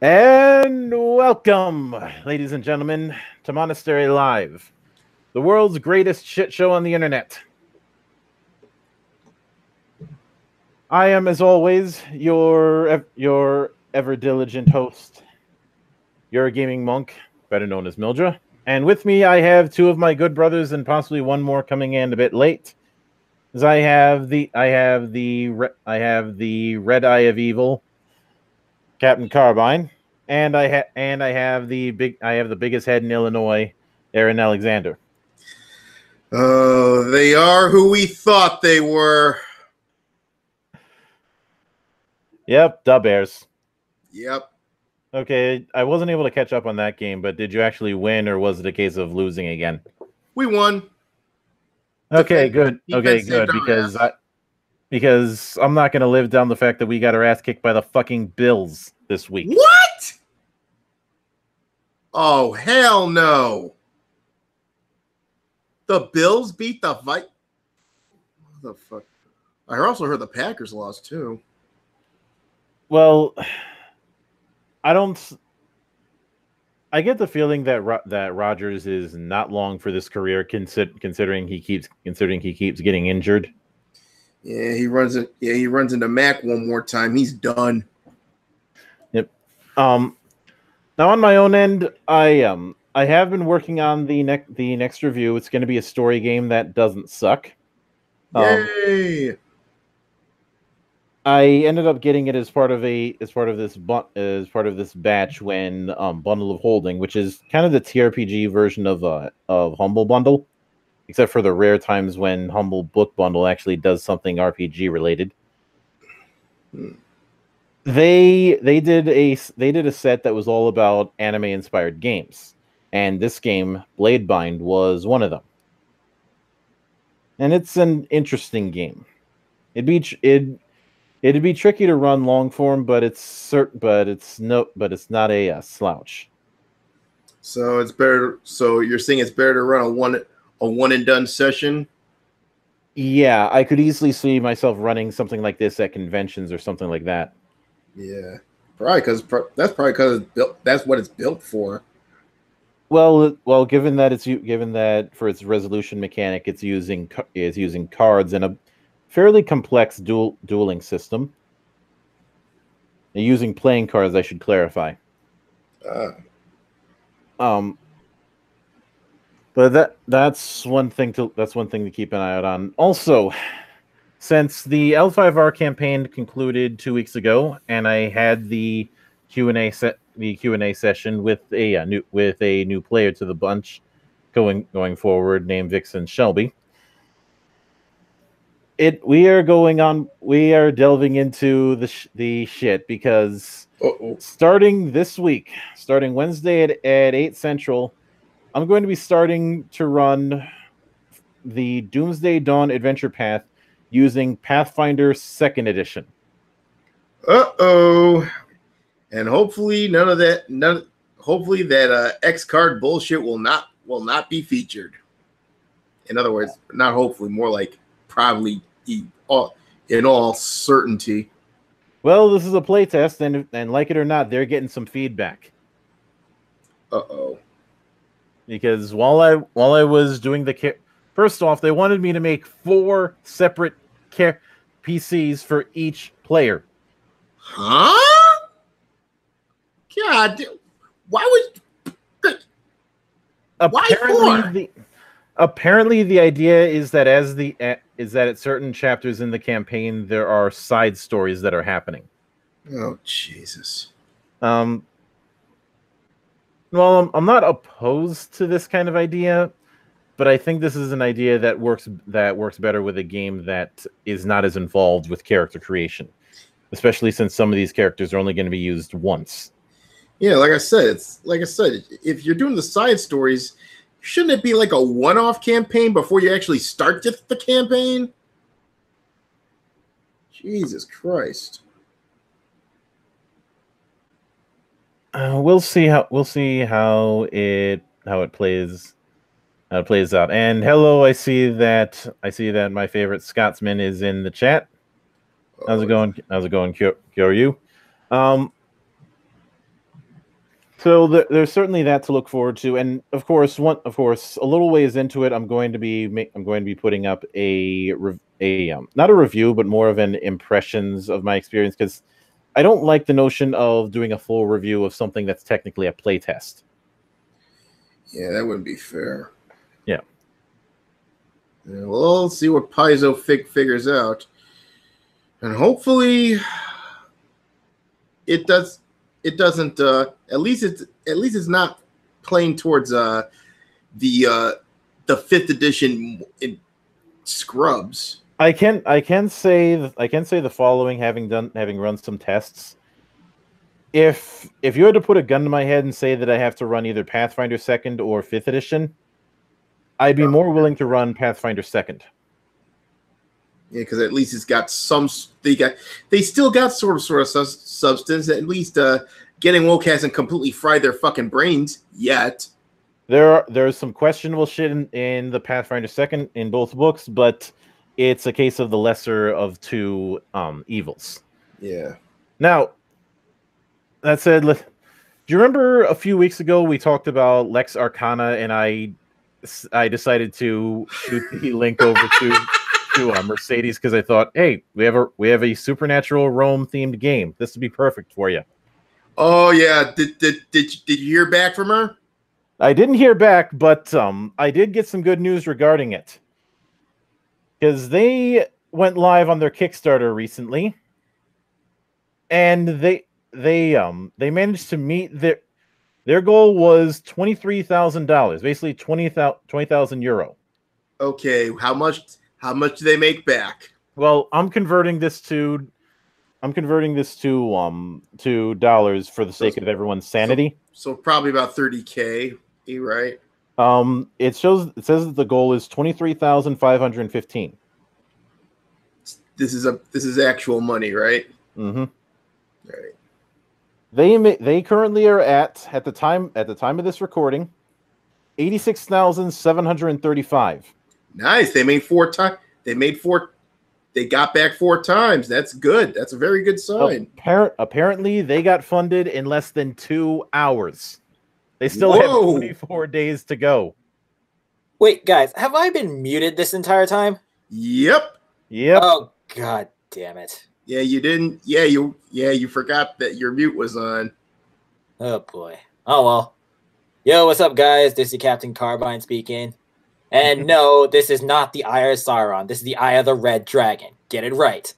And welcome, ladies and gentlemen, to Monastery Live, the world's greatest shit show on the internet. I am, as always, your ever diligent host, your gaming monk, better known as Mildra. And with me, I have two of my good brothers, and possibly one more coming in a bit late. As I have the Red Eye of Evil, Captain Carbine. And I have the biggest head in Illinois, Aaron Alexander. Oh, they are who we thought they were. Yep, Da Bears. Yep. Okay, I wasn't able to catch up on that game, but did you actually win, or was it a case of losing again? We won. Okay, good. Okay, good, because I'm not going to live down the fact that we got our ass kicked by the fucking Bills this week. What? Oh, hell no. The Bills beat the Vikings? What the fuck? I also heard the Packers lost, too. Well, I get the feeling that Rodgers is not long for this career, considering he keeps getting injured. Yeah, he runs into Mac one more time. He's done. Yep. Now on my own end, I have been working on the next review. It's going to be a story game that doesn't suck. Yay! I ended up getting it as part of this batch when Bundle of Holding, which is kind of the TRPG version of Humble Bundle, except for the rare times when Humble Book Bundle actually does something RPG related. They did a set that was all about anime inspired games, and this game, Bladebind, was one of them. And it's an interesting game. It'd be tricky to run long form, but it's not a slouch. So it's better. So you're saying it's better to run a one and done session? Yeah, I could easily see myself running something like this at conventions or something like that. Yeah, probably because that's what it's built for. Well, given that for its resolution mechanic, it's using cards and a fairly complex dueling system. Using playing cards, I should clarify. But that's one thing to keep an eye out on. Also, since the L5R campaign concluded 2 weeks ago, and I had the Q&A session with a new player to the bunch going forward, named Vixen Shelby. We are delving into the shit because starting this week, starting Wednesday at 8 Central, I'm going to be starting to run the Doomsday Dawn Adventure Path using Pathfinder 2nd Edition. And hopefully hopefully that X card bullshit will not be featured. In other words, not hopefully, more like probably in all certainty. Well, this is a playtest, and like it or not, they're getting some feedback. Because while I was doing first off, they wanted me to make 4 separate PCs for each player. Huh? God, why would? Apparently the idea is that at certain chapters in the campaign there are side stories that are happening. Oh Jesus. Well, I'm not opposed to this kind of idea, but I think this is an idea that works better with a game that is not as involved with character creation, especially since some of these characters are only going to be used once. Yeah, like I said, if you're doing the side stories, shouldn't it be like a one-off campaign before you actually start the campaign? Jesus Christ. We'll see how it plays out. And hello, I see that my favorite Scotsman is in the chat. How's it going? Kyoryu? So there's certainly that to look forward to, and of course, a little ways into it, I'm going to be putting up not a review, but more of an impressions of my experience, because I don't like the notion of doing a full review of something that's technically a playtest. Yeah, that wouldn't be fair. Yeah. Well, let's see what Paizo figures out, and hopefully, it does. It doesn't. At least it's not playing towards the 5th edition in Scrubs. I can say the following, having run some tests. If you had to put a gun to my head and say that I have to run either Pathfinder 2nd or 5th edition, I'd be more willing to run Pathfinder 2nd. Yeah, because at least it's got some. They still got sort of substance. At least getting woke hasn't completely fried their fucking brains yet. There's some questionable shit in the Pathfinder 2nd in both books, but it's a case of the lesser of two evils. Yeah. Now, that said, do you remember a few weeks ago we talked about Lex Arcana, and I decided to shoot the link over to Mercedes because I thought, hey, we have a supernatural Rome themed game. This would be perfect for you. Oh yeah, did you hear back from her? I didn't hear back, but I did get some good news regarding it, because they went live on their Kickstarter recently, and they managed to meet their goal was $23,000, basically 20,000 euro. Okay, how much do they make back? Well, I'm converting this to dollars for the sake of everyone's sanity. So probably about 30K, right? It says that the goal is 23,515. This is actual money, right? Mm-hmm. All right. They currently are at the time of this recording, 86,735. Nice. They made 4 times. They got back 4 times. That's good. That's a very good sign. Apparently, they got funded in less than 2 hours. They still have 24 days to go. Wait, guys, have I been muted this entire time? Yep. Oh, god damn it. Yeah, you didn't. Yeah, you forgot that your mute was on. Oh boy. Oh well. Yo, what's up, guys? This is Captain Carbine speaking. And no, this is not the Eye of Sauron. This is the Eye of the Red Dragon. Get it right.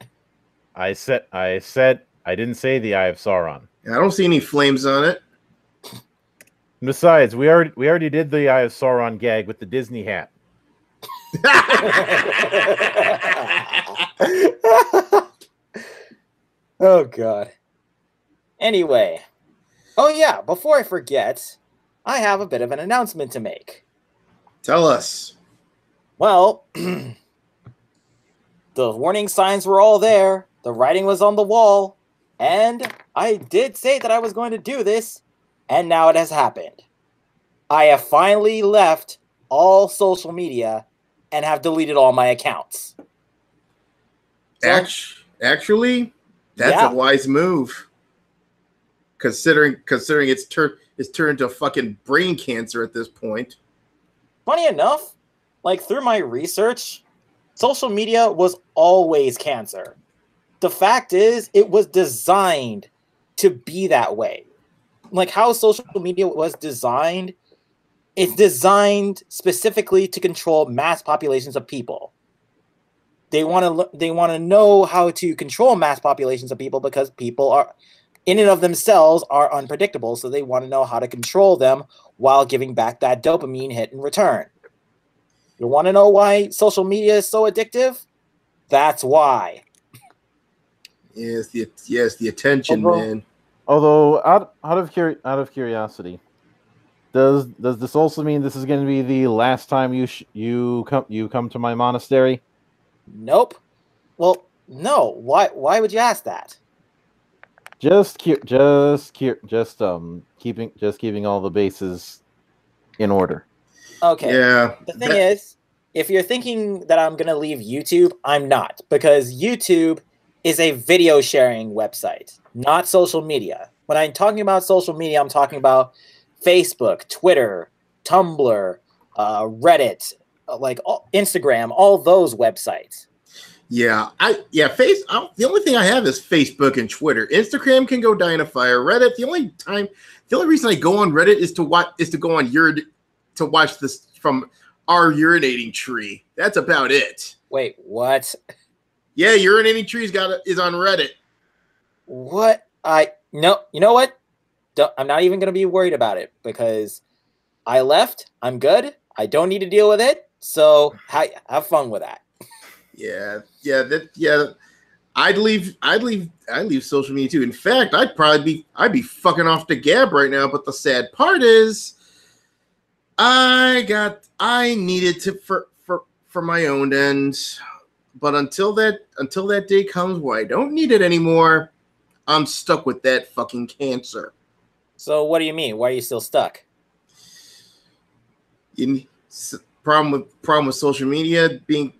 I didn't say the Eye of Sauron. I don't see any flames on it. Besides, we already did the Eye of Sauron gag with the Disney hat. Oh god. Anyway. Oh yeah, before I forget, I have a bit of an announcement to make. Tell us. Well, the warning signs were all there. The writing was on the wall. And I did say that I was going to do this. And now it has happened. I have finally left all social media and have deleted all my accounts. So, actually, that's a wise move. Considering it's turned into fucking brain cancer at this point. Funny enough, like through my research, social media was always cancer. The fact is, it was designed to be that way. Like how social media was designed, it's designed specifically to control mass populations of people. They want to know how to control mass populations of people because people are, in and of themselves, are unpredictable. So they want to know how to control them while giving back that dopamine hit in return. You want to know why social media is so addictive? That's why. Yes, the attention, man. Although, out of curiosity, does this also mean this is going to be the last time you come to my monastery? Nope. Well, no. Why would you ask that? Just keeping all the bases in order. Okay. Yeah. The thing is, if you're thinking that I'm going to leave YouTube, I'm not, because YouTube is a video sharing website, not social media. When I'm talking about social media, I'm talking about Facebook, Twitter, Tumblr, Reddit, Instagram, all those websites. Yeah, the only thing I have is Facebook and Twitter. Instagram can go die in a fire. Reddit, the only reason I go on Reddit is to watch this from our urinating tree. That's about it. Wait, what? Yeah, urinating trees is on Reddit. What? No, you know what? I'm not even going to be worried about it because I left. I'm good. I don't need to deal with it. So have fun with that. Yeah. I'd leave social media too. In fact, I'd be fucking off to Gab right now. But the sad part is, I needed to for my own end. But until that day comes where I don't need it anymore, I'm stuck with that fucking cancer. So what do you mean? Why are you still stuck? Problem with social media being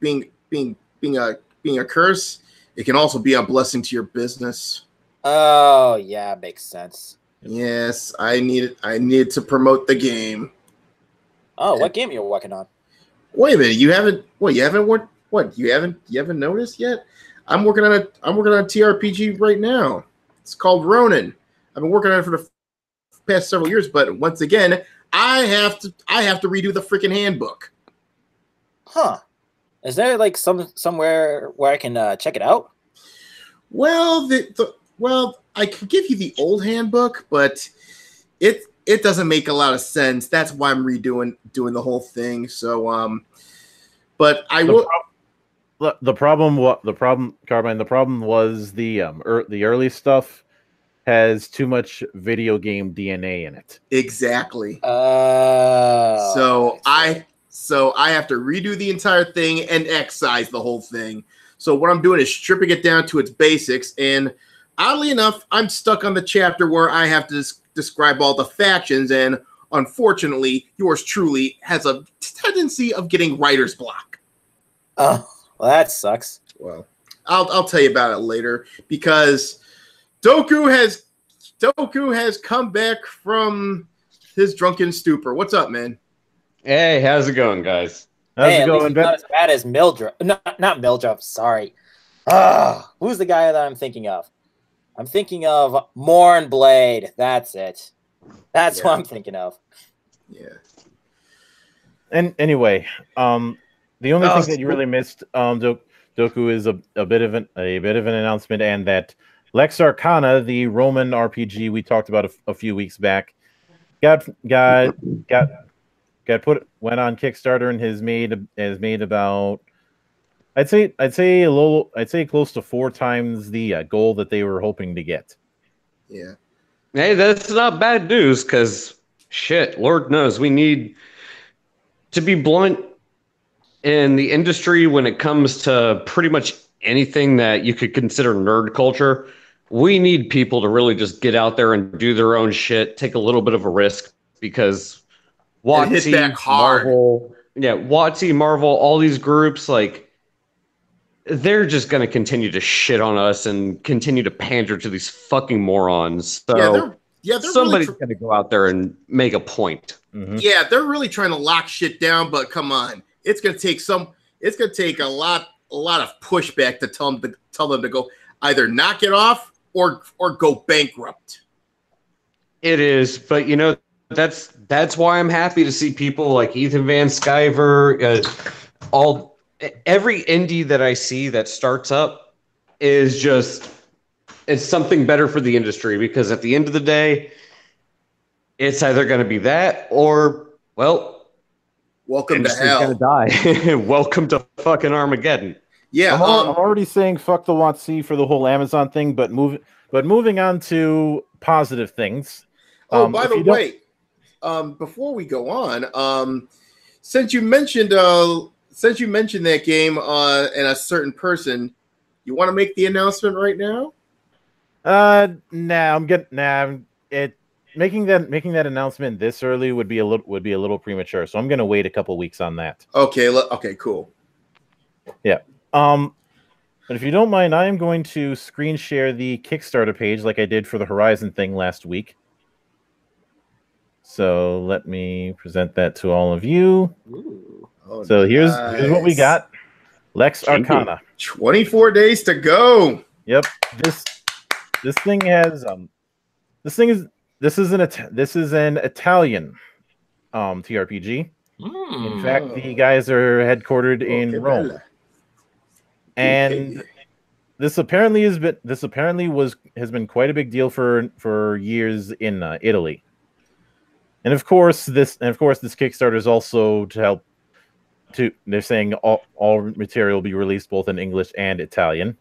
a curse. It can also be a blessing to your business. Oh yeah, makes sense. Yes, I need to promote the game. Oh, what game are you working on? Wait a minute, you haven't noticed yet? I'm working on a TRPG right now. It's called Ronin. I've been working on it for the past several years, but once again, I have to redo the freaking handbook. Huh. Is there like somewhere where I can check it out? Well, I could give you the old handbook, but it doesn't make a lot of sense. That's why I'm doing the whole thing. So, but I will. The problem, Carbine. The problem was the early stuff has too much video game DNA in it. Exactly. So I have to redo the entire thing and excise the whole thing. So what I'm doing is stripping it down to its basics. And oddly enough, I'm stuck on the chapter where I have to describe all the factions. And unfortunately, yours truly has a tendency of getting writer's block. Oh, well, that sucks. Well, I'll tell you about it later because Doku has come back from his drunken stupor. What's up, man? Hey, how's it going, guys? How's it At going, least Ben? not as bad as Mildred. No, not Mildred. Sorry. Who's the guy that I'm thinking of? I'm thinking of Mornblade. That's it. That's what I'm thinking of. Yeah. And anyway, the only thing that you really missed, Doku, is a bit of an announcement, and that Lex Arcana, the Roman RPG we talked about a few weeks back, went on Kickstarter and has made about I'd say close to 4 times the goal that they were hoping to get. Yeah. Hey, that's not bad news because shit, Lord knows we need to be blunt in the industry when it comes to pretty much anything that you could consider nerd culture. We need people to really just get out there and do their own shit, take a little bit of a risk because hit back hard. WotC, Marvel, all these groups, like, they're just going to continue to shit on us and continue to pander to these fucking morons. So they're somebody's really going to go out there and make a point. Mm-hmm. Yeah, they're really trying to lock shit down, but come on. It's going to take a lot of pushback to tell them to go either knock it off or go bankrupt. It is, but you know, that's why I'm happy to see people like Ethan Van Sciver, every indie that I see that starts up is just, it's something better for the industry, because at the end of the day, it's either going to be that or, well, welcome to hell. Gonna die. Welcome to fucking Armageddon. Yeah, I'm already saying fuck the WotC for the whole Amazon thing, but moving on to positive things. Oh, by the way, before we go on, since you mentioned that game and a certain person, you want to make the announcement right now? Making that announcement this early would be a little premature, so I'm going to wait a couple weeks on that. Okay, cool. Yeah. But if you don't mind, I am going to screen share the Kickstarter page like I did for the Horizon thing last week. So let me present that to all of you. Ooh. Oh, So here's what we nice. got. Lex Thank you. Arcana. 24 days to go. Yep. This thing has this is an Italian TRPG. In fact, the guys are headquartered in Rome. Bella. And this apparently has been quite a big deal for years in Italy. And of course this Kickstarter is also to help. They're saying all material will be released both in English and Italian.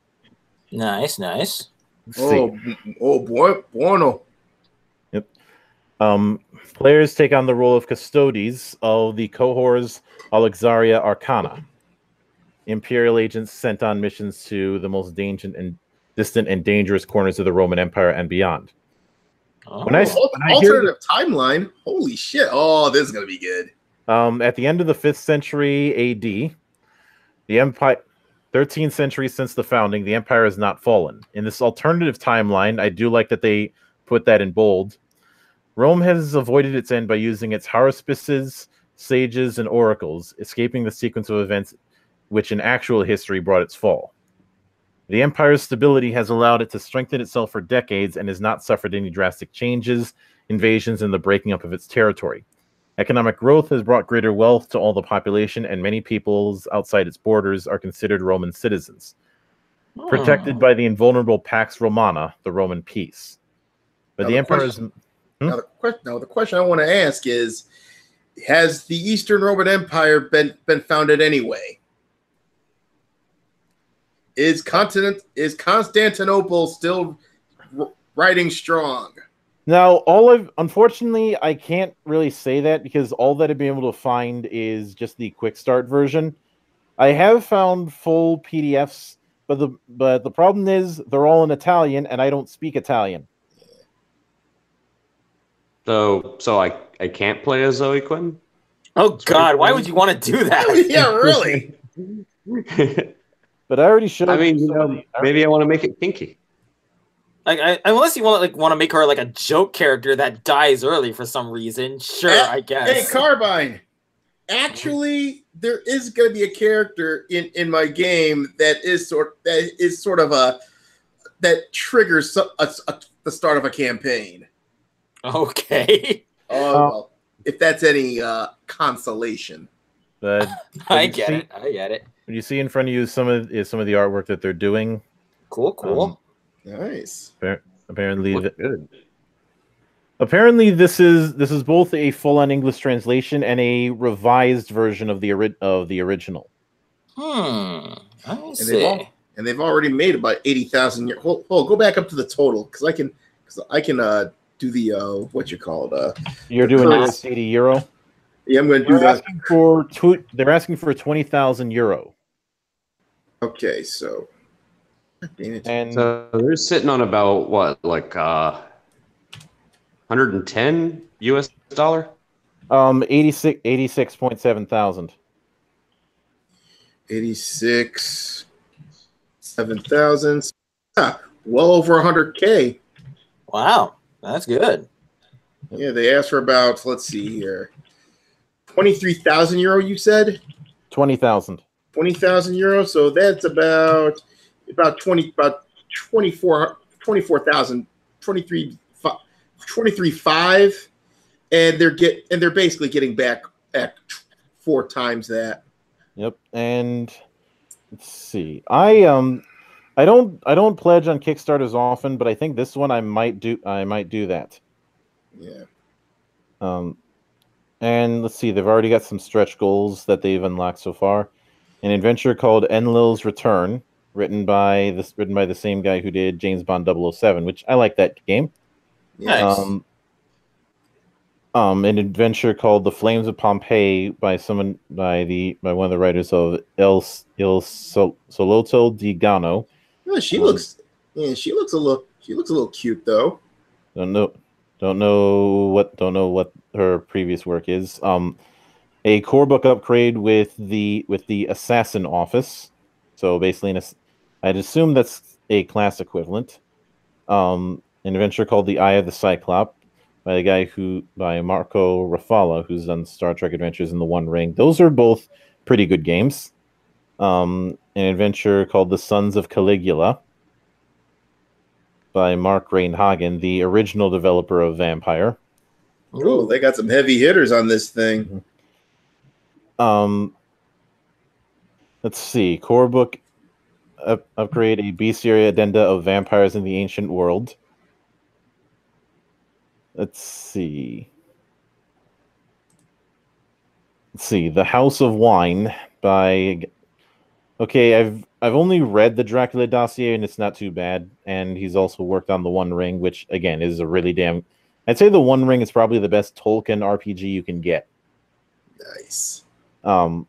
Nice. Let's Oh, see. boy, buono. Yep. Players take on the role of custodies of the cohors Alexaria Arcana, Imperial agents sent on missions to the most distant and dangerous corners of the Roman Empire and beyond. Oh. Alternative timeline. Holy shit! Oh, this is gonna be good. At the end of the 5th century AD, the Empire, 13 centuries since the founding, the Empire has not fallen. In this alternative timeline, I do like that they put that in bold. Rome has avoided its end by using its haruspices, sages, and oracles, escaping the sequence of events which in actual history brought its fall. The Empire's stability has allowed it to strengthen itself for decades and has not suffered any drastic changes, invasions, and the breaking up of its territory. Economic growth has brought greater wealth to all the population, and many peoples outside its borders are considered Roman citizens, protected by the invulnerable Pax Romana, the Roman peace. But the Empire's... Now the question I want to ask is, has the Eastern Roman Empire been founded anyway? Is Constantinople still riding strong? Now, unfortunately, I can't really say that because all that I've been able to find is just the quick start version. I have found full PDFs, but the problem is they're all in Italian, and I don't speak Italian. So I can't play as Zoe Quinn? Oh God, why would you want to do that? Yeah, really. But I already showed. I mean, maybe I want to make it kinky. Unless you want to make her like a joke character that dies early for some reason. Sure, I guess. Hey, Carbine. Actually, there is going to be a character in my game that triggers the start of a campaign. Okay. Oh, well, if that's any consolation. But I get it. When you see in front of you some of the artwork that they're doing. Cool. Nice. Apparently, good. Apparently, this is both a full-on English translation and a revised version of the original. I see. And they've already made about 80,000. Hold, go back up to the total because I can do the what you call it. You're doing this €80. Yeah, I'm going to do that. They're asking for 20,000 euro. Okay, so. Damn it. And So they're sitting on about what, like 110 US dollar? 86.7 thousand. 7,000. Well over 100K. Wow, that's good. Yeah, they asked for about, let's see here, 23,000 euro. You said 20,000. 20,000 euro. So that's about 24,000, 23,500, and they're basically getting back at 4 times that. Yep. And let's see. I don't pledge on Kickstarters often, but I think this one I might do that. Yeah. And let's see, they've already got some stretch goals that they've unlocked so far. An adventure called Enlil's Return, written by the same guy who did James Bond 007, which I like that game. Nice. An adventure called The Flames of Pompeii by one of the writers of Il Solito di Gano. Well, she looks a little cute though. Don't know what her previous work is. A core book upgrade with the Assassin Office. So basically, I'd assume that's a class equivalent. An adventure called The Eye of the Cyclops by Marco Rafala, who's done Star Trek Adventures in the One Ring. Those are both pretty good games. An adventure called The Sons of Caligula by Mark Rainhagen, the original developer of Vampire. Oh, they got some heavy hitters on this thing. Let's see. Core book upgrade a bestiary addenda of vampires in the ancient world. Let's see. The House of Wine by. Okay, I've only read the Dracula dossier and it's not too bad. And he's also worked on the One Ring, which again is a really damn. I'd say the One Ring is probably the best Tolkien RPG you can get. Nice. A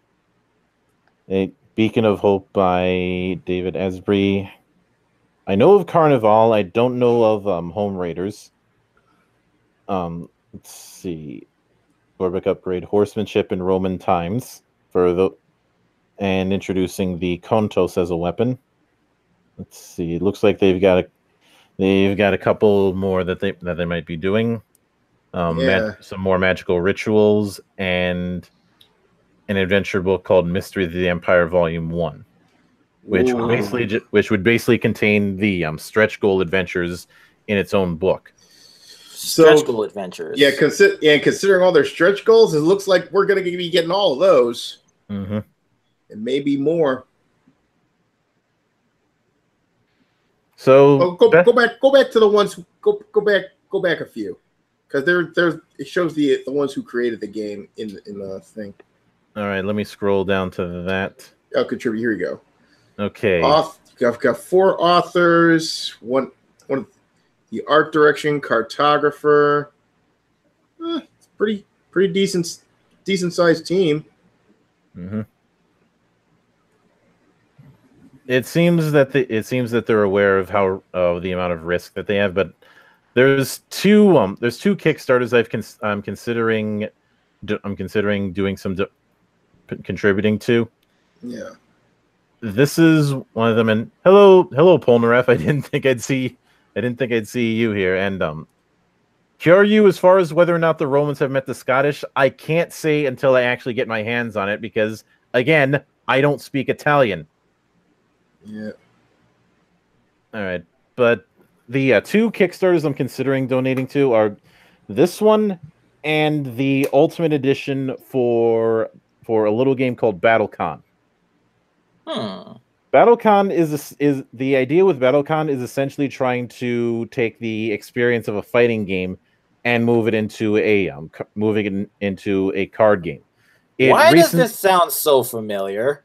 Beacon of Hope by David Asprey. I know of Carnival. I don't know of Home Raiders. Let's see. Orbic upgrade horsemanship in Roman times and introducing the Kontos as a weapon. Let's see. It looks like they've got a couple more that they might be doing. Some more magical rituals and an adventure book called Mystery of the Empire Volume 1, which would basically contain the stretch goal adventures in its own book. Stretch goal adventures. Yeah, considering all their stretch goals, it looks like we're going to be getting all of those. Mm-hmm. And maybe more. So go back to the ones. Go back a few, because it shows the ones who created the game in the thing. All right, let me scroll down to that. I'll contribute. Here we go. Okay. I've got 4 authors. One the art direction, cartographer. It's pretty decent sized team. Mm-hmm. It seems that they're aware of the amount of risk that they have, but there's two Kickstarters I'm considering doing some contributing to. Yeah. This is one of them. And hello Polnareff. I didn't think I'd see you here. And Kyoryu, as far as whether or not the Romans have met the Scottish, I can't say until I actually get my hands on it because again, I don't speak Italian. Yeah. All right, but the 2 Kickstarters I'm considering donating to are this one and the Ultimate Edition for a little game called BattleCon. BattleCon is the idea with BattleCon is essentially trying to take the experience of a fighting game and move it into a card game. Why does this sound so familiar?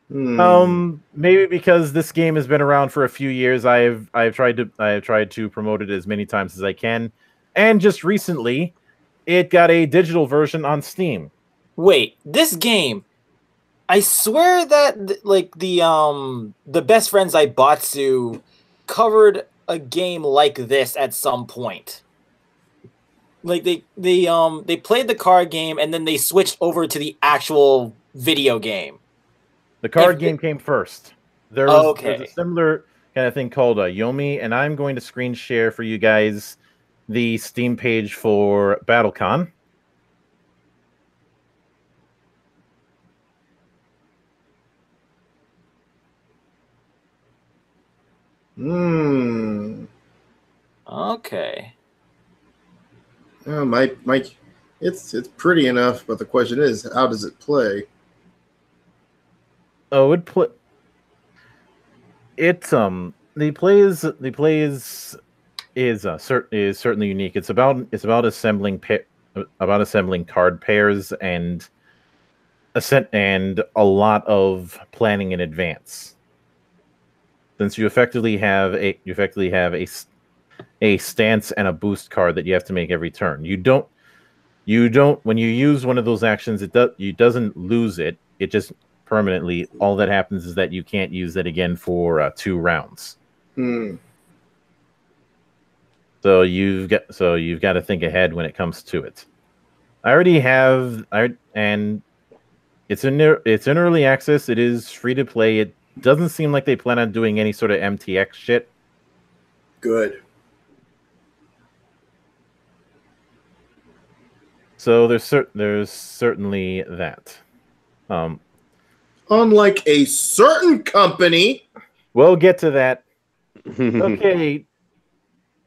Maybe because this game has been around for a few years. I've tried to promote it as many times as I can, and just recently, it got a digital version on Steam. Wait, this game? I swear that like the best friends I Batsu covered a game like this at some point. Like they played the card game and then they switched over to the actual video game. The card game came first. There's a similar kind of thing called Yomi, and I'm going to screen share for you guys the Steam page for BattleCon. Okay. Mike, it's pretty enough, but the question is, how does it play? Oh, the play is certainly unique. It's about assembling card pairs and a lot of planning in advance. Since you effectively have a stance and a boost card that you have to make every turn. You don't when you use one of those actions, it doesn't lose it. It just permanently. All that happens is that you can't use it again for 2 rounds. So you've got to think ahead when it comes to it. And it's in early access. It is free to play. doesn't seem like they plan on doing any sort of MTX shit. Good. So there's certainly that. Unlike a certain company. We'll get to that. Okay.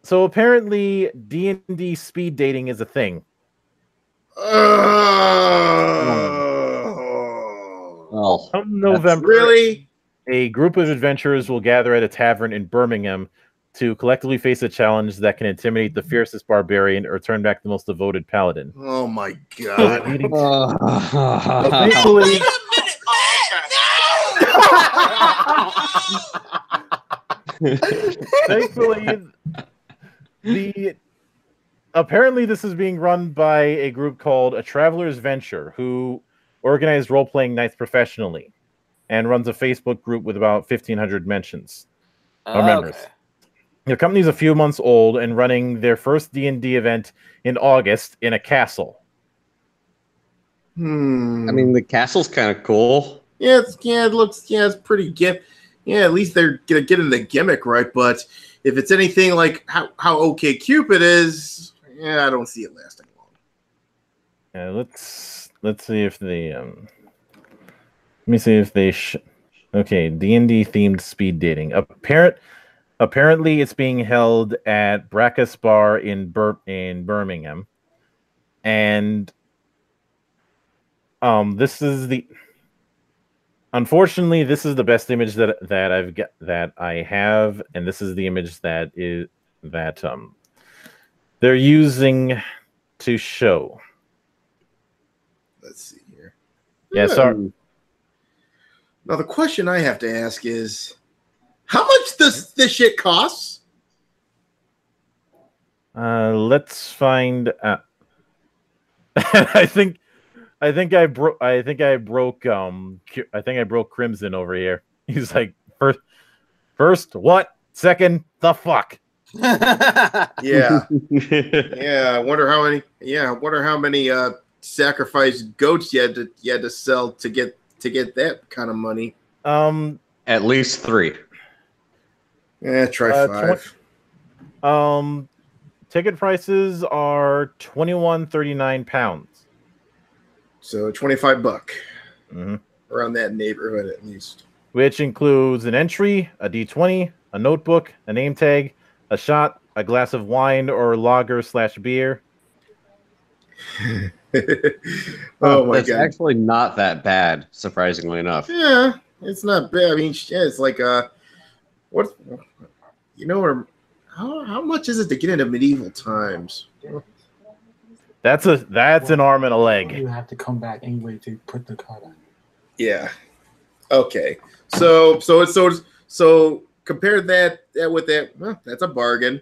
So apparently D&D speed dating is a thing. Well, Come November, Really? a group of adventurers will gather at a tavern in Birmingham to collectively face a challenge that can intimidate the fiercest barbarian or turn back the most devoted paladin. Oh my So god. they're meeting- Thankfully, apparently this is being run by a group called A Traveler's Venture, who organized role-playing nights professionally and runs a Facebook group with about 1,500 mentions or members. The company's a few months old and running their first D&D event in August in a castle. I mean, the castle's kind of cool. Yeah, it's pretty gimmick. Yeah, at least they're getting the gimmick right. But if it's anything like how OK Cupid is, yeah, I don't see it lasting long. Yeah, let's see if they let me see if they okay, D&D themed speed dating. Apparently it's being held at Brackus Bar in Birmingham, and unfortunately this is the best image that I have, and this is the image that they're using to show. Let's see here. Yeah, sorry. Now the question I have to ask is, how much does this shit cost? Let's find out. I think I broke Crimson over here. He's like, first what? Second the fuck. Yeah. Yeah, I wonder how many sacrificed goats you had to sell to get that kind of money. At least 3. Yeah, try 5. Ticket prices are £21.39. So $25. Mm-hmm. Around that neighborhood at least. Which includes an entry, a D20, a notebook, a name tag, a shot, a glass of wine or lager/beer. Oh my That's god! actually not that bad, surprisingly enough. Yeah, it's not bad. I mean, yeah, it's like what? How much is it to get into medieval times? That's an arm and a leg. You have to come back anyway to put the card on. Yeah. Okay. So compare that with that. Well, that's a bargain.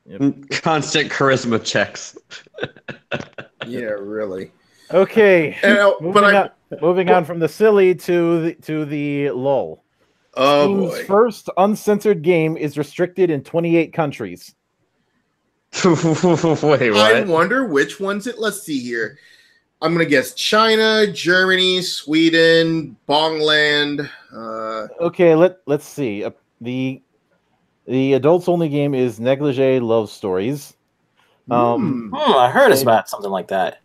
Yep. Constant charisma checks. Yeah, really. Okay. And, moving on from the silly to the lull. Oh Steam's boy. first uncensored game is restricted in 28 countries. Wait, what? I wonder which ones it. Let's see here. I'm gonna guess China, Germany, Sweden, Bongland. Okay, let's see. The adults only game is Negligee Love Stories. I heard about something like that.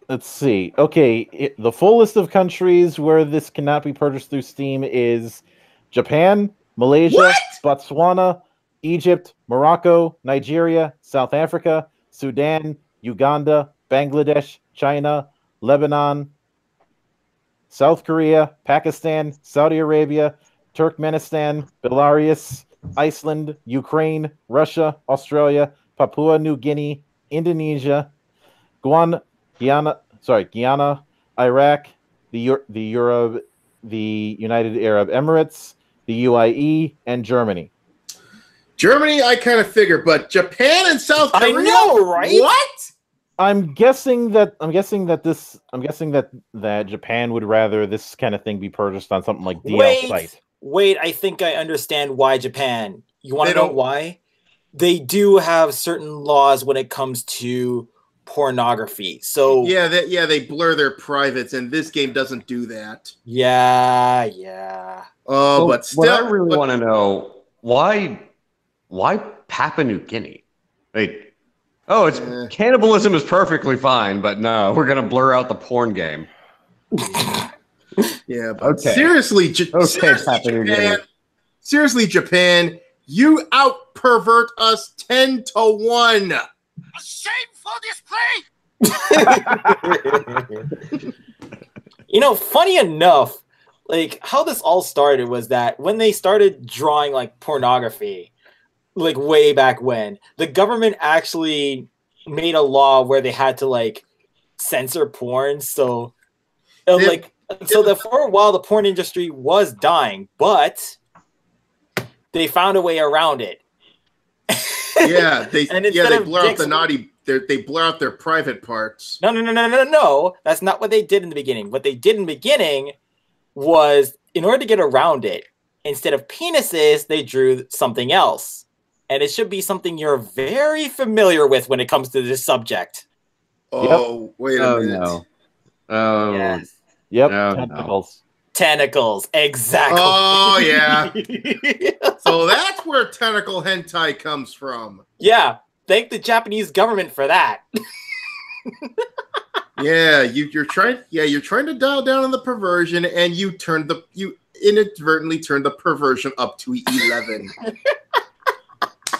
Let's see. Okay, the full list of countries where this cannot be purchased through Steam is Japan, Malaysia, Botswana, Egypt, Morocco, Nigeria, South Africa, Sudan, Uganda, Bangladesh, China, Lebanon, South Korea, Pakistan, Saudi Arabia, Turkmenistan, Belarus, Iceland, Ukraine, Russia, Australia, Papua New Guinea, Indonesia, Guyana, Iraq, the United Arab Emirates, the UAE, and Germany. Germany, I kind of figure, but Japan and South Korea. I know, right? What? I'm guessing that Japan would rather this kind of thing be purchased on something like DL site. Wait, I think I understand why Japan. You want to know why? They do have certain laws when it comes to pornography. So Yeah, they blur their privates, and this game doesn't do that. yeah. Oh, Well, but still, what I really want to know, why Papua New Guinea? Like, oh, it's cannibalism is perfectly fine, but no, we're gonna blur out the porn game. Yeah, but Okay. seriously, Papua New Guinea. Seriously, Japan, you out pervert us 10-1. A shameful display. Funny enough, like how this all started was that when they started drawing like pornography, like way back when, the government actually made a law where they had to like censor porn. So that for a while the porn industry was dying, but they found a way around it. Yeah, they blur out the naughty. They blur out their private parts. No. That's not what they did in the beginning. What they did in the beginning was, in order to get around it, instead of penises, they drew something else. And it should be something you're very familiar with when it comes to this subject. Oh, wait a minute. No. Oh, yes. Yep, No, tentacles. Tentacles, exactly. Oh, yeah. So that's where tentacle hentai comes from. Yeah, thank the Japanese government for that. Yeah, you're trying to dial down on the perversion, and you inadvertently turned the perversion up to 11.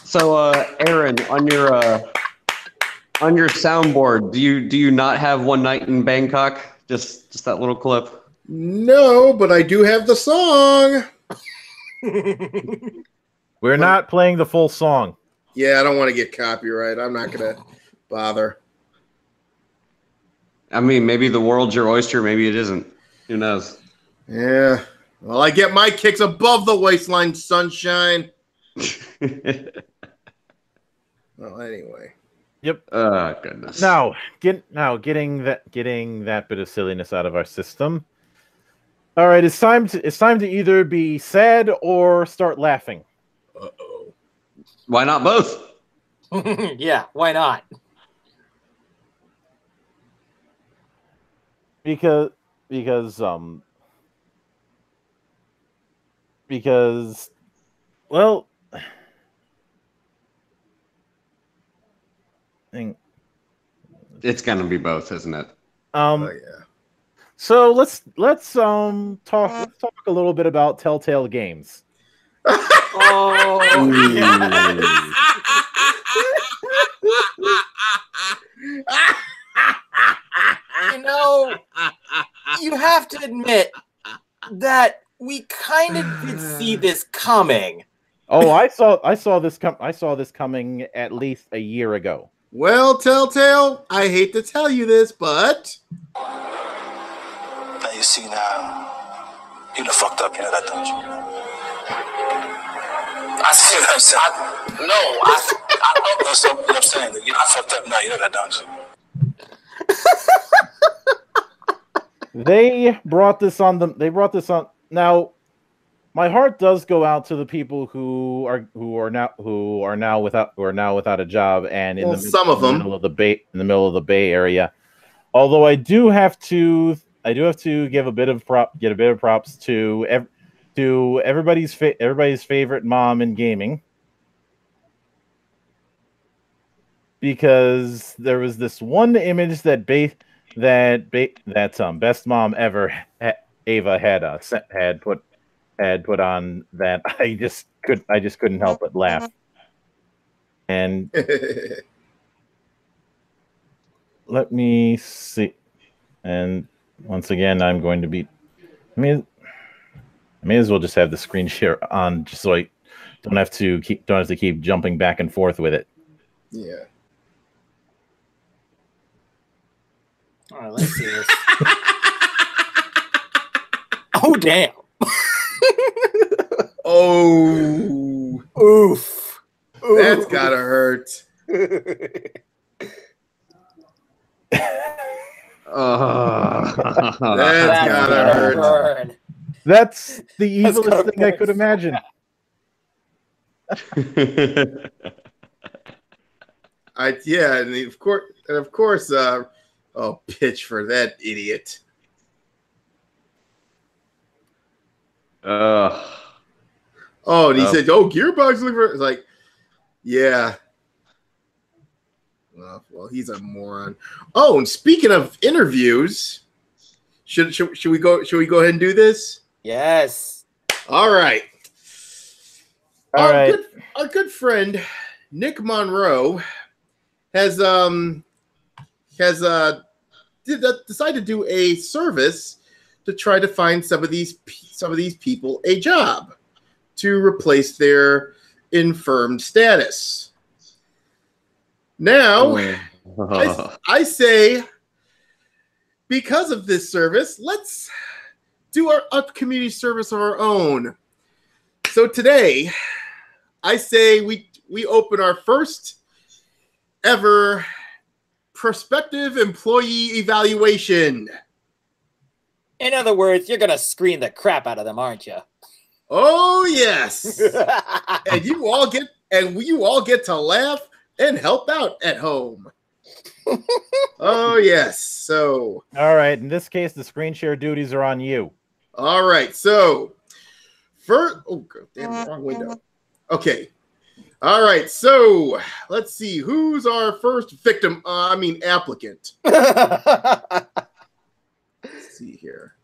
So, Aaron, on your soundboard, do you not have One Night in Bangkok? Just that little clip. No, but I do have the song. We're not playing the full song. Yeah, I don't want to get copyright. I'm not gonna bother. I mean, maybe the world's your oyster, maybe it isn't. Who knows? Yeah. Well, I get my kicks above the waistline, sunshine. Well, anyway. Yep. Oh goodness. Getting that bit of silliness out of our system. All right, it's time to either be sad or start laughing. Uh-oh. Why not both? Yeah, why not? Because well, It's gonna be both, isn't it? Oh, yeah. So let's talk a little bit about Telltale Games. Oh, you have to admit that we kind of did see this coming. Oh, I saw this coming at least a year ago. Well, Telltale, I hate to tell you this, but now you see now, you done fucked up, you know that, don't you? I see what I'm saying. I know that's what I'm saying. You done fucked up now, you know that, don't you? They brought this on. Now. My heart does go out to the people who are now without a job and in the middle of the Bay Area. Although I do have to give a bit of props to everybody's favorite mom in gaming, because there was this one image that best mom ever Ava had put on that I just couldn't help but laugh. And let me see. And once again, I'm going to be. I may as well just have the screen share on, just so I don't have to keep jumping back and forth with it. yeah. All right, let's see this. Oh damn. Oh, Oof. That's gotta hurt. That's That's gotta hurt. That's the evilest thing I could imagine. And of course, oh, pitch for that idiot. Oh, and he said, "Oh, Gearbox is looking for." It's like, yeah. Well, he's a moron. Oh, and speaking of interviews, should we go? Should we go ahead and do this? Yes. All right. All right. Our good friend Nick Monroe has decided to do a service to try to find some of these people a job to replace their infirmed status. Now, I say, because of this service, let's do a community service of our own. So today, I say we open our first ever prospective employee evaluation. In other words, you're gonna screen the crap out of them, aren't you? Oh yes, and you all get to laugh and help out at home. Oh yes. So all right. In this case, the screen share duties are on you. All right. So first, oh damn, wrong window. Okay. All right. So let's see who's our first victim. Applicant. Let's see here.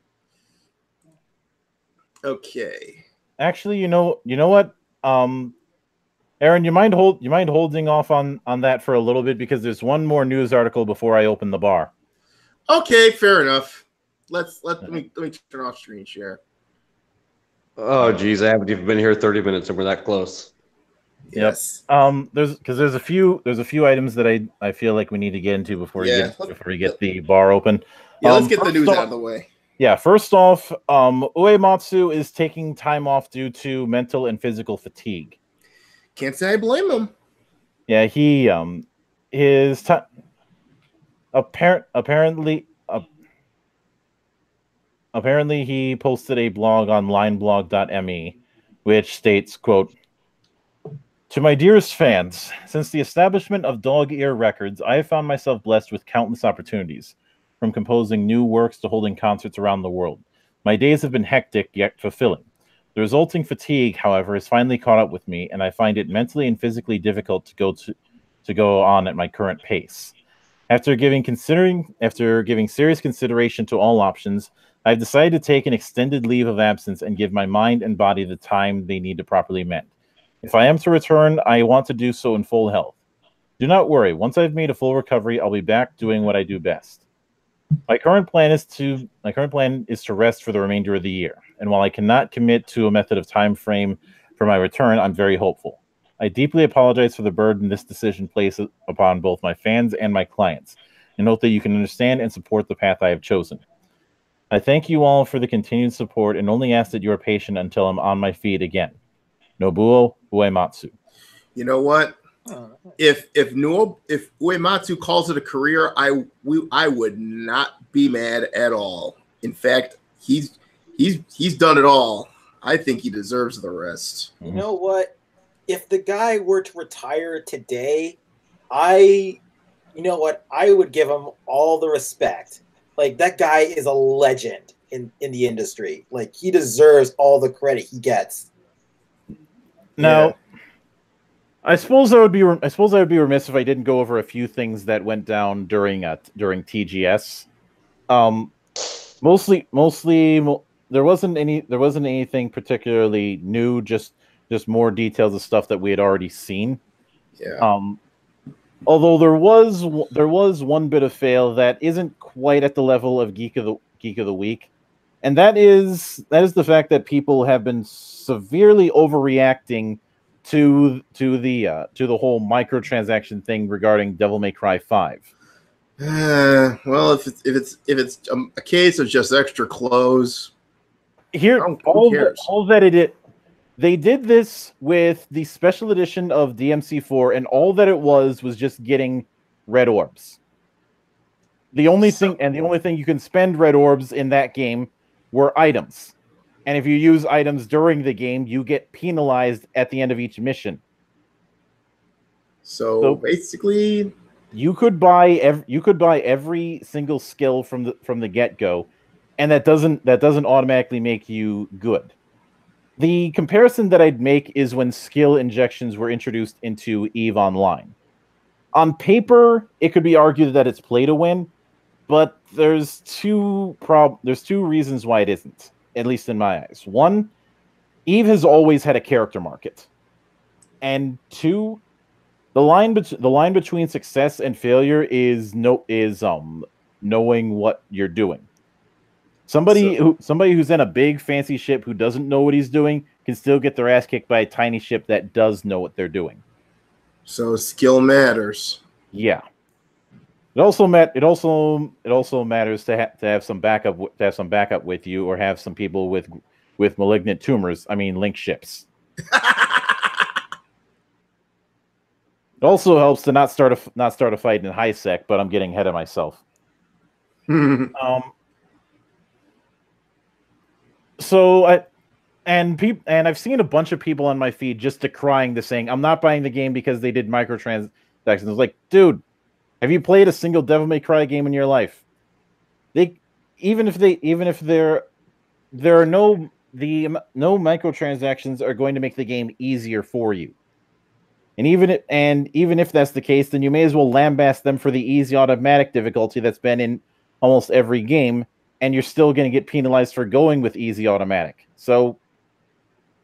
Okay. Actually, you know what? Aaron, you mind holding off on that for a little bit because there's one more news article before I open the bar. Okay, fair enough. Let me turn off screen share. Oh geez, I haven't even been here 30 minutes and we're that close. Yes. Yep. There's a few items that I feel like we need to get into before we get the bar open. Yeah, let's get the news out of the way. Yeah, first off, Uematsu is taking time off due to mental and physical fatigue. Can't say I blame him. Yeah, he apparently he posted a blog on lineblog.me which states, quote, "To my dearest fans, since the establishment of Dog Ear Records, I have found myself blessed with countless opportunities, from composing new works to holding concerts around the world. My days have been hectic yet fulfilling. The resulting fatigue, however, has finally caught up with me, and I find it mentally and physically difficult to go on at my current pace. After giving serious consideration to all options, I've decided to take an extended leave of absence and give my mind and body the time they need to properly mend. If I am to return, I want to do so in full health. Do not worry, once I've made a full recovery, I'll be back doing what I do best. My current plan is to rest for the remainder of the year, and while I cannot commit to a method of time frame for my return, I'm very hopeful. I deeply apologize for the burden this decision places upon both my fans and my clients, and hope that you can understand and support the path I have chosen. I thank you all for the continued support and only ask that you are patient until I'm on my feet again. Nobuo Uematsu." You know what? If Uematsu calls it a career, I would not be mad at all. In fact, he's done it all. I think he deserves the rest. You know what? If the guy were to retire today, I would give him all the respect. Like, that guy is a legend in the industry. Like, he deserves all the credit he gets. Now, yeah. I suppose I would be remiss if I didn't go over a few things that went down during TGS. Mostly there wasn't anything particularly new, just more details of stuff that we had already seen. Yeah. Although there was one bit of fail that isn't quite at the level of Geek of the Week, and that is the fact that people have been severely overreacting to the whole microtransaction thing regarding Devil May Cry 5. Well, if it's a case of just extra clothes, here all that it is. They did this with the special edition of DMC4, and all that it was just getting red orbs. The only thing you can spend red orbs in that game were items. And if you use items during the game, you get penalized at the end of each mission. So basically, you could buy every single skill from the get go, and that doesn't automatically make you good. The comparison that I'd make is when skill injections were introduced into EVE Online. On paper, it could be argued that it's play to win, but there's two reasons why it isn't, at least in my eyes. One, EVE has always had a character market, and two, the line between success and failure is knowing what you're doing. Somebody who's in a big fancy ship who doesn't know what he's doing can still get their ass kicked by a tiny ship that does know what they're doing. So skill matters. Yeah. It also matters to have some backup with you, or have some people with malignant tumors. I mean, link ships. It also helps to not start a fight in high sec, but I'm getting ahead of myself. And I've seen a bunch of people on my feed just decrying this, saying I'm not buying the game because they did microtransactions. It's like, dude, have you played a single Devil May Cry game in your life? Even if there are no microtransactions are going to make the game easier for you. And even if that's the case, then you may as well lambast them for the easy automatic difficulty that's been in almost every game, and you're still going to get penalized for going with easy automatic. So,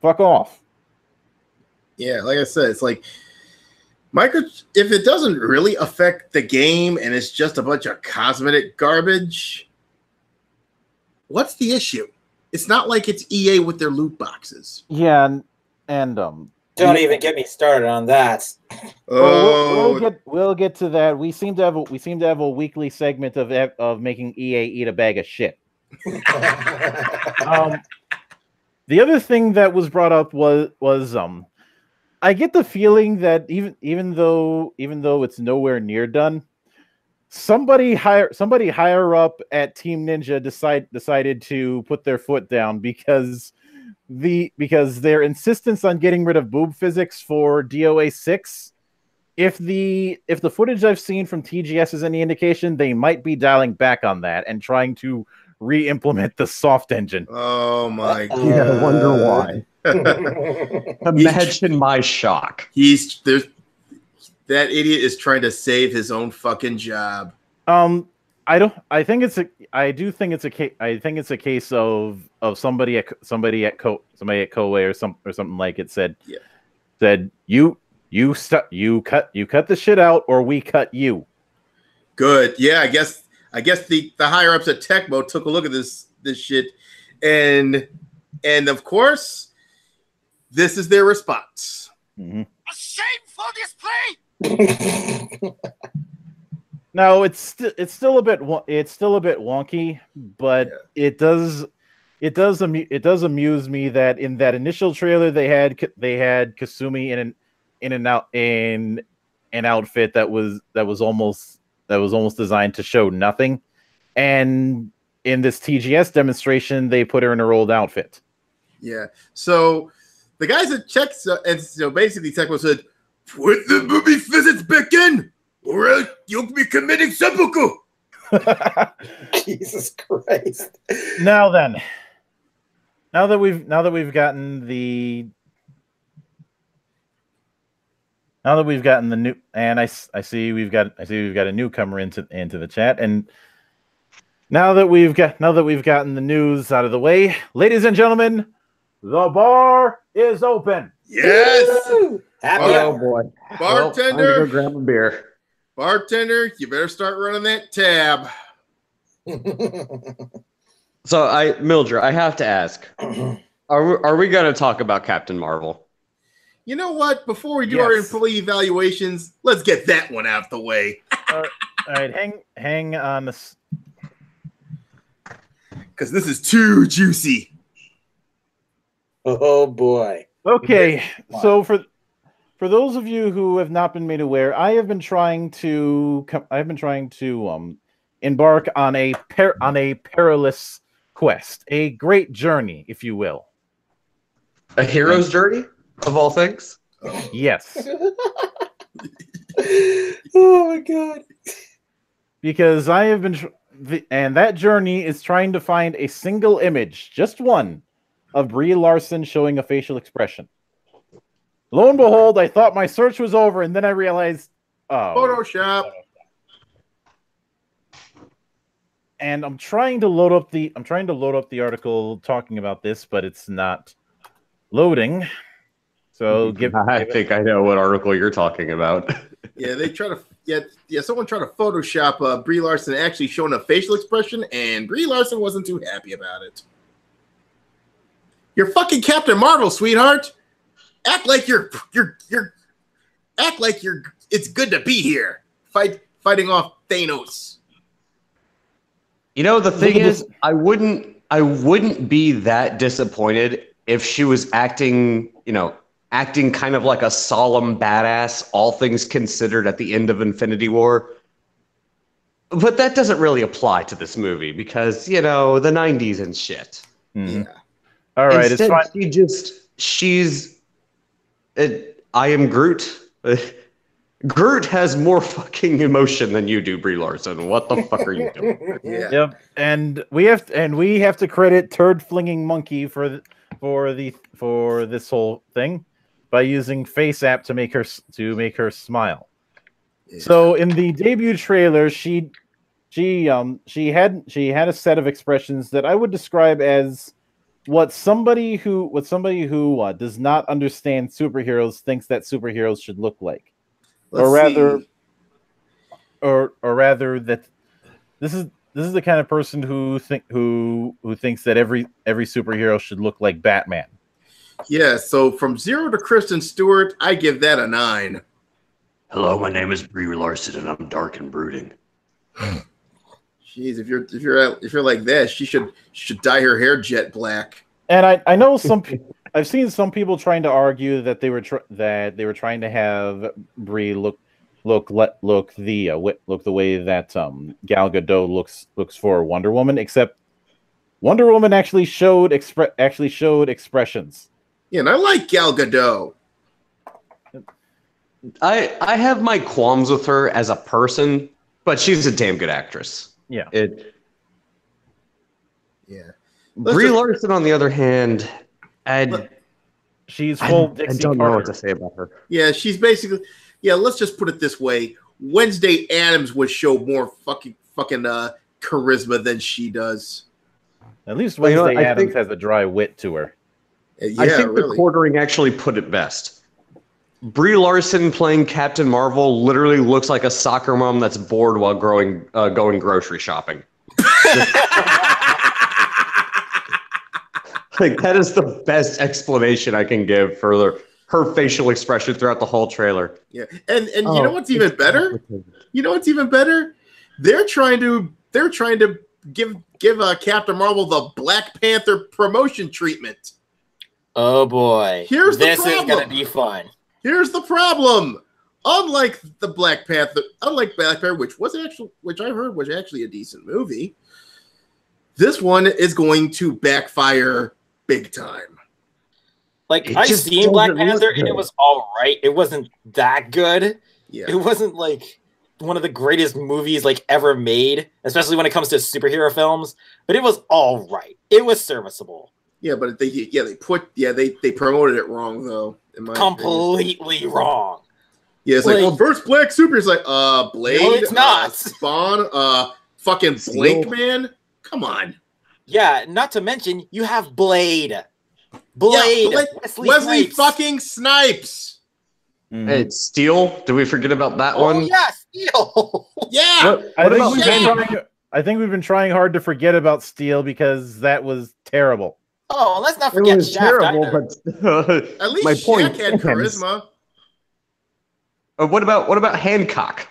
fuck off. Yeah, like I said, it's like if it doesn't really affect the game and it's just a bunch of cosmetic garbage, what's the issue? It's not like it's EA with their loot boxes. Yeah, and don't even get me started on that. We'll get to that. We seem to have a weekly segment of making EA eat a bag of shit. The other thing that was brought up was I get the feeling that even though it's nowhere near done, somebody higher up at Team Ninja decided to put their foot down because their insistence on getting rid of boob physics for DOA 6, if the footage I've seen from TGS is any indication, they might be dialing back on that and trying to re-implement the soft engine. Oh my god! Yeah, I wonder why. Imagine my shock. That idiot is trying to save his own fucking job. I think it's a case of somebody at Koei or something like it said you cut the shit out or we cut you. Good. Yeah, I guess the higher ups at Tecmo took a look at this shit, and of course this is their response. Mm-hmm. A shameful display. No, it's still a bit wonky, but yeah. It does amuse me that in that initial trailer they had Kasumi in an outfit that was almost designed to show nothing, and in this TGS demonstration they put her in her old outfit. Yeah. So the guys at basically Tecmo said, "Put the booby physics back in, or else you'll be committing seppuku." Jesus Christ! Now that we've gotten the new, and I see we've got a newcomer into the chat, and now that we've gotten the news out of the way, ladies and gentlemen, the bar is open. Yes. Oh boy, bartender, well, I'm gonna go grab a beer. Bartender, you better start running that tab. So Mildred, I have to ask, are we going to talk about Captain Marvel? You know what? Before we do our employee evaluations, let's get that one out of the way. All right, hang on this, because this is too juicy. Oh boy. Okay, so for those of you who have not been made aware, I have been trying to embark on a perilous quest, a great journey, if you will. A hero's journey, of all things. Yes. Oh my god! Because I have been, and that journey is trying to find a single image, just one, of Brie Larson showing a facial expression. Lo and behold, I thought my search was over, and then I realized, oh, Photoshop. And I'm trying to load up the article talking about this, but it's not loading. So I think I know what article you're talking about. Yeah, they try to someone tried to Photoshop Brie Larson actually showing a facial expression, and Brie Larson wasn't too happy about it. You're fucking Captain Marvel, sweetheart. Act like you're it's good to be here. Fighting off Thanos. You know, the thing is, I wouldn't be that disappointed if she was acting kind of like a solemn badass, all things considered, at the end of Infinity War. But that doesn't really apply to this movie because, the 90s and shit. Mm-hmm. Yeah. All right, Instead, it's fine. I am Groot. Groot has more fucking emotion than you do, Brie Larson. What the fuck are you doing? Yeah. Yep. And we have to credit Turd Flinging Monkey for this whole thing by using Face App to make her smile. Yeah. So in the debut trailer, she had a set of expressions that I would describe as what somebody who does not understand superheroes thinks that superheroes should look like. Or rather, that this is the kind of person who thinks that every superhero should look like Batman. Yeah. So from 0 to Kristen Stewart, I give that a 9. Hello, my name is Brie Larson, and I'm dark and brooding. Jeez, if you're like that, she should dye her hair jet black. And I know I've seen some people trying to argue that they were trying to have Brie look the way that Gal Gadot looks for Wonder Woman, except Wonder Woman actually showed expressions. Yeah, and I like Gal Gadot. I have my qualms with her as a person, but she's a damn good actress. Yeah. Brie Larson, on the other hand, she's full Dixie I don't know what to say about her. Yeah, she's basically. Yeah, let's just put it this way: Wednesday Addams would show more fucking charisma than she does. At least Wednesday Addams has a dry wit to her. Yeah, I think the quartering actually put it best. Brie Larson playing Captain Marvel literally looks like a soccer mom that's bored while going grocery shopping. Like, that is the best explanation I can give for her facial expression throughout the whole trailer. Yeah, and you know what's even better? You know what's even better? They're trying to give Captain Marvel the Black Panther promotion treatment. Oh boy, this is gonna be fun. Here's the problem. Unlike Black Panther, which I heard was actually a decent movie, this one is going to backfire big time. Like, I've seen Black Panther and it was all right. It wasn't that good. Yeah. It wasn't like one of the greatest movies like ever made, especially when it comes to superhero films. But it was all right. It was serviceable. Yeah, but they promoted it wrong though. Completely wrong. Yeah, it's like first black super is like Blade. No, it's not. Spawn. Fucking Blake Man. Come on. Yeah, not to mention you have Blade. Blade. Yeah, Wesley fucking Snipes. Mm-hmm. Hey, Steel. Did we forget about that one? Yeah, Steel. Yeah. I think we've been trying hard to forget about Steel because that was terrible. Oh, let's not forget was Shaft terrible, either. At least my Shaq had charisma. What about Hancock?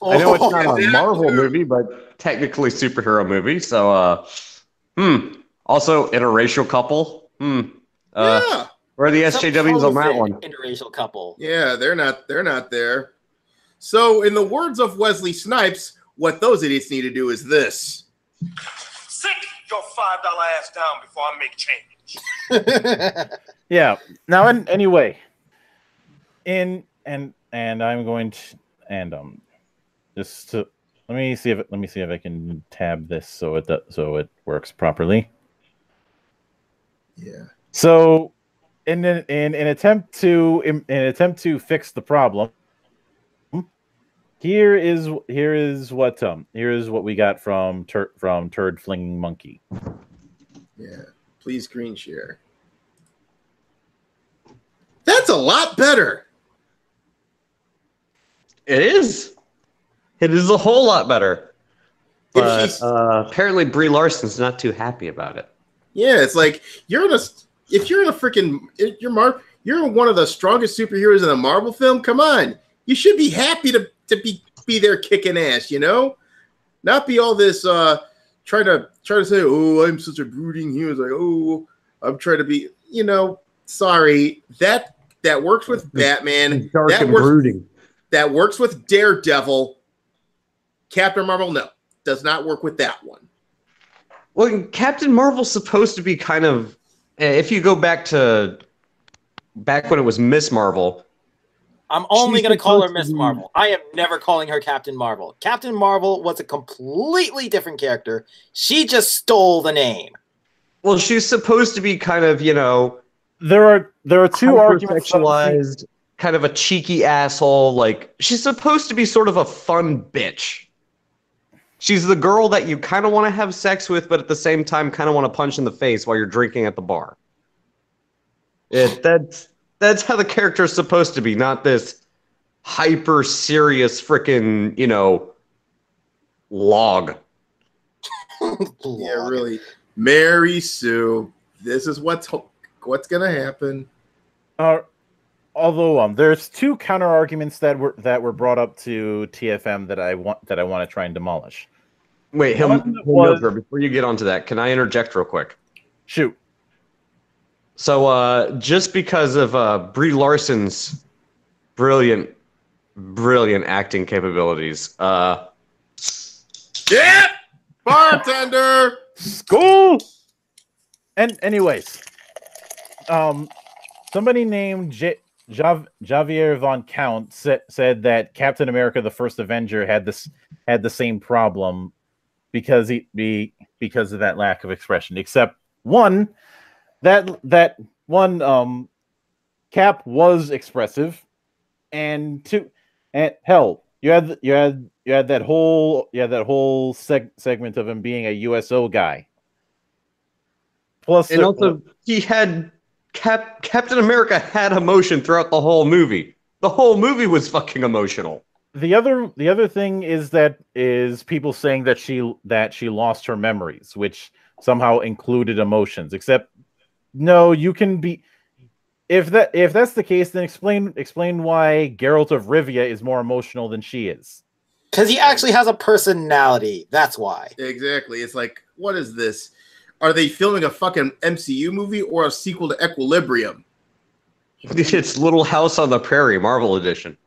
I know it's not a Marvel movie, but technically superhero movie. So, also interracial couple. Yeah. Where are the SJWs on that one? Interracial couple. Yeah, they're not there. So, in the words of Wesley Snipes, what those idiots need to do is this. Sit your $5 ass down before I make change. Yeah. Now, anyway, and I'm going to, and just to let me see if I can tab this so it works properly. Yeah. So, in an attempt to fix the problem, here is what we got from Turd Flinging Monkey. Yeah. Please screen share. That's a lot better. It is. It is a whole lot better. But apparently Brie Larson's not too happy about it. Yeah, it's like you're in one of the strongest superheroes in a Marvel film. Come on, you should be happy to be there kicking ass, you know, not be all this trying to say, oh, I'm such a brooding hero. It's like, oh, I'm trying to be, you know, sorry, that works with Batman. Dark and brooding. That works with Daredevil. Captain Marvel, no, does not work with that one. Well, Captain Marvel's supposed to be kind of, if you go back when it was Miss Marvel. I'm only going to call her Miss Marvel. I am never calling her Captain Marvel. Captain Marvel was a completely different character. She just stole the name. Well, she's supposed to be kind of, you know, there are two arguments. Sexualized, kind of a cheeky asshole. Like, she's supposed to be sort of a fun bitch. She's the girl that you kind of want to have sex with, but at the same time kind of want to punch in the face while you're drinking at the bar. That's how the character is supposed to be, not this hyper serious freaking, you know, log. Yeah, really. Mary Sue, this is what's gonna happen. Although there's two counter arguments that were brought up to TFM that I want to try and demolish. Wait, before you get onto that, can I interject real quick? Shoot. So just because of Brie Larson's brilliant acting capabilities, yeah, bartender school. And anyways, somebody named Javier Von Count said that Captain America: The First Avenger had the same problem because of that lack of expression. Except that one Cap was expressive, and hell, you had that whole segment of him being a USO guy. Plus, and also he had Captain America had emotion throughout the whole movie. The whole movie was fucking emotional. The other thing is people saying that she lost her memories, which somehow included emotions. Except, no, you can be. If that's the case, then explain why Geralt of Rivia is more emotional than she is. Because he actually has a personality. That's why. Exactly. It's like, what is this? Are they filming a fucking MCU movie or a sequel to Equilibrium? It's Little House on the Prairie, Marvel Edition.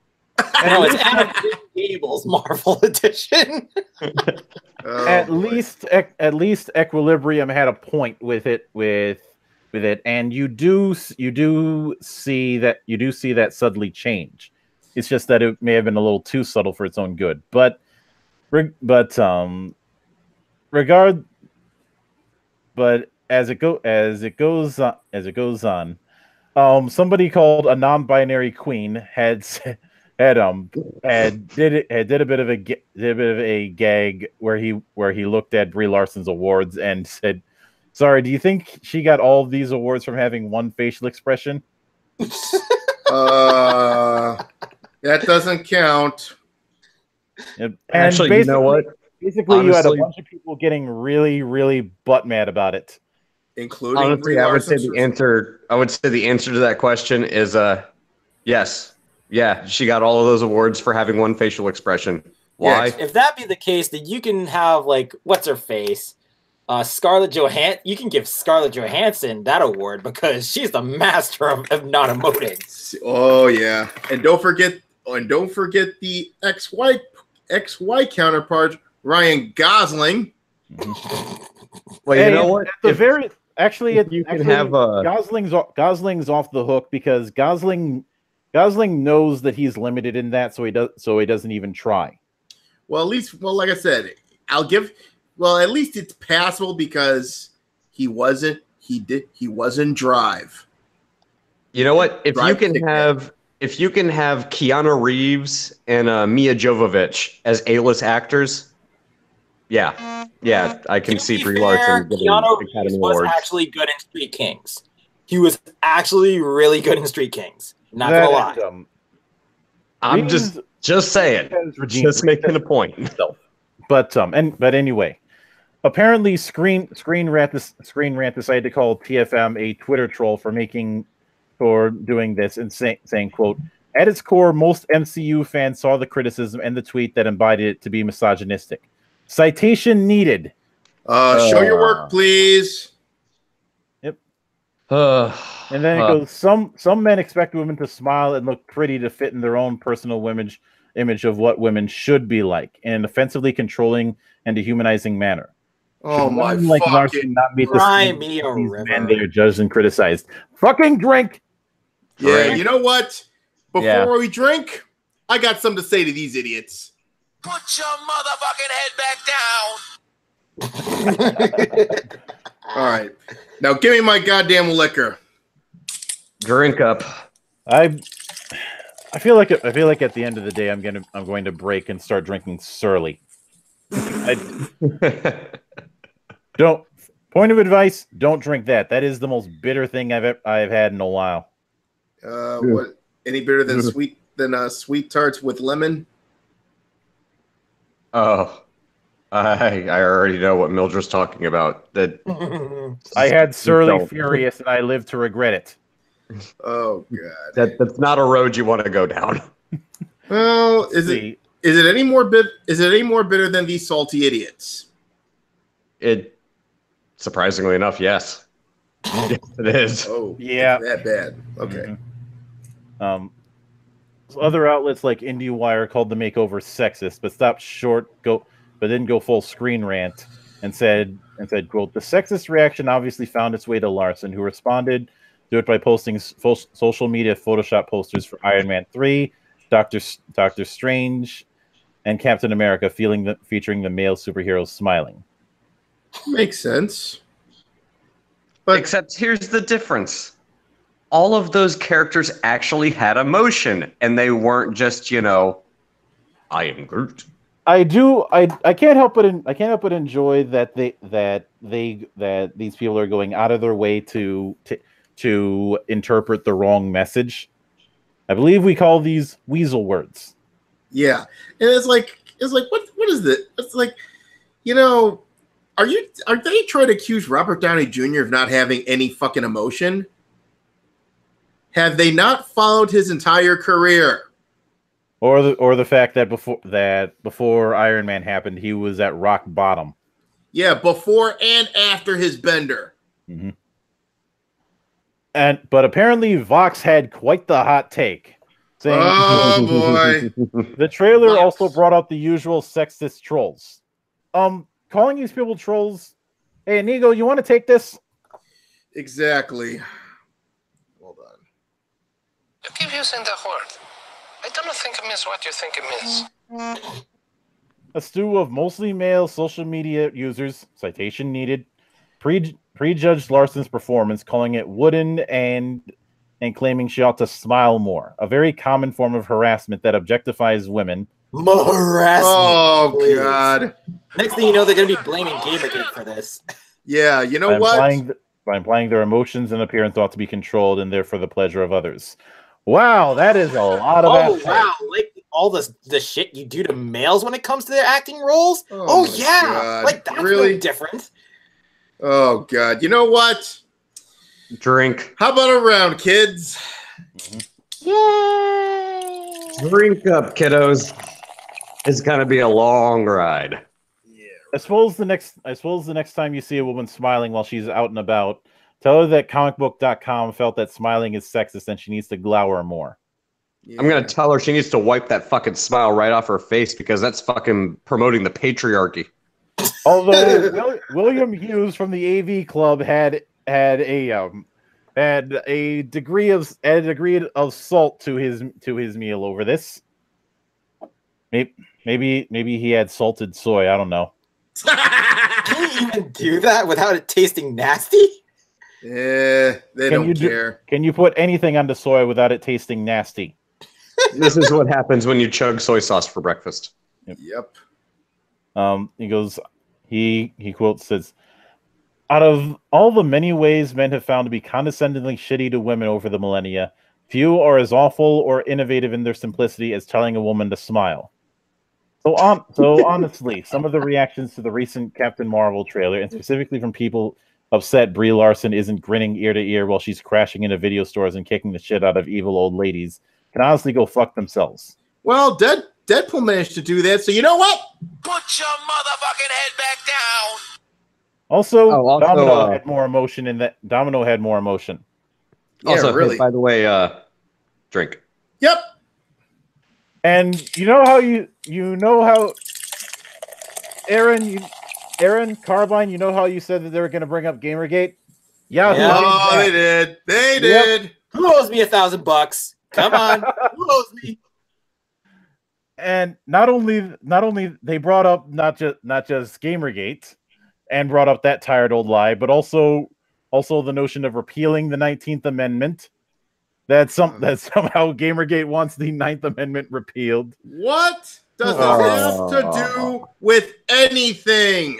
No, it's Adam Gable's Marvel Edition. At least Equilibrium had a point with it, and you do see that subtly change. It's just that it may have been a little too subtle for its own good. But as it goes on, somebody called a non-binary queen had did a bit of a gag where he looked at Brie Larson's awards and said, "Sorry, do you think she got all of these awards from having one facial expression?" That doesn't count. And actually, you know what? Basically, honestly, you had a bunch of people getting really, really butt mad about it. Including honestly, I would say the answer to that question is yes. Yeah, she got all of those awards for having one facial expression. Why? Yeah, if that be the case, then you can have, like, what's her face? Scarlett Johansson. You can give Scarlett Johansson that award because she's the master of not emoting. Oh yeah, and don't forget the XY counterpart, Ryan Gosling. Well, you know what? Gosling's off the hook because Gosling Gosling knows that he's limited in that, so he doesn't even try. Well, at least, like I said, at least it's passable because he wasn't Drive. You know what? If Drive you can have Keanu Reeves and Mia Jovovich as A-list actors, yeah, I can see Brie Larson getting Keanu Reeves Academy was Awards. actually good in Street Kings. He was actually really good in Street Kings. Not gonna lie. I'm just saying, just making a point. But anyway, apparently Screen Rant decided to call TFM a Twitter troll for doing this and saying, quote, at its core, most MCU fans saw the criticism and the tweet that embodied it to be misogynistic. Citation needed. Show your work, please. Yep. And then it goes, some men expect women to smile and look pretty to fit in their own personal image of what women should be like in an offensively controlling and dehumanizing manner. Oh my like Larson not meet the men they are judged and criticized. Fucking drink. Yeah, you know what? Before we drink, I got something to say to these idiots. Put your motherfucking head back down. All right. Now give me my goddamn liquor. Drink up. I feel like at the end of the day I'm going to break and start drinking Surly. Point of advice, don't drink that. That is the most bitter thing I've had in a while. What? Any bitter than sweet tarts with lemon? Oh, I already know what Mildred's talking about. That I had Surly Furious, and I live to regret it. Oh god, that's not a road you want to go down. Well, is it any more bitter than these salty idiots? It surprisingly enough, yes. Yes, it is. Oh, yeah, that bad. Okay. Mm-hmm. Other outlets like IndieWire called the makeover sexist, but stopped short, but didn't go full Screen Rant and said, quote, the sexist reaction obviously found its way to Larson, who responded to it by posting social media Photoshop posters for Iron Man 3, Doctor Strange, and Captain America featuring the male superheroes smiling. Makes sense. But except here's the difference. All of those characters actually had emotion, and they weren't just, I am Groot. I can't help but enjoy that these people are going out of their way to interpret the wrong message. I believe we call these weasel words. Yeah. And it's like what is this? It's like, are they trying to accuse Robert Downey Jr. of not having any fucking emotion? Have they not followed his entire career? Or the fact that before Iron Man happened, he was at rock bottom. Yeah, before and after his bender. Mm-hmm. But apparently Vox had quite the hot take. Saying, oh boy. The trailer also brought out the usual sexist trolls. Calling these people trolls. Hey, Inigo, you want to take this? Exactly. Hold on. You keep using that word. I don't think it means what you think it means. A stew of mostly male social media users, citation needed, prejudged Larson's performance, calling it wooden and claiming she ought to smile more. A very common form of harassment that objectifies women. More harassment. Oh, please. God. Next thing you know, they're going to be blaming Gamergate for this. Yeah, you know what? By implying their emotions and appearance ought to be controlled and there for the pleasure of others. Wow, that is a lot of wow, like all the shit you do to males when it comes to their acting roles? Oh yeah, God. like that's really no different. Oh God, you know what? Drink. How about a round, kids? Yay! Drink up, kiddos. It's gonna be a long ride. Yeah. I suppose the next time you see a woman smiling while she's out and about, tell her that comicbook.com felt that smiling is sexist and she needs to glower more. Yeah. I'm gonna tell her she needs to wipe that fucking smile right off her face because that's fucking promoting the patriarchy. Although William Hughes from the AV Club had a add a degree of salt to his meal over this. Maybe he had salted soy. I don't know. Can you even do that without it tasting nasty? Yeah, they don't care. Can you put anything onto soy without it tasting nasty? This is what happens when you chug soy sauce for breakfast. Yep. He goes. He quotes says, "Out of all the many ways men have found to be condescendingly shitty to women over the millennia, few are as awful or innovative in their simplicity as telling a woman to smile." So honestly, some of the reactions to the recent Captain Marvel trailer, and specifically from people upset Brie Larson isn't grinning ear to ear while she's crashing into video stores and kicking the shit out of evil old ladies, can honestly go fuck themselves. Well, Deadpool managed to do that, so you know what? Put your motherfucking head back down. Also, Domino had more emotion in that. Domino had more emotion. Also, Yeah, really. by the way, drink. Yep. And you know how Aaron Carbine, you know how you said that they were going to bring up Gamergate? Yeah. They did. They did. Who owes me $1,000? Come on. Who owes me? And not only they brought up not just Gamergate and brought up that tired old lie, but also the notion of repealing the 19th Amendment. That somehow Gamergate wants the 9th Amendment repealed. What does this have to do with anything?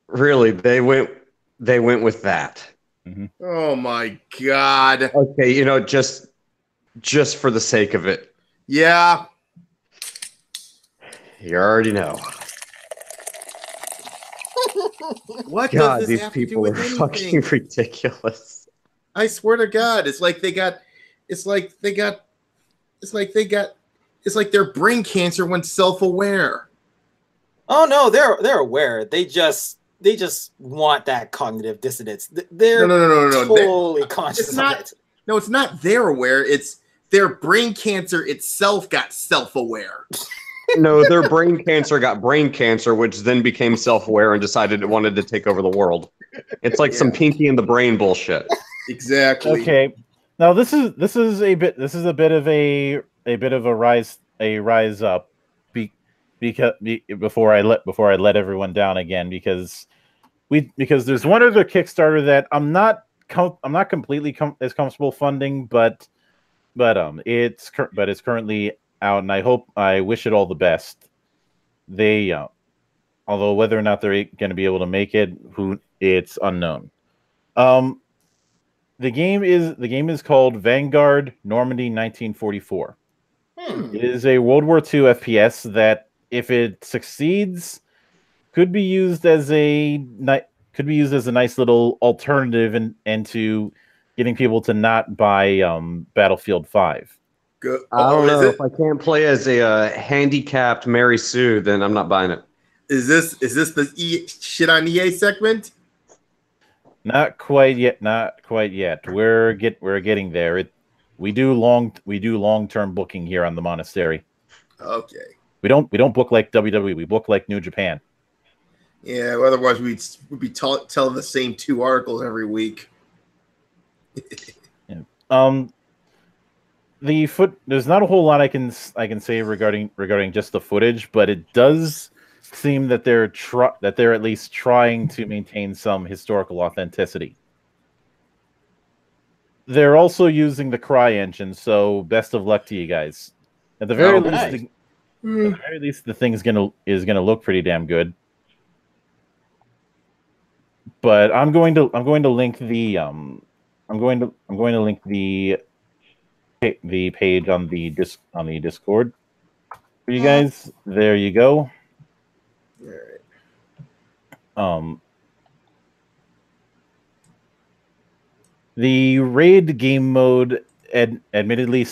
Really, they went with that. Mm-hmm. Oh my god. Okay, just for the sake of it. Yeah. You already know. What God, does this these have to do people are with anything? fucking ridiculous. I swear to God, it's like their brain cancer went self-aware. Oh no, they're aware. They just want that cognitive dissonance. They're No. totally conscious of it. No, it's not they're aware. It's their brain cancer itself got self-aware. No, their brain cancer got brain cancer, which then became self-aware and decided it wanted to take over the world. It's like some Pinky in the Brain bullshit. Exactly. Okay. Now this is a bit of a rise up before I let everyone down again because there's one other Kickstarter that I'm not completely as comfortable funding, but it's currently out, and I wish it all the best. They although whether or not they're going to be able to make it, it's unknown. The game is called Vanguard Normandy 1944. It is a World War II FPS that, if it succeeds, could be used as a nice little alternative into getting people to not buy Battlefield 5. Good. I don't know. If I can't play as a handicapped Mary Sue, then I'm not buying it. Is this the shit on EA segment? Not quite yet. We're getting there. We do long-term booking here on the Monastery. Okay. We don't book like WWE. We book like New Japan. Yeah. Otherwise, we'd be telling the same 2 articles every week. Yeah. There's not a whole lot I can say regarding just the footage, but it does seem that they're at least trying to maintain some historical authenticity. They're also using the Cry engine, so best of luck to you guys. At the very least, the thing is gonna look pretty damn good. But I'm going to link the page on the Discord for you guys. There you go. All right. The raid game mode admittedly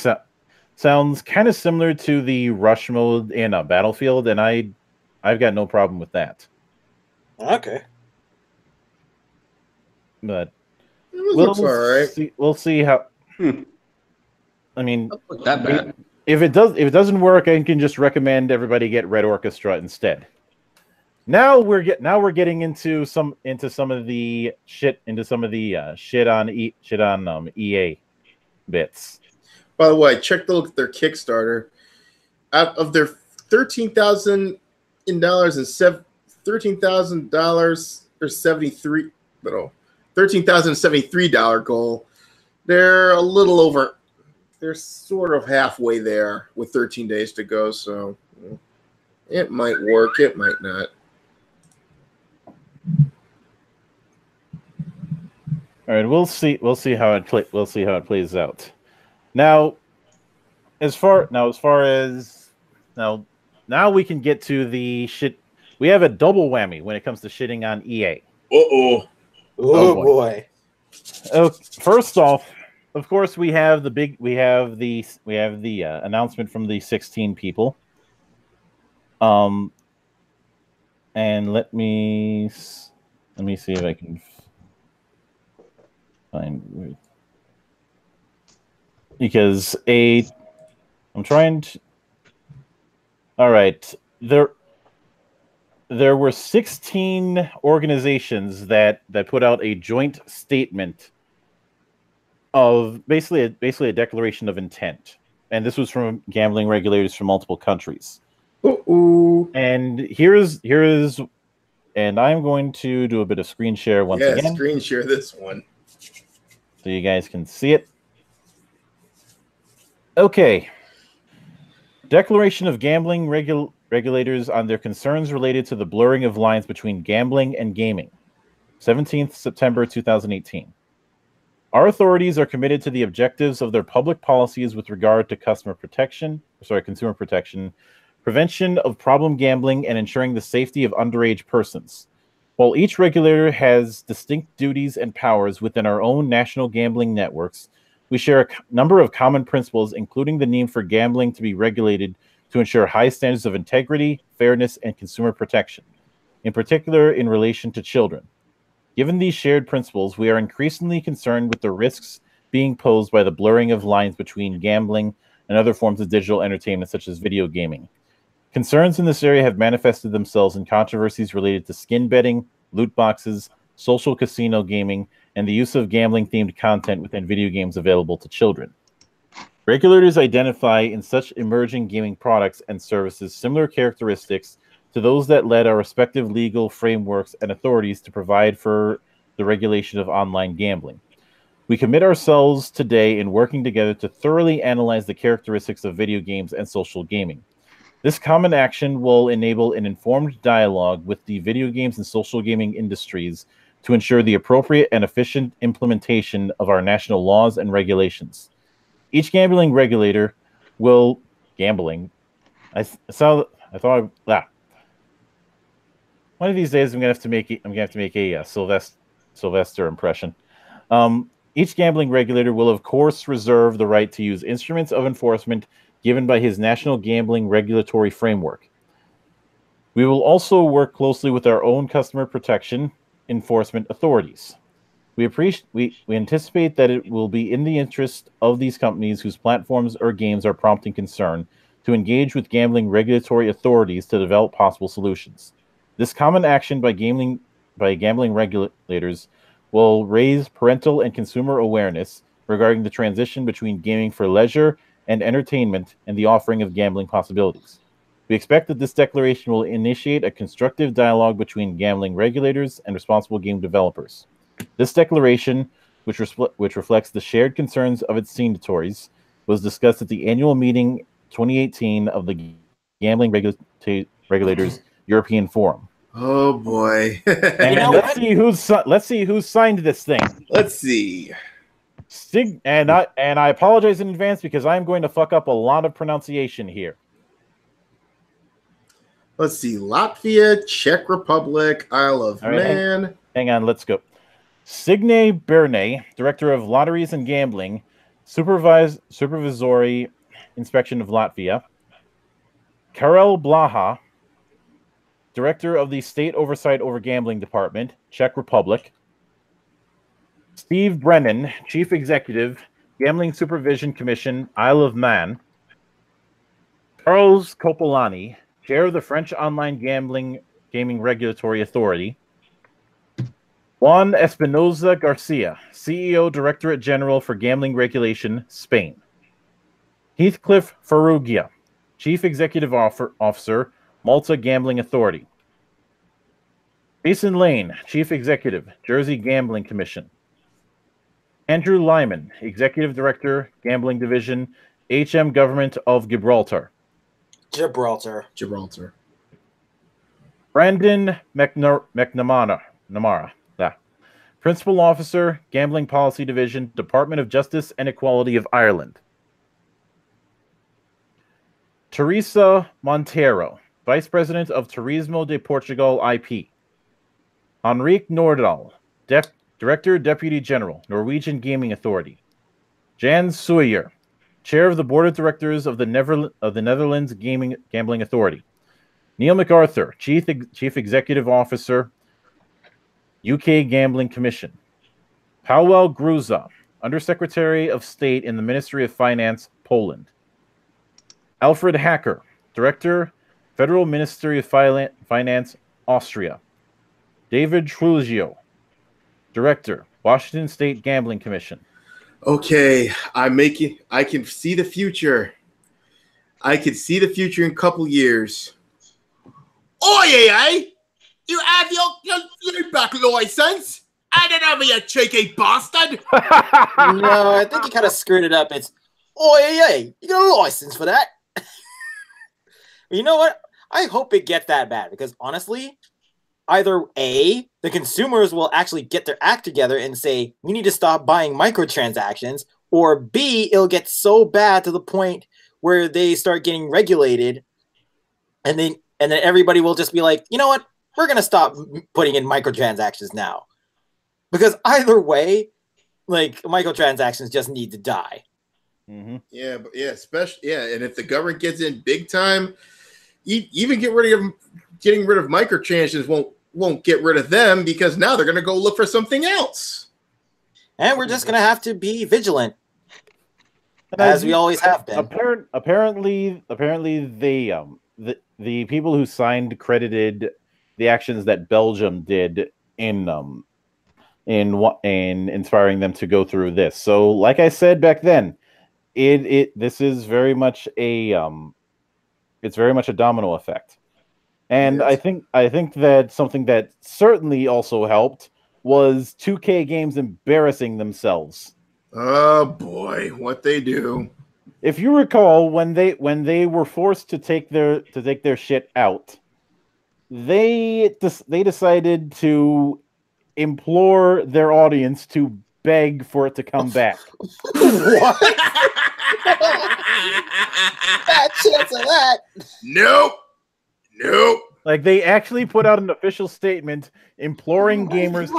sounds kind of similar to the rush mode in a Battlefield, and I've got no problem with that. Okay. But we'll see how. I mean, Not that bad. If it doesn't work, I can just recommend everybody get Red Orchestra instead. Now we're getting into some of the shit on EA bits. By the way, I checked a look at their Kickstarter. Out of their $13,000 or $13,073 goal, they're a little over. They're sort of halfway there with 13 days to go, so it might work. It might not. All right, we'll see how it plays out. Now we can get to the shit. We have a double whammy when it comes to shitting on EA. Oh boy. Oh, first off, of course, we have the announcement from the 16 people. And let me see if I can find, because I'm trying to. All right, there were 16 organizations that put out a joint statement of basically a declaration of intent, and this was from gambling regulators from multiple countries. And here's, and I'm going to do a bit of screen share once again. Yeah, screen share this one so you guys can see it. Okay. Declaration of gambling regulators on their concerns related to the blurring of lines between gambling and gaming. 17th September 2018. Our authorities are committed to the objectives of their public policies with regard to consumer protection, prevention of problem gambling, and ensuring the safety of underage persons. While each regulator has distinct duties and powers within our own national gambling networks, we share a number of common principles, including the need for gambling to be regulated to ensure high standards of integrity, fairness, and consumer protection, in particular in relation to children. Given these shared principles, we are increasingly concerned with the risks being posed by the blurring of lines between gambling and other forms of digital entertainment, such as video gaming. Concerns in this area have manifested themselves in controversies related to skin betting, loot boxes, social casino gaming, and the use of gambling-themed content within video games available to children. Regulators identify in such emerging gaming products and services similar characteristics to those that led our respective legal frameworks and authorities to provide for the regulation of online gambling. We commit ourselves today in working together to thoroughly analyze the characteristics of video games and social gaming. This common action will enable an informed dialogue with the video games and social gaming industries to ensure the appropriate and efficient implementation of our national laws and regulations. Each gambling regulator will one of these days I'm gonna have to make a Sylvester impression. Each gambling regulator will of course reserve the right to use instruments of enforcement given by his national gambling regulatory framework. We will also work closely with our own customer protection enforcement authorities. We anticipate that it will be in the interest of these companies whose platforms or games are prompting concern to engage with gambling regulatory authorities to develop possible solutions. This common action by gambling regulators will raise parental and consumer awareness regarding the transition between gaming for leisure and entertainment and the offering of gambling possibilities. We expect that this declaration will initiate a constructive dialogue between gambling regulators and responsible game developers. This declaration, which reflects the shared concerns of its signatories, was discussed at the annual meeting 2018 of the Gambling Regulators European Forum. Oh boy! And let's see who signed this thing. Let's see. And I apologize in advance because I'm going to fuck up a lot of pronunciation here. Let's see. Latvia, Czech Republic, Isle of Man. Hang on, let's go. Signe Berne, Director of Lotteries and Gambling, Supervisory Inspection of Latvia. Karel Blaha, Director of the State Oversight over Gambling Department, Czech Republic. Steve Brennan, Chief Executive, Gambling Supervision Commission, Isle of Man. Charles Copolani, Chair of the French Online Gambling Gaming Regulatory Authority. Juan Espinoza Garcia, CEO, Directorate General for Gambling Regulation, Spain. Heathcliff Ferrugia, Chief Executive Officer, Malta Gambling Authority. Jason Lane, Chief Executive, Jersey Gambling Commission. Andrew Lyman, Executive Director, Gambling Division, HM Government of Gibraltar. Gibraltar. Brandon McNamara, Principal Officer, Gambling Policy Division, Department of Justice and Equality of Ireland. Teresa Montero, Vice President of Turismo de Portugal IP. Henrique Nordahl, Director, Deputy General, Norwegian Gaming Authority. Jan Suyer, Chair of the Board of Directors of the Netherlands Gambling Authority. Neil MacArthur, Chief Executive Officer, UK Gambling Commission. Paweł Gruza, Undersecretary of State in the Ministry of Finance, Poland. Alfred Hacker, Director, Federal Ministry of Finance, Austria. David Trujillo, Director, Washington State Gambling Commission. Okay, I can see the future. I can see the future in a couple years. Oh yeah, you have your back license? I don't have you cheeky bastard. No, I think you kind of screwed it up. It's, oh yeah, you got a license for that. You know what? I hope it gets that bad because honestly, either A, the consumers will actually get their act together and say, we need to stop buying microtransactions, or B, it'll get so bad to the point where they start getting regulated and then everybody will just be like, you know what? We're going to stop putting in microtransactions now. Because either way, like, microtransactions just need to die. Mm-hmm. Yeah, but especially and if the government gets in big time, even getting rid of microtransactions won't get rid of them because now they're going to go look for something else. And we're just going to have to be vigilant, as we always have been. Apparently, the people who signed credited the actions that Belgium did in inspiring them to go through this. So, like I said back then, this is very much it's very much a domino effect. And I think that something that certainly also helped was 2K Games embarrassing themselves. Oh boy, what they do. If you recall, when they were forced to take their shit out, they decided to implore their audience to beg for it to come back. What? Bad chance of that. Nope. Like, they actually put out an official statement imploring gamers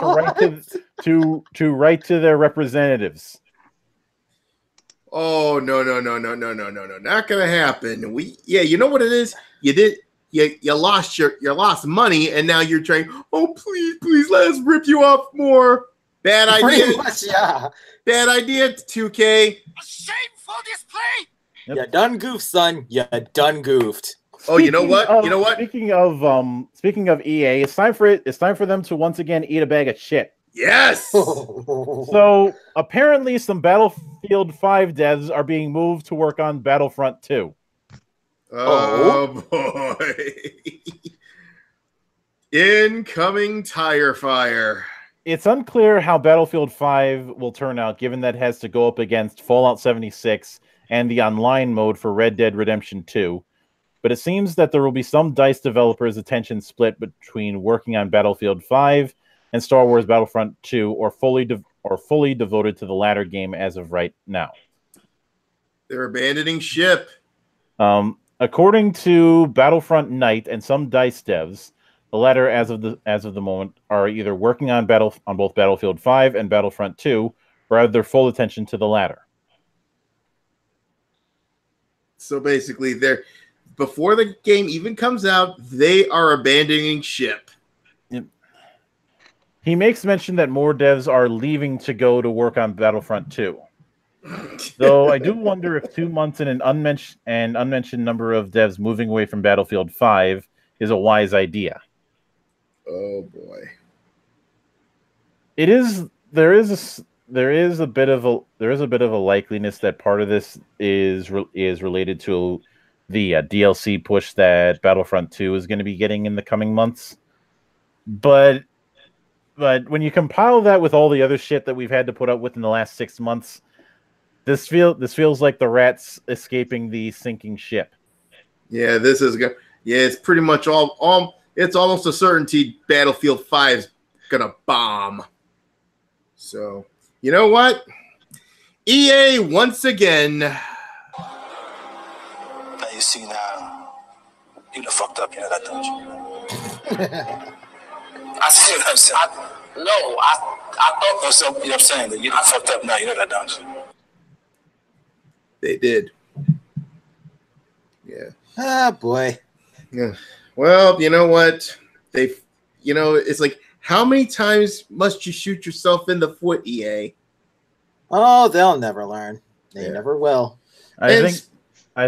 to write to their representatives. Oh no, not gonna happen. You know what it is? You lost money, and now you're trying. Oh please, let us rip you off more. Bad idea. Pretty much, yeah. Bad idea. 2K. A shameful display. Yep. You done goofed, son. You done goofed. Oh, you know what? Speaking of EA, it's time for them to once again eat a bag of shit. Yes. So apparently, some Battlefield 5 devs are being moved to work on Battlefront 2. Oh boy! Incoming tire fire. It's unclear how Battlefield 5 will turn out, given that it has to go up against Fallout 76 and the online mode for Red Dead Redemption 2. But it seems that there will be some DICE developers' attention split between working on Battlefield 5 and Star Wars Battlefront 2, or fully devoted to the latter game as of right now. They're abandoning ship. According to Battlefront Night and some DICE devs, the latter, as of the moment, are either working on both Battlefield 5 and Battlefront 2, or have their full attention to the latter. So basically, before the game even comes out, they are abandoning ship. Yep. He makes mention that more devs are leaving to go to work on Battlefront 2. Though I do wonder if 2 months and an unmentioned number of devs moving away from Battlefield 5 is a wise idea. Oh boy. It is. There is a bit of a likeliness that part of this is related to the DLC push that Battlefront 2 is going to be getting in the coming months. But when you compile that with all the other shit that we've had to put up with in the last 6 months, this feels like the rats escaping the sinking ship. Yeah, this is good. Yeah, it's pretty much all. It's almost a certainty Battlefield 5 is gonna bomb. So, you know what? EA once again. Now you see now, you done fucked up. You know that, don't you? I see what I'm saying. I thought so. You know what I'm saying? That you done fucked up now. You know that, don't you? They did. Yeah. Ah, boy. Yeah. Well, you know what? It's like, how many times must you shoot yourself in the foot, EA? Oh, they'll never learn. They never will. I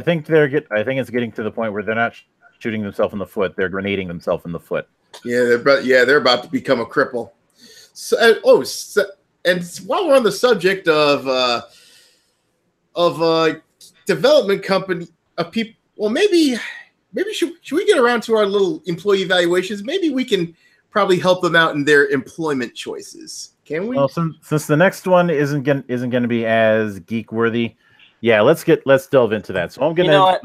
think it's getting to the point where they're not shooting themselves in the foot; they're grenading themselves in the foot. Yeah, they're about to become a cripple. So, and while we're on the subject of development company of people, well, maybe should we get around to our little employee evaluations? Maybe we can probably help them out in their employment choices. Can we? Well, since the next one isn't going to be as geek worthy, yeah, let's delve into that. So I'm gonna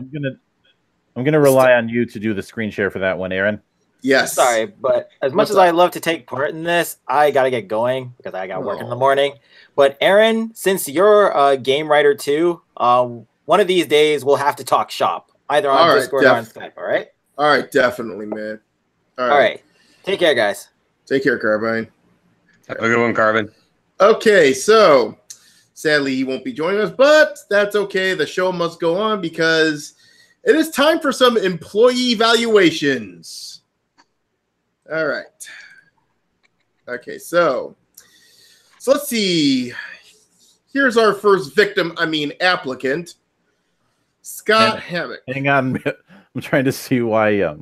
rely on you to do the screen share for that one, Aaron. Yes. Sorry, but as much as I love to take part in this, I gotta get going because I got work in the morning. But Aaron, since you're a game writer too, one of these days we'll have to talk shop, either on Discord or on Skype. All right. All right, definitely, man. All right. Take care, guys. Take care, Carbine. Have a good one, Carbine. Okay, so sadly he won't be joining us, but that's okay. The show must go on because it is time for some employee evaluations. All right. Okay, so let's see. Here's our first applicant, Scott Hammock. Hang on, I'm trying to see why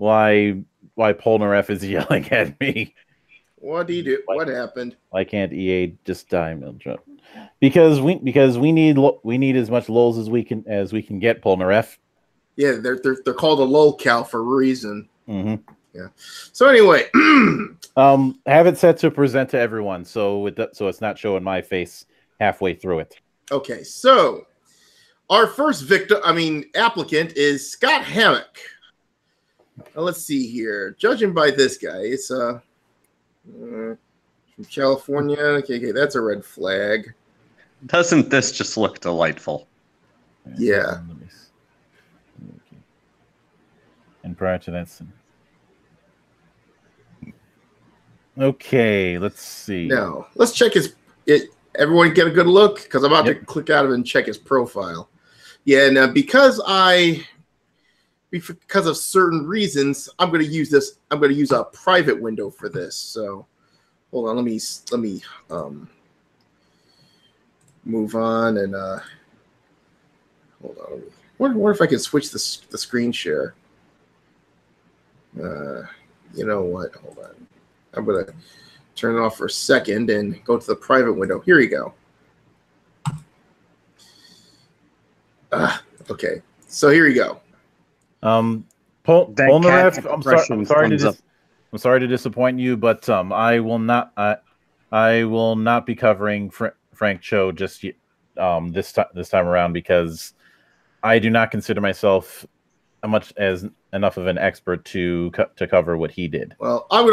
Polnareff is yelling at me. What did he do? What happened? Why can't EA just die, Mildred? Because we need as much lulls as we can get, Polnareff. Yeah, they're called a lolcow for a reason. Mm-hmm. Yeah. So anyway, have it set to present to everyone, so it's not showing my face halfway through it. Okay, so our first applicant is Scott Hammock. Now, let's see here. Judging by this guy, it's from California. Okay, that's a red flag. Doesn't this just look delightful? Yeah. And prior to that. Okay, let's see. Now, let's check everyone get a good look, because I'm about to click out of it and check his profile. Yeah, now because of certain reasons, I'm going to use this. I'm going to use a private window for this. So, hold on. Let me move on and hold on. What if I can switch the screen share? You know what? Hold on. I'm going to turn it off for a second and go to the private window. Here you go. Okay. So here you go. Polnareff, I'm sorry to disappoint you, but I will not be covering Frank Cho just this time around, because I do not consider myself enough of an expert to cover what he did. Well, I'll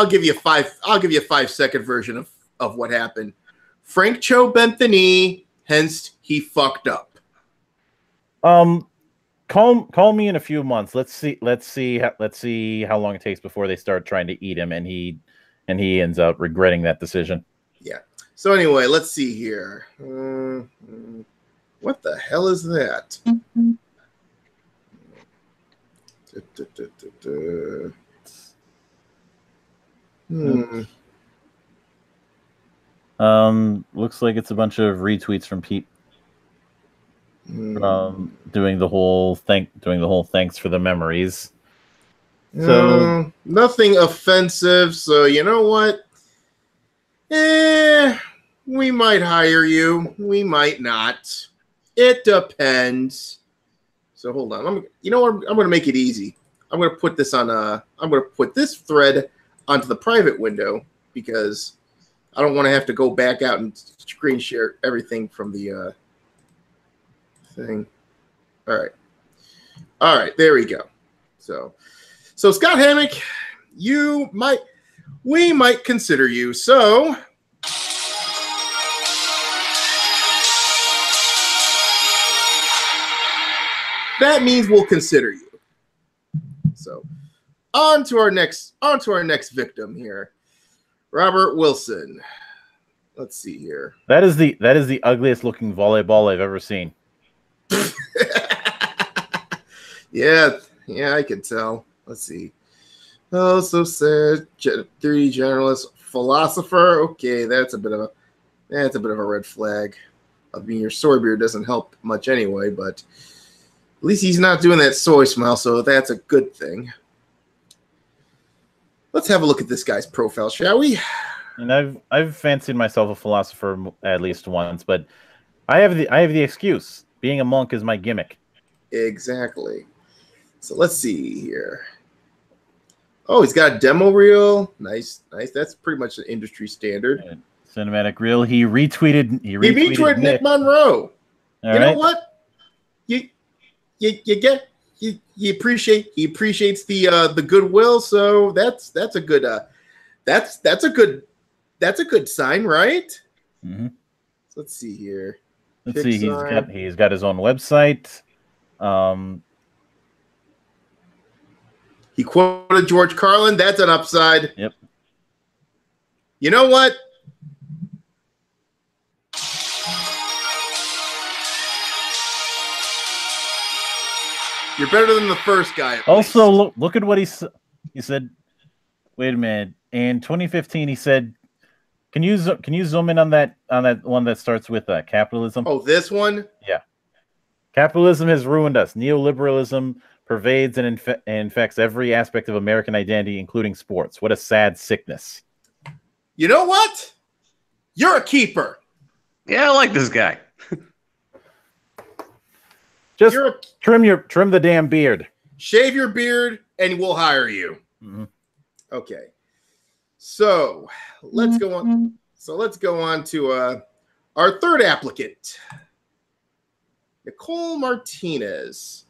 give you a 5-second version of what happened. Frank Cho bent the knee, hence he fucked up. Call me in a few months. Let's see how long it takes before they start trying to eat him, and he ends up regretting that decision. Yeah. So anyway, let's see here. What the hell is that? Mm-hmm. Looks like it's a bunch of retweets from Pete. Doing the whole thanks for the memories. So nothing offensive. So you know what? We might hire you. We might not. It depends. So hold on. You know what? I'm going to make it easy. I'm going to put this on I'm going to put this thread onto the private window because I don't want to have to go back out and screen share everything from the thing. All right. There we go. So Scott Hammock, we might consider you. So that means we'll consider you. So on to our next victim here. Robert Wilson. Let's see here. That is the ugliest looking volleyball I've ever seen. Yeah, I can tell. Let's see. Oh, so sad. 3D journalist, philosopher. Okay, that's a bit of a red flag. I mean, your soy beer doesn't help much anyway, but at least he's not doing that soy smell, so that's a good thing. Let's have a look at this guy's profile, shall we? And I've fancied myself a philosopher at least once, but I have the excuse. Being a monk is my gimmick. Exactly. So let's see here. Oh, he's got a demo reel. Nice. That's pretty much an industry standard. Cinematic reel. He retweeted Nick Monroe. All you right. know what? He appreciates the goodwill. So that's a good sign, right? Mm-hmm. So let's see here. Let's see. He's got his own website. He quoted George Carlin. That's an upside. Yep. You know what? You're better than the first guy. Also, look at what he said. Wait a minute. In 2015, he said, "Can you zoom in on that one that starts with capitalism?" Oh, this one? Yeah. Capitalism has ruined us. Neoliberalism pervades and infects every aspect of American identity, including sports. What a sad sickness. You know what? You're a keeper. Yeah, I like this guy. Just trim the damn beard. Shave your beard, and we'll hire you. Mm-hmm. Okay. So let's go on. So let's go on to our third applicant, Nicole Martinez.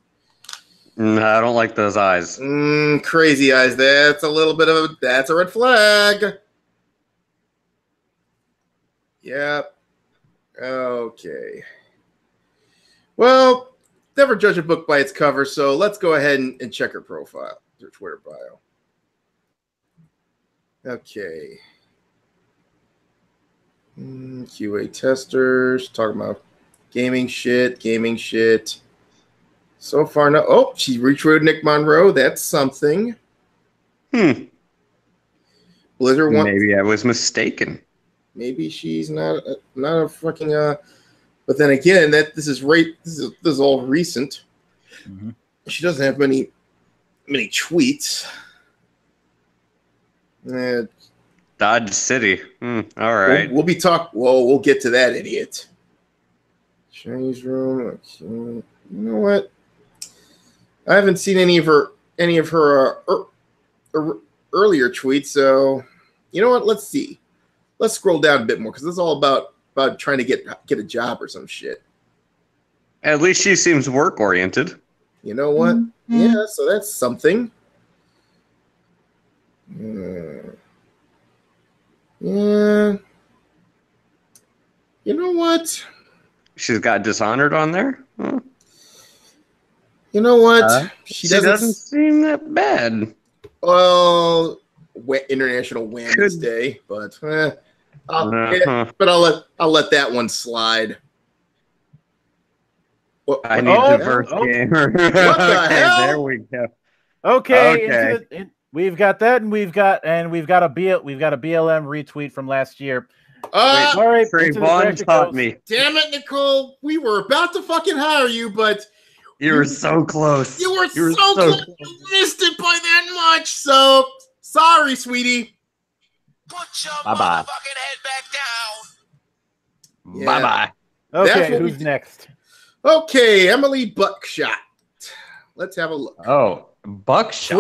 I don't like those eyes. Crazy eyes. That's a red flag. Yep. Okay. Well, never judge a book by its cover, so let's go ahead and check her profile, her Twitter bio. Okay. QA testers, talking about gaming shit. So far, no. Oh, she retweeted Nick Monroe. That's something. Blizzard one. Maybe I was mistaken. Maybe she's not a fucking. But then again, this is all recent. Mm-hmm. She doesn't have many tweets. Dodge City. All right. We'll get to that idiot. Chinese room. Okay. You know what? I haven't seen any of her earlier tweets. So you know what? Let's see. Let's scroll down a bit more because it's all about trying to get a job or some shit. At least she seems work oriented. You know what? Mm-hmm. Yeah. So that's something. Yeah. You know what? She's got Dishonored on there. Huh. You know what? She doesn't seem that bad. Well, International Women's Day, but I'll let that one slide. I need the first gamer. What the hell? There we go. Okay. We've got that, and we've got a BLM retweet from last year. All right, Trayvon taught me. Damn it, Nicole! We were about to fucking hire you, but you were so close. You were so close. You missed it by that much. So sorry, sweetie. Put your Bye-bye. motherfucking head back down. Yeah. Bye-bye. That's Okay, what we who's do. next? Okay, Emily Buckshot. Let's have a look. Oh, buckshot.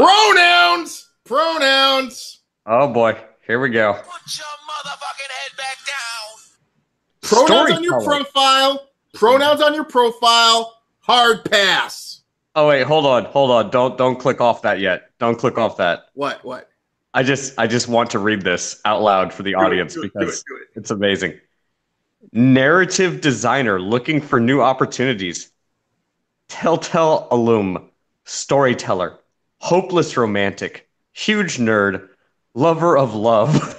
Pronouns. Oh boy, here we go. Put your motherfucking head back down. Pronouns on your Storyteller. profile. Pronouns on your profile. Hard pass. Oh wait, hold on. Don't click off that yet. Don't click off that. What? I just want to read this out loud for the audience because do it. it's amazing. Narrative designer looking for new opportunities. Telltale alum. Storyteller. Hopeless romantic. Huge nerd. Lover of love.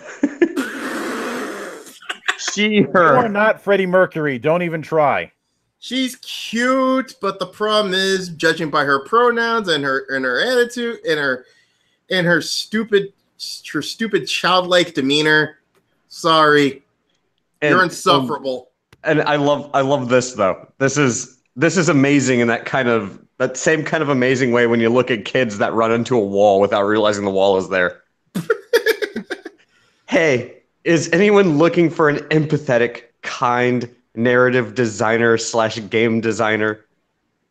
She, You are her. not Freddie Mercury. Don't even try. She's cute, but the problem is, judging by her pronouns and her attitude and her stupid childlike demeanor, sorry, you're insufferable. And I love this though. This is amazing in that same kind of amazing way when you look at kids that run into a wall without realizing the wall is there. Hey, is anyone looking for an empathetic, kind narrative designer / game designer,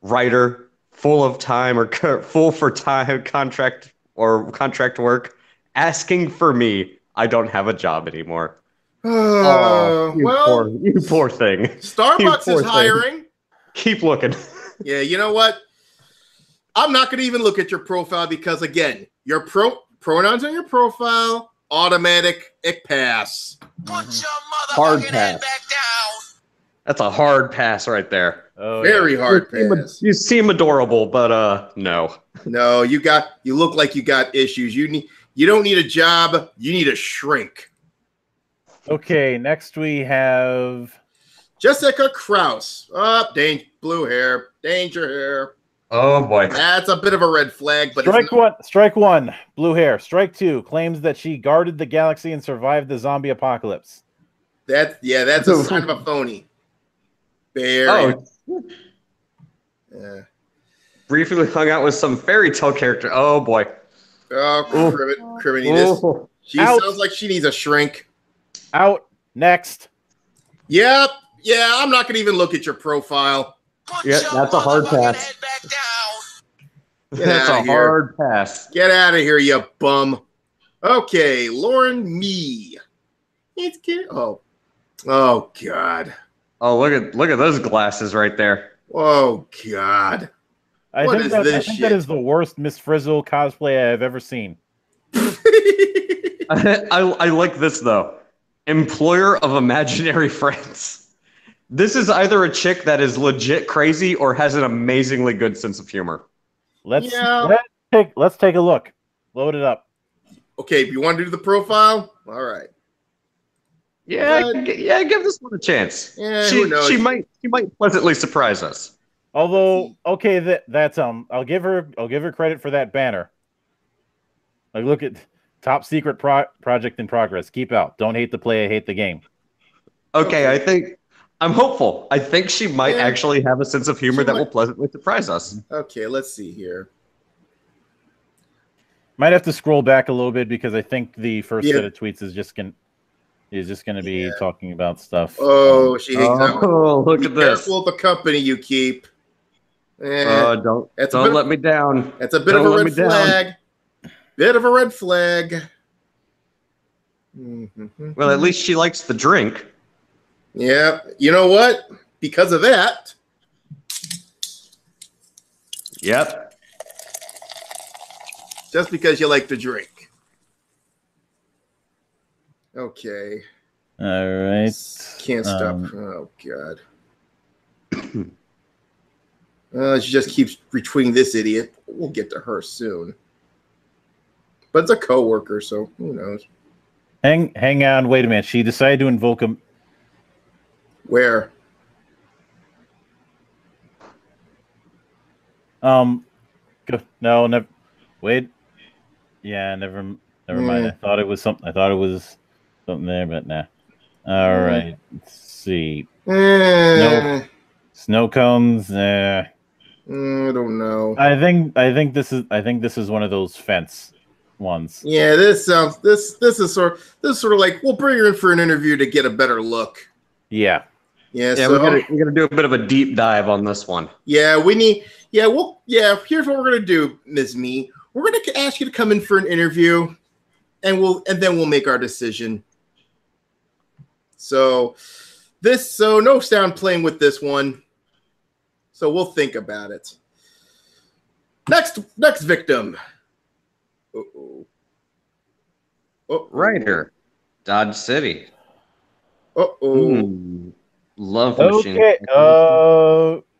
writer, full of time or full for time contract work? Asking for me. I don't have a job anymore. You poor thing. Starbucks is hiring. Keep looking. Yeah, you know what? I'm not going to even look at your profile because, again, your pronouns on your profile, automatic pass. Put your Hard motherfucking pass. head back down. That's a hard pass right there. Oh, Very hard pass. You seem adorable, but no. No, you look like you got issues. You don't need a job. You need a shrink. Okay, next we have Jessica Krause. Blue hair, danger hair. Oh boy. That's a bit of a red flag, but Strike one, blue hair. Strike two, claims that she guarded the galaxy and survived the zombie apocalypse. that's a sign of a phony. Very. Yeah. Briefly hung out with some fairy tale character. Oh boy. Oh, criminal. Ooh. She Out. sounds like she needs a shrink. Out. Next. Yep. Yeah, I'm not going to even look at your profile. Put Yeah, your that's a hard motherfucking pass. head back down. Get That's outta a here. hard pass. Get out of here, you bum. Okay, Lauren Me. It's good. Oh, God. Oh, look at those glasses right there. Oh, God. I What think is that this that shit? is the worst Miss Frizzle cosplay I've ever seen. I like this though. Employer of imaginary friends. This is either a chick that is legit crazy or has an amazingly good sense of humor. Let's Yeah. let's take a look. Load it up. Okay, if you want to do the profile, all right. Yeah, give this one a chance. Yeah, who knows? She might pleasantly surprise us. Although, okay, that's I'll give her credit for that banner. Like, look at top secret project in progress. Keep out. Don't hate the play. Hate the game. Okay, I'm hopeful. I think she might Yeah. actually have a sense of humor She that might. will pleasantly surprise us. Okay, let's see here. Might have to scroll back a little bit because I think the first Yeah. set of tweets is just gonna be talking about stuff. Oh, she hangs out. Oh, look Be at this. careful of the company you keep. Don't That's a bit- let me down. That's a bit Don't of a let red me down. flag. Bit of a red flag. Mhm. Well, at least she likes the drink. Yeah. You know what? Because of that, Yep. just because you like to drink. Okay. All right. Can't stop. Um, Oh, God. She just keeps retweeting this idiot. We'll get to her soon. But it's a coworker, so who knows? Hang on. Wait a minute. She decided to invoke him. Where? No, never. Wait. Yeah, never mind. I thought it was something. There, but nah. All right. Let's see. Snow cones. I don't know. I think this is one of those fence. ones. Yeah, this is sort of like we'll bring her in for an interview to get a better look. Yeah. Yeah, Yeah, so we're gonna do a bit of a deep dive on this one. yeah, here's what we're gonna do, Ms. Me. We're gonna ask you to come in for an interview, and then we'll make our decision. So no sound playing with this one. So we'll think about it. Next victim. Uh-oh. Ryder, Dodge City. Uh-oh. Love machine. Okay.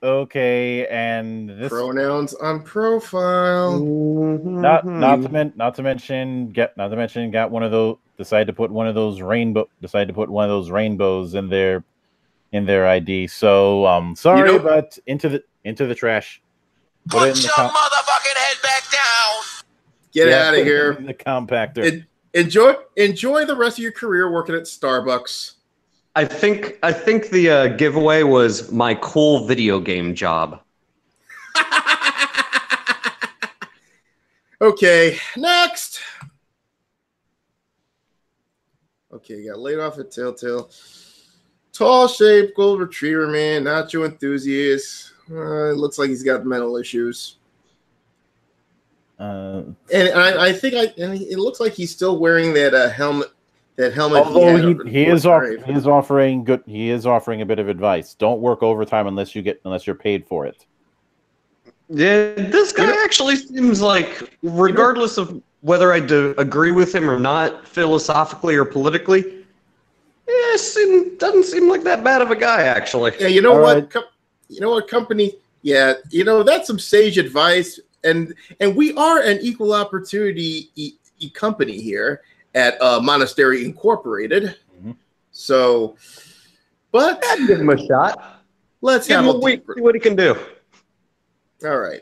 Okay. And this Pronouns on profile. not to mention got one of those decided to put one of those rainbows in their ID. So sorry, but into the trash. Put your motherfucking head back down. Get out of here. The compactor. Enjoy the rest of your career working at Starbucks. I think the giveaway was my cool video game job. Okay, next. Okay, got laid off at Telltale. Tall shaped gold retriever man, nacho enthusiast. It looks like he's got mental issues. And it looks like he's still wearing that helmet. That helmet. Although he is offering a bit of advice. Don't work overtime unless you're paid for it. Yeah, this guy actually seems like, regardless of whether I agree with him or not, philosophically or politically, doesn't seem like that bad of a guy, actually. Yeah, you know what? You know what, company? Yeah, that's some sage advice, and we are an equal opportunity company here at Monastery Incorporated. Mm-hmm. So, but I'd give him a shot. Let's give have him a week, see what he can do. All right.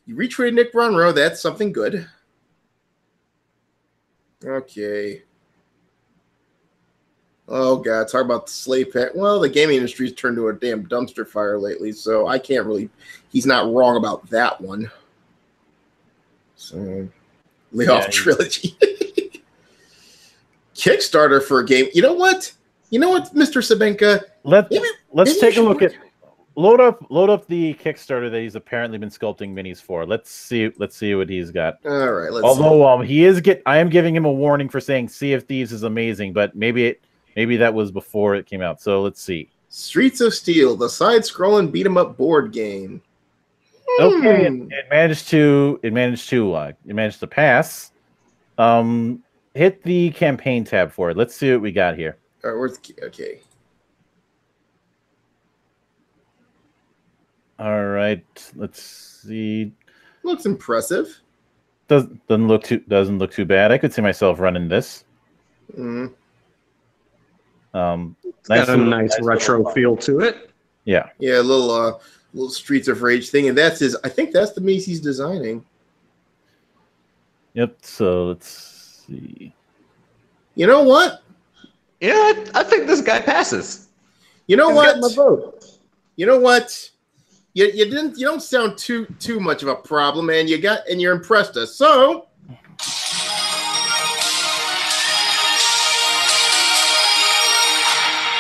You retweeted Nick Monroe. That's something good. Okay. Oh, God. Talk about the slave pack. Well, the gaming industry's turned to a damn dumpster fire lately, so I can't really... He's not wrong about that one. So, Layoff Trilogy. Kickstarter for a game. You know what, Mr. Sabenka? Let's take a look at... Load up the Kickstarter that he's apparently been sculpting minis for. Let's see what he's got. All right. Although I am giving him a warning for saying Sea of Thieves is amazing, but maybe that was before it came out. So let's see. Streets of Steel, the side-scrolling beat 'em up board game. Okay, it managed to pass. Hit the campaign tab for it. Let's see what we got here. All right, okay. All right, let's see. Looks impressive. Doesn't look too bad. I could see myself running this. Mm. Got a nice retro feel to it. Yeah. Yeah, a little Streets of Rage thing, and that's his. I think that's the Mace he's designing. Yep. So let's see. You know what? Yeah, I think this guy passes. You know what? Got my vote. You know what? You don't sound too much of a problem, and you impressed us. So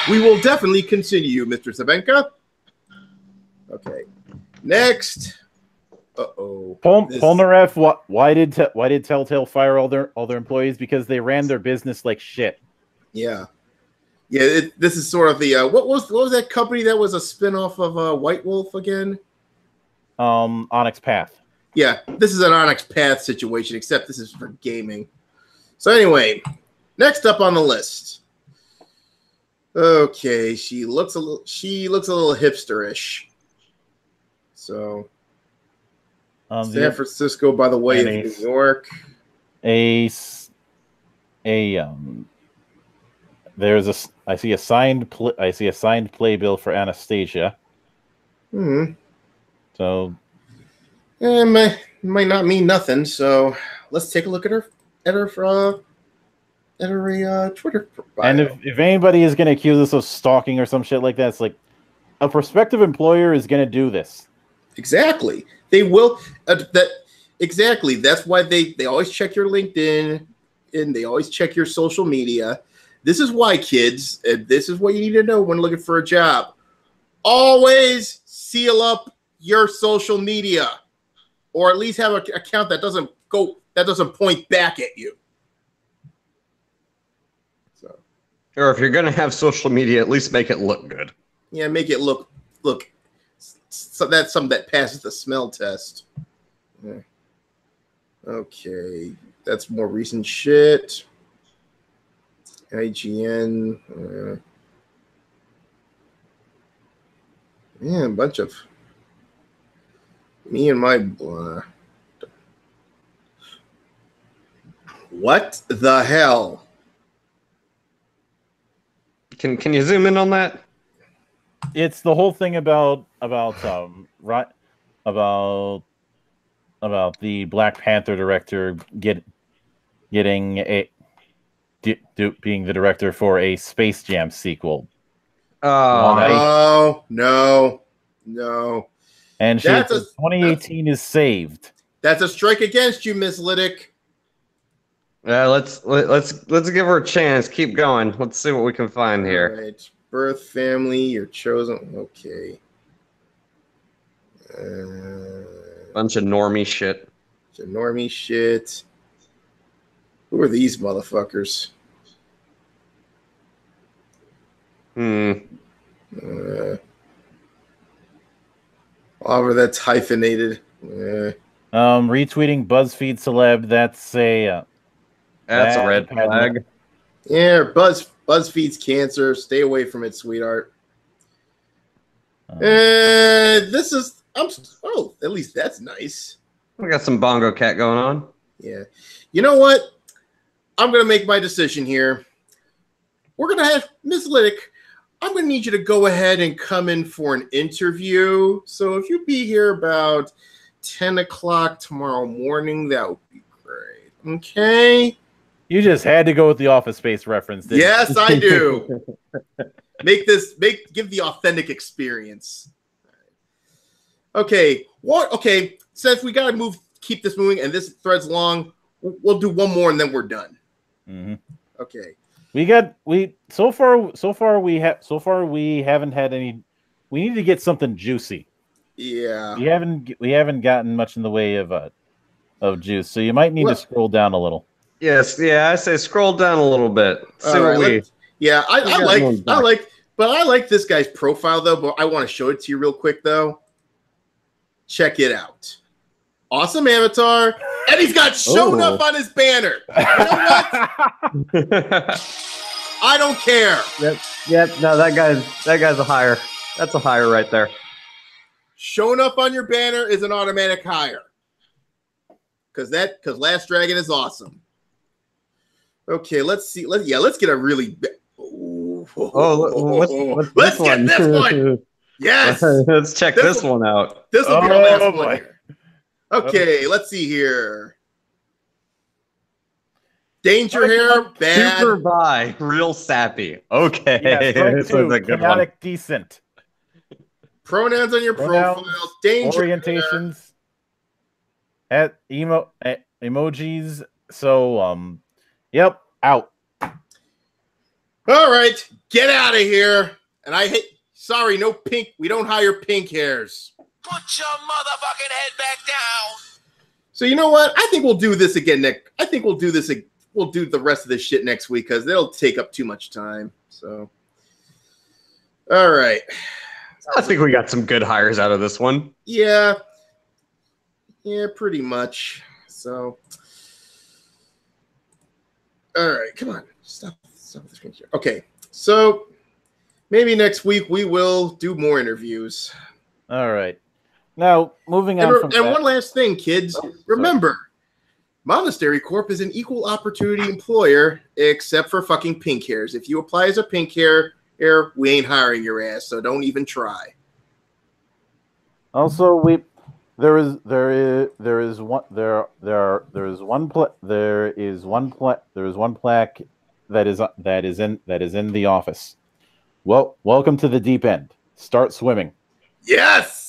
we will definitely continue, Mr. Sabenka. Okay. Next. Uh-oh. Polnareff, why did Telltale fire all their employees? Because they ran their business like shit. Yeah. Yeah, this is sort of the what was that company that was a spinoff of White Wolf again? Onyx Path. Yeah, this is an Onyx Path situation, except this is for gaming. So anyway, next up on the list. Okay, she looks a little hipsterish. So San Francisco by the way of New York. I see a signed playbill for Anastasia. Hmm. So it might not mean nothing. So let's take a look at her Twitter profile. And if anybody is going to accuse us of stalking or some shit like that, it's like a prospective employer is going to do this. Exactly. They will. Exactly. That's why they always check your LinkedIn and they always check your social media. This is why, kids, and this is what you need to know when looking for a job. Always seal up your social media, or at least have an account that doesn't point back at you. So, Or if you're gonna have social media, at least make it look good. yeah, make it look. So that's something that passes the smell test. Yeah. Okay, that's more recent shit. IGN. Yeah, a bunch of me and my blah. What the hell? Can you zoom in on that? It's the whole thing about the Black Panther director being the director for a Space Jam sequel. Oh, no. And 2018 is saved. That's a strike against you, Miss Liddick. Let's give her a chance. Keep going. Let's see what we can find here. All right. Birth, family, your chosen. Okay. Bunch of normie shit. Who are these motherfuckers? Oliver, that's hyphenated. Retweeting BuzzFeed celeb. That's a red flag. Yeah, BuzzFeed's cancer. Stay away from it, sweetheart. At least that's nice. We got some bongo cat going on. Yeah. You know what? I'm going to make my decision here. We're going to have Miss Liddick. I'm going to need you to go ahead and come in for an interview. So if you be here about 10 o'clock tomorrow morning, that would be great. Okay? You just had to go with the Office Space reference, didn't you? Yes, I do. Give the authentic experience. Okay. What? Okay. Since we got to keep this moving, and this thread's long, we'll do one more and then we're done. Mm-hmm. Okay. So far we haven't had any. We need to get something juicy. Yeah. We haven't gotten much in the way of juice, so you might need to scroll down a little. Yes, yeah, I say scroll down a little bit. I like this guy's profile though, but I want to show it to you real quick though. Check it out. Awesome avatar, and he's got shown up on his banner. You know what? I don't care. Yep. No, that guy's a hire. That's a hire right there. Showing up on your banner is an automatic hire. Because Last Dragon is awesome. Okay, let's see. Let's get a really. Let's get this one. Yes. Let's check this one out. This will be our last one here. Okay, let's see here. Danger hair, bad. Super bi, real sappy. Okay, this is a good chaotic, one. Decent. Pronouns on your profile. Danger orientations. At emojis. So yep, out. All right, get out of here. And sorry, no pink. We don't hire pink hairs. Put your motherfucking head back down. So you know what? I think we'll do this again next. I think we'll do this. We'll do the rest of this shit next week because it'll take up too much time. So, all right. I think we got some good hires out of this one. Yeah, pretty much. So, all right, come on, stop the screen share. Okay, so maybe next week we will do more interviews. All right. Now, moving on from that. One last thing, kids. Remember, Monastery Corp is an equal opportunity employer, except for fucking pink hairs. If you apply as a pink hair, we ain't hiring your ass, so don't even try. Also, there is one plaque that is in the office. Well, welcome to the deep end. Start swimming. Yes.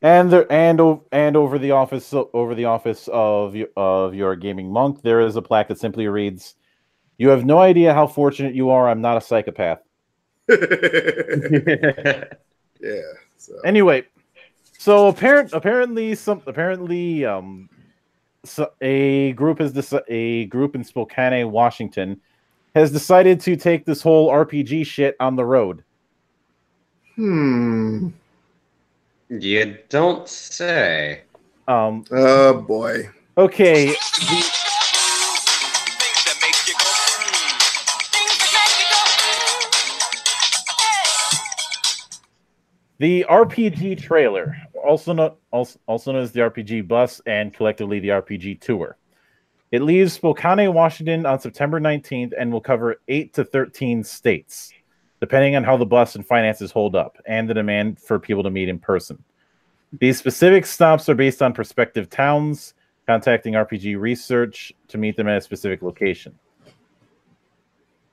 And over the office of your gaming monk, there is a plaque that simply reads, "You have no idea how fortunate you are. I'm not a psychopath." Yeah. So. Anyway, so apparently a group in Spokane, Washington, has decided to take this whole RPG shit on the road. You don't say. Oh boy. Okay. The RPG trailer, also known as the RPG bus and collectively the RPG tour. It leaves Spokane, Washington on September 19th and will cover 8 to 13 states, depending on how the bus and finances hold up and the demand for people to meet in person. These specific stops are based on prospective towns contacting RPG research to meet them at a specific location.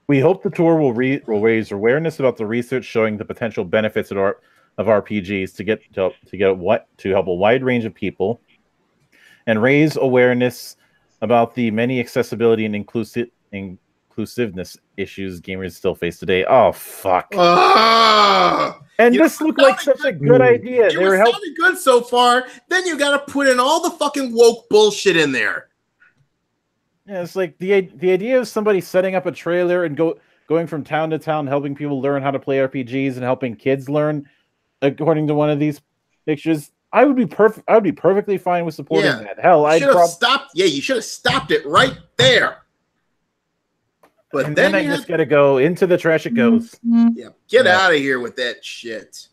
We hope the tour will raise awareness about the research showing the potential benefits of RPGs to help a wide range of people, and raise awareness about the many accessibility and inclusiveness issues gamers still face today. Oh fuck! And this looked like such a good idea. It was sounding good so far. Then you got to put in all the fucking woke bullshit in there. Yeah, it's like the idea of somebody setting up a trailer and going from town to town, helping people learn how to play RPGs and helping kids learn, according to one of these pictures. I would be perfectly fine with supporting that. Hell, I should have stopped. Yeah, you should have stopped it right there. But and then I just got to go into the trash. It goes. Yeah, get out of here with that shit.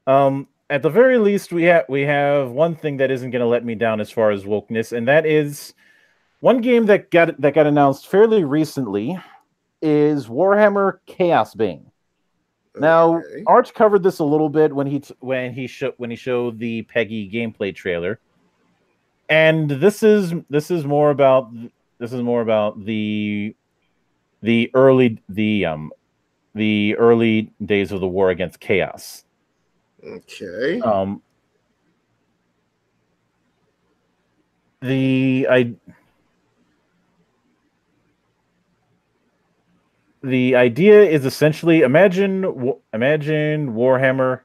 At the very least, we have one thing that isn't going to let me down as far as wokeness, and that is one game that got announced fairly recently is Warhammer Chaos Bane. Now, Arch covered this a little bit when he showed the Peggy gameplay trailer, and this is more about the early days of the war against chaos. Okay. The idea is essentially imagine Warhammer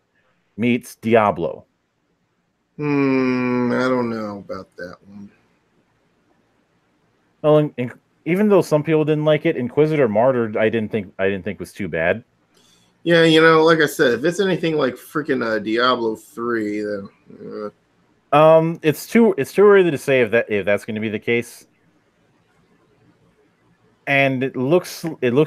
meets Diablo. I don't know about that one. Well, even though some people didn't like it, Inquisitor Martyred I didn't think was too bad. Yeah, like I said, if it's anything like freaking Diablo 3, then it's too early to say if that's going to be the case. And it looks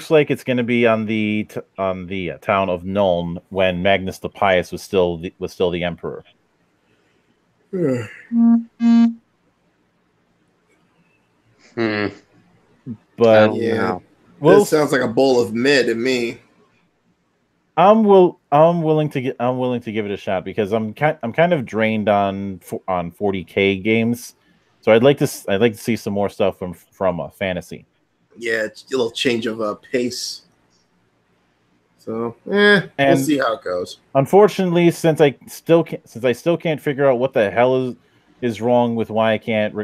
like it's going to be on the town of Nuln when Magnus the Pious was still the emperor. But yeah, this sounds like a bowl of mid to me. I'm willing to give it a shot because I'm kind of drained on 40K games, so I'd like to see some more stuff from fantasy. Yeah, it's a little change of pace. So, we'll see how it goes. Unfortunately, since I still can't figure out what the hell is wrong with why I can't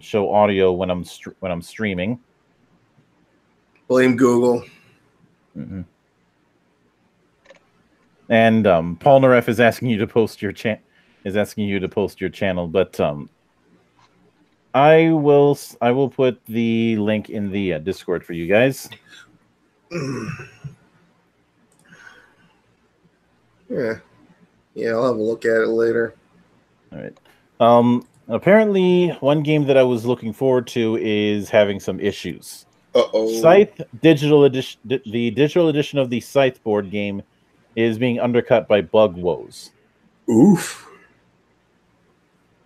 show audio when I'm streaming. Blame Google. Mm-hmm. And Paul Naref is asking you to post your channel, but I will put the link in the Discord for you guys. Yeah, I'll have a look at it later. All right. Apparently, one game that I was looking forward to is having some issues. Scythe Digital Edition, the digital edition of the Scythe board game, is being undercut by bug woes. Oof.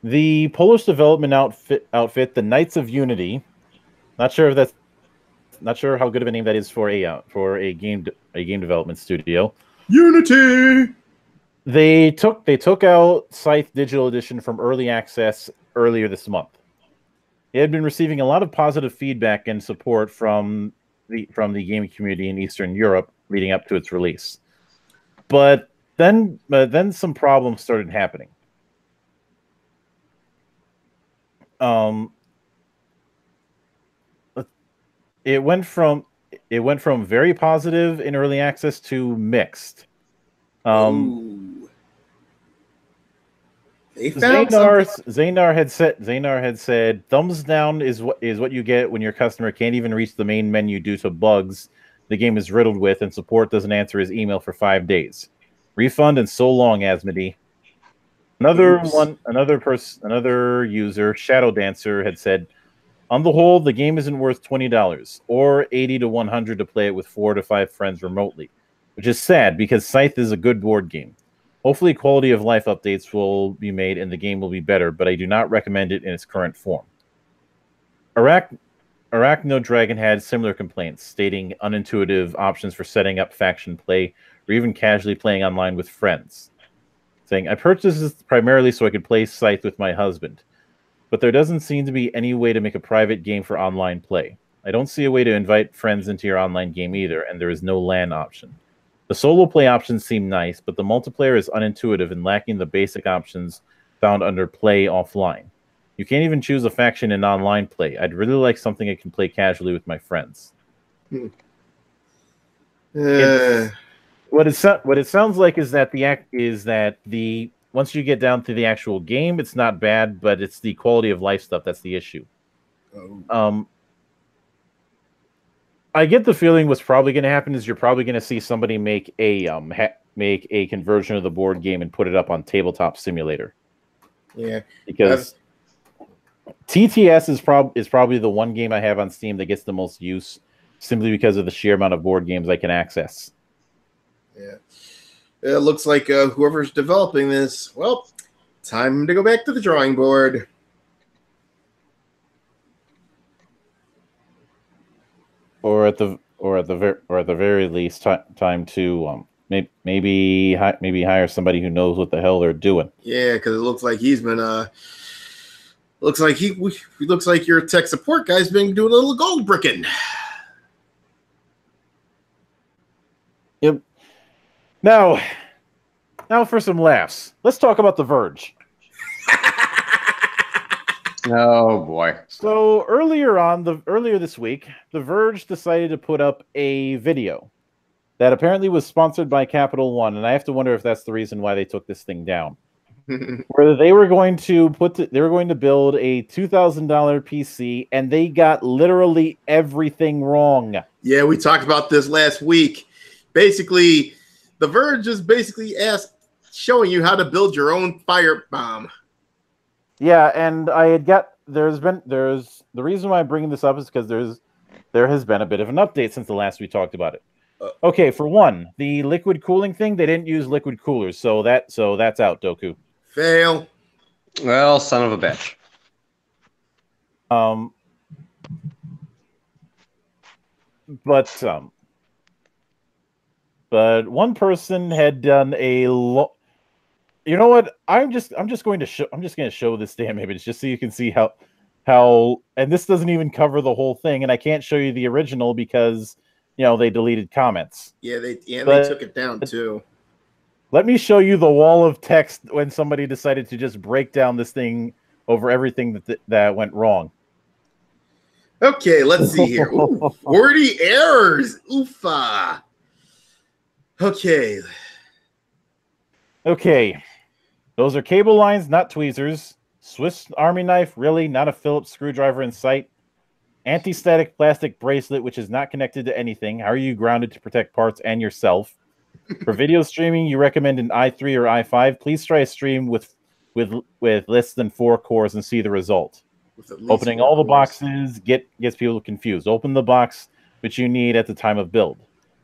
The Polish development outfit, the Knights of Unity. Not sure how good of a name that is for a game development studio. Unity. They took out Scythe Digital Edition from early access earlier this month. It had been receiving a lot of positive feedback and support from the gaming community in Eastern Europe leading up to its release. But then some problems started happening. It went from very positive in early access to mixed. Ooh. They found something. Zanar had said thumbs down is what you get when your customer can't even reach the main menu due to bugs the game is riddled with, and support doesn't answer his email for 5 days. Refund and so long, Asmodee. Another user, Shadow Dancer, had said, on the whole, the game isn't worth $20 or $80 to $100 to play it with 4 to 5 friends remotely, which is sad because Scythe is a good board game. Hopefully, quality of life updates will be made and the game will be better, but I do not recommend it in its current form. Arachno Dragon had similar complaints, stating unintuitive options for setting up faction play or even casually playing online with friends. Saying, I purchased this primarily so I could play Scythe with my husband, but there doesn't seem to be any way to make a private game for online play. I don't see a way to invite friends into your online game either, and there is no LAN option. The solo play options seem nice, but the multiplayer is unintuitive and lacking the basic options found under play offline. You can't even choose a faction in online play. I'd really like something I can play casually with my friends. What it sounds like is that once you get down to the actual game, it's not bad, but it's the quality of life stuff that's the issue. Oh. I get the feeling what's probably going to happen is you're probably going to see somebody make a conversion of the board game and put it up on Tabletop Simulator. Yeah, because TTS is probably the one game I have on Steam that gets the most use, simply because of the sheer amount of board games I can access. Yeah, it looks like whoever's developing this, well, time to go back to the drawing board. Or at the very least, time to maybe hire somebody who knows what the hell they're doing. Yeah, because it looks like he's been looks like your tech support guy's been doing a little gold bricking. Yep. Now for some laughs. Let's talk about The Verge. Oh boy. So earlier this week, The Verge decided to put up a video that apparently was sponsored by Capital One, and I have to wonder if that's the reason why they took this thing down. Where they were going to build a $2,000 PC, and they got literally everything wrong. Yeah, we talked about this last week. Basically, The Verge is showing you how to build your own firebomb. Yeah, and the reason why I'm bringing this up is because there has been a bit of an update since the last we talked about it. Okay, for one, the liquid cooling thing, they didn't use liquid coolers, so that's out, Doku. Fail. Well, son of a bitch. But one person had done a lot. You know what? I'm just going to show this damn image just so you can see how, and this doesn't even cover the whole thing, and I can't show you the original because they deleted comments. Yeah, they took it down too. Let me show you the wall of text when somebody decided to just break down this thing over everything that went wrong. Okay, let's see here. Ooh, 40 errors. Oofa. Okay. Those are cable lines, not tweezers. Swiss Army knife, really? Not a Phillips screwdriver in sight. Anti-static plastic bracelet, which is not connected to anything. How are you grounded to protect parts and yourself? For video streaming, you recommend an i3 or i5. Please try a stream with less than 4 cores and see the result. Opening all the boxes gets people confused. Open the box which you need at the time of build.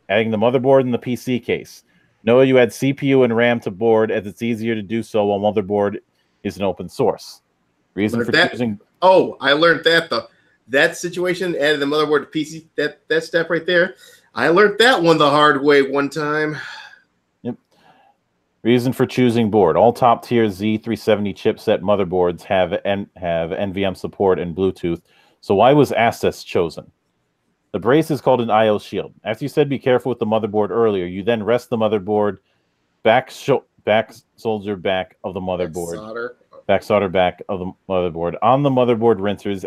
Adding the motherboard and the PC case. Know you add CPU and RAM to board, as it's easier to do so while motherboard is an open source. Reason for choosing. Oh, I learned that that situation, added the motherboard to PC, that step right there. I learned that one the hard way one time. Yep. Reason for choosing board. All top tier Z370 chipset motherboards have NVM support and Bluetooth. So why was Asus chosen? The brace is called an IO shield. As you said, be careful with the motherboard earlier. You then rest the motherboard back solder back of the motherboard. Back solder back of the motherboard on the motherboard rinsers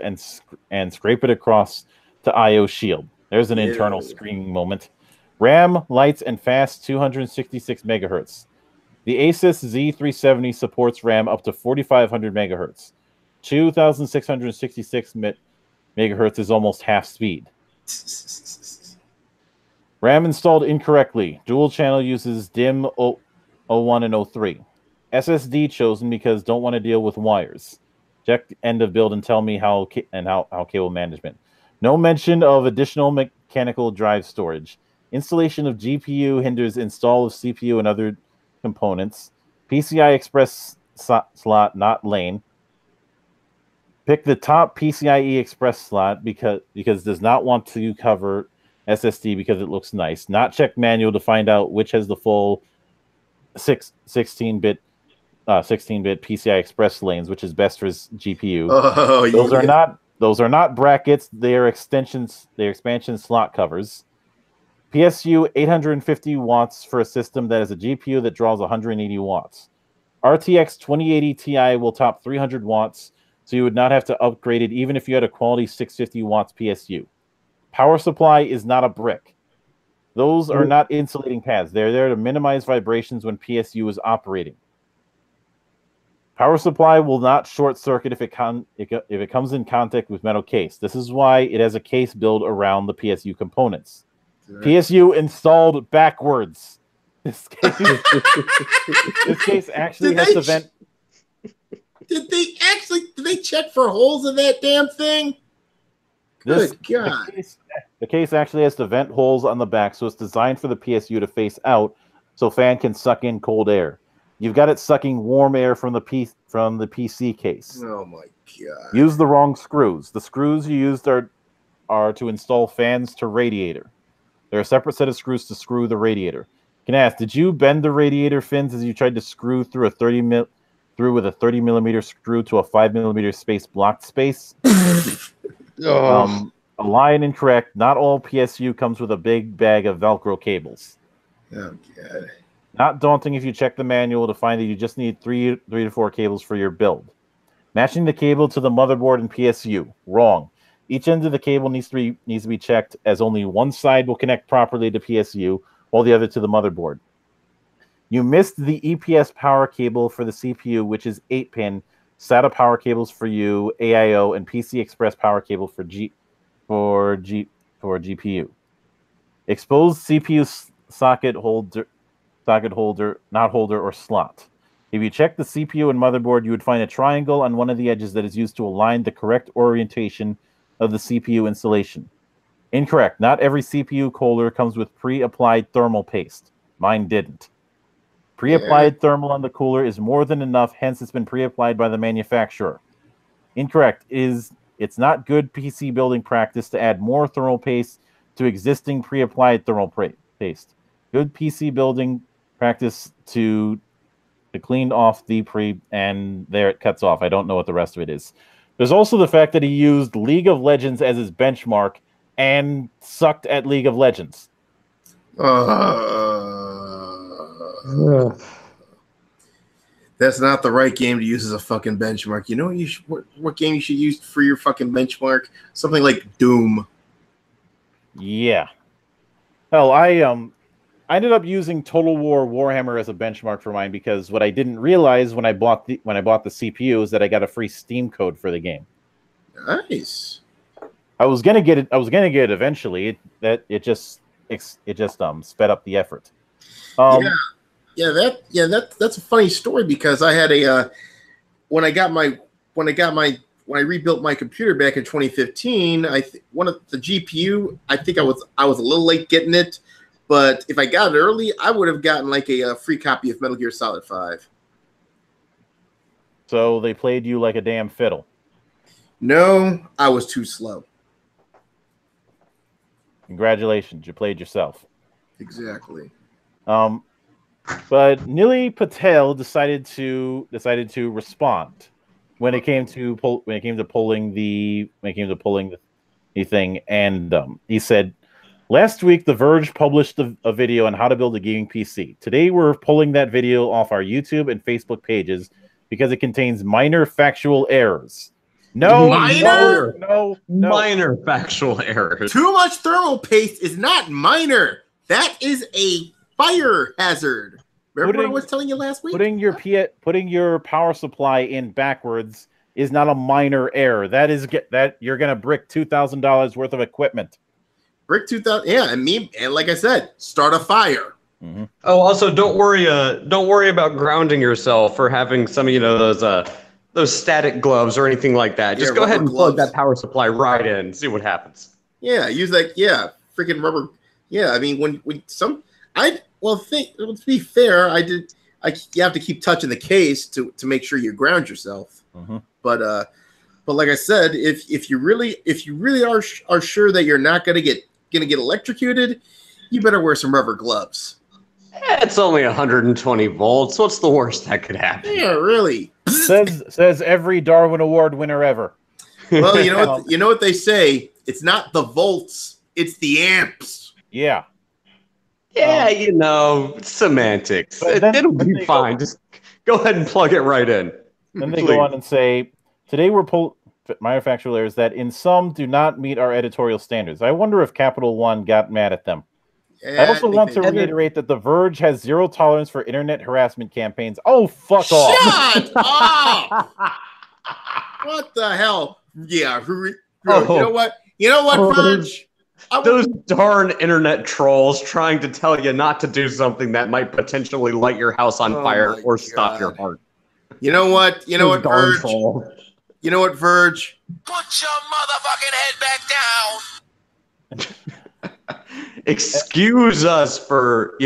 and scrape it across to I/O shield. There's an internal screaming moment. RAM, lights, and fast 266 megahertz. The Asus Z370 supports RAM up to 4500 megahertz. 2666 megahertz is almost half speed. RAM installed incorrectly. Dual channel uses DIMM 01 and 03. SSD chosen because don't want to deal with wires. Check end of build and tell me how cable management. No mention of additional mechanical drive storage. Installation of GPU hinders install of CPU and other components. PCI Express slot, not lane. Pick the top PCIe Express slot because does not want to cover SSD because it looks nice. Not check manual to find out which has the full 16-bit PCI Express lanes, which is best for his GPU. Oh, those are not brackets. They are extensions. They are expansion slot covers. PSU 850 watts for a system that is a GPU that draws 180 watts. RTX 2080 Ti will top 300 watts, so you would not have to upgrade it even if you had a quality 650 watts PSU. Power supply is not a brick. Those are not insulating pads. They're there to minimize vibrations when PSU is operating. Power supply will not short circuit if it comes in contact with metal case. This is why it has a case built around the PSU components. PSU installed backwards. This case actually has to vent. Did they check for holes in that damn thing? Good God. The case actually has to vent holes on the back, so it's designed for the PSU to face out so fan can suck in cold air. You've got it sucking warm air from the PC case. Oh my God. Use the wrong screws. The screws you used are to install fans to radiator. There are a separate set of screws to screw the radiator. You can ask, did you bend the radiator fins as you tried to screw through with a 30 millimeter screw to a 5 millimeter space blocked space? A line incorrect. Not all PSU comes with a big bag of Velcro cables. Oh God. Not daunting if you check the manual to find that you just need three to four cables for your build. Matching the cable to the motherboard and PSU. Wrong. Each end of the cable needs to be checked, as only one side will connect properly to PSU, while the other to the motherboard. You missed the EPS power cable for the CPU, which is 8-pin, SATA power cables for you, AIO, and PC Express power cable for GPU. Exposed CPU socket holder, not holder, or slot. If you check the CPU and motherboard, you would find a triangle on one of the edges that is used to align the correct orientation of the CPU installation. Incorrect. Not every CPU cooler comes with pre-applied thermal paste. Mine didn't. Pre-applied thermal on the cooler is more than enough, hence it's been pre-applied by the manufacturer. Incorrect. It's not good PC building practice to add more thermal paste to existing pre-applied thermal paste. Good PC building practice to clean off the and there it cuts off. I don't know what the rest of it is. There's also the fact that he used League of Legends as his benchmark and sucked at League of Legends. That's not the right game to use as a fucking benchmark. You know what game you should use for your fucking benchmark? Something like Doom. Yeah. Hell, I ended up using Total War Warhammer as a benchmark for mine because what I didn't realize when I bought the CPU is that I got a free Steam code for the game. Nice. I was gonna get it eventually. It just sped up the effort. That's a funny story because I had when I rebuilt my computer back in 2015, one of the GPU, I think I was a little late getting it, but if I got it early, I would have gotten like a free copy of Metal Gear Solid 5. So they played you like a damn fiddle. No, I was too slow. Congratulations, you played yourself. Exactly. But Nili Patel decided to respond when it came to pulling the thing, and he said, Last week, The Verge published a video on how to build a gaming PC. Today, we're pulling that video off our YouTube and Facebook pages because it contains minor factual errors. No, Minor factual errors. Too much thermal paste is not minor. That is a fire hazard. Remember what I was telling you last week? Putting your power supply in backwards is not a minor error. That you're gonna brick $2,000 worth of equipment. Brick 2,000, yeah, and like I said, start a fire. Mm-hmm. Oh, also don't worry about grounding yourself or having some those static gloves or anything like that. Just go ahead and plug that power supply right in, see what happens. Yeah, use freaking rubber. Yeah, I mean to be fair, you have to keep touching the case to make sure you ground yourself. Mm-hmm. But like I said, if you really are sure that you're not gonna get electrocuted, you better wear some rubber gloves. It's only 120 volts. What's the worst that could happen? Yeah, really. Says every Darwin Award winner ever. Well, you know what they say. It's not the volts, it's the amps. Yeah. Yeah, semantics. It'll be fine. Just go ahead and plug it right in. Then they go on and say, today we're minor factual errors that in some do not meet our editorial standards. I wonder if Capital One got mad at them. Yeah, I also want to reiterate that The Verge has zero tolerance for internet harassment campaigns. Oh, fuck off. Shut up! What the hell? Yeah. You know what? Verge? Those darn internet trolls trying to tell you not to do something that might potentially light your house on fire or stop your heart. You know what? Verge? Troll. You know what, Verge? Put your motherfucking head back down. Excuse us for,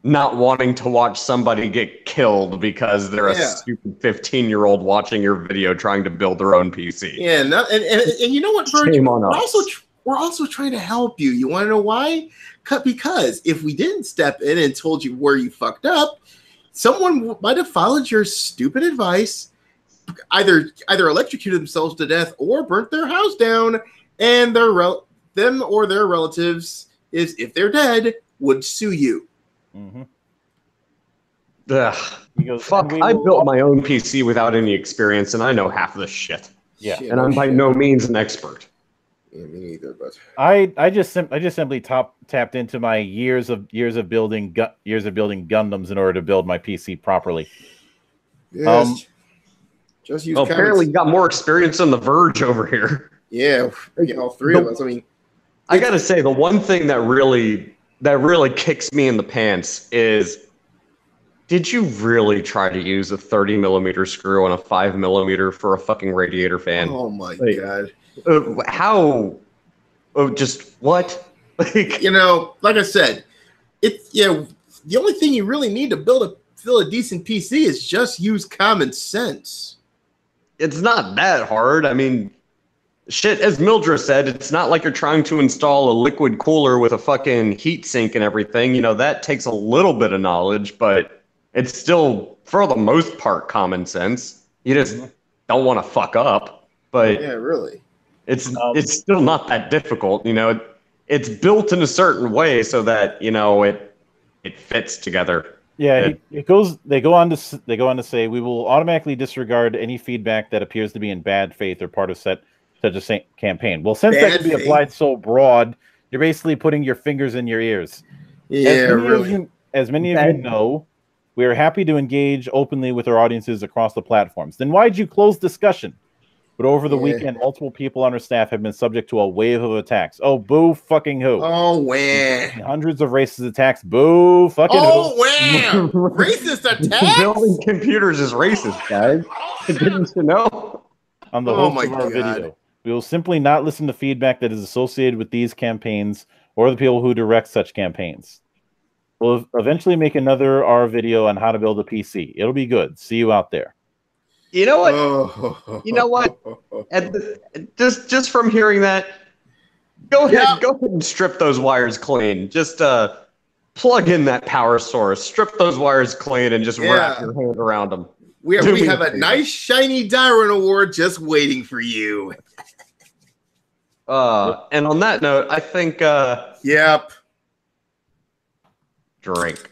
not wanting to watch somebody get killed because they're a stupid 15-year-old watching your video trying to build their own PC. Yeah, and you know what, Verge? Shame on us. We're also trying to help you. You want to know why? Because if we didn't step in and told you where you fucked up, someone might have followed your stupid advice, either electrocuted themselves to death or burnt their house down, and them or their relatives, if they're dead, would sue you. Mm-hmm. Ugh. Fuck, I built my own PC without any experience, and I know half of the shit. Yeah. And I'm by no means an expert. Yeah, me neither, but I just simply tapped into my years of building Gundams in order to build my PC properly. Yes. Just use apparently got more experience than The Verge over here. Yeah, all three of us. I mean, I gotta say, the one thing that really kicks me in the pants is, did you really try to use a 30mm screw on a 5mm for a fucking radiator fan? Oh my god. How? Just what? Like I said, the only thing you really need to build a decent PC is just use common sense. It's not that hard. I mean, shit, as Mildred said, it's not like you're trying to install a liquid cooler with a fucking heat sink and everything. That takes a little bit of knowledge, but it's still, for the most part, common sense. You just don't want to fuck up. But yeah, really. It's still not that difficult, It's built in a certain way so that it fits together. Yeah, they go on to say we will automatically disregard any feedback that appears to be in bad faith or part of such a campaign. Well, since that can be applied so broad, you're basically putting your fingers in your ears. Yeah, as many of you know, we are happy to engage openly with our audiences across the platforms. Then why'd you close discussion? But over the weekend, multiple people on our staff have been subject to a wave of attacks. Oh, boo fucking who? Oh, wham. Hundreds of racist attacks. Boo fucking who? Oh, wham. Racist attacks? Building computers is racist, guys. Didn't you know? On the host of our video. We will simply not listen to feedback that is associated with these campaigns or the people who direct such campaigns. We'll eventually make another R video on how to build a PC. It'll be good. See you out there. You know what? You know what? Just from hearing that, go ahead and strip those wires clean. Just plug in that power source, strip those wires clean, and just wrap your hand around them. We have a nice shiny Darwin Award just waiting for you. And on that note, I think Yep. Drink.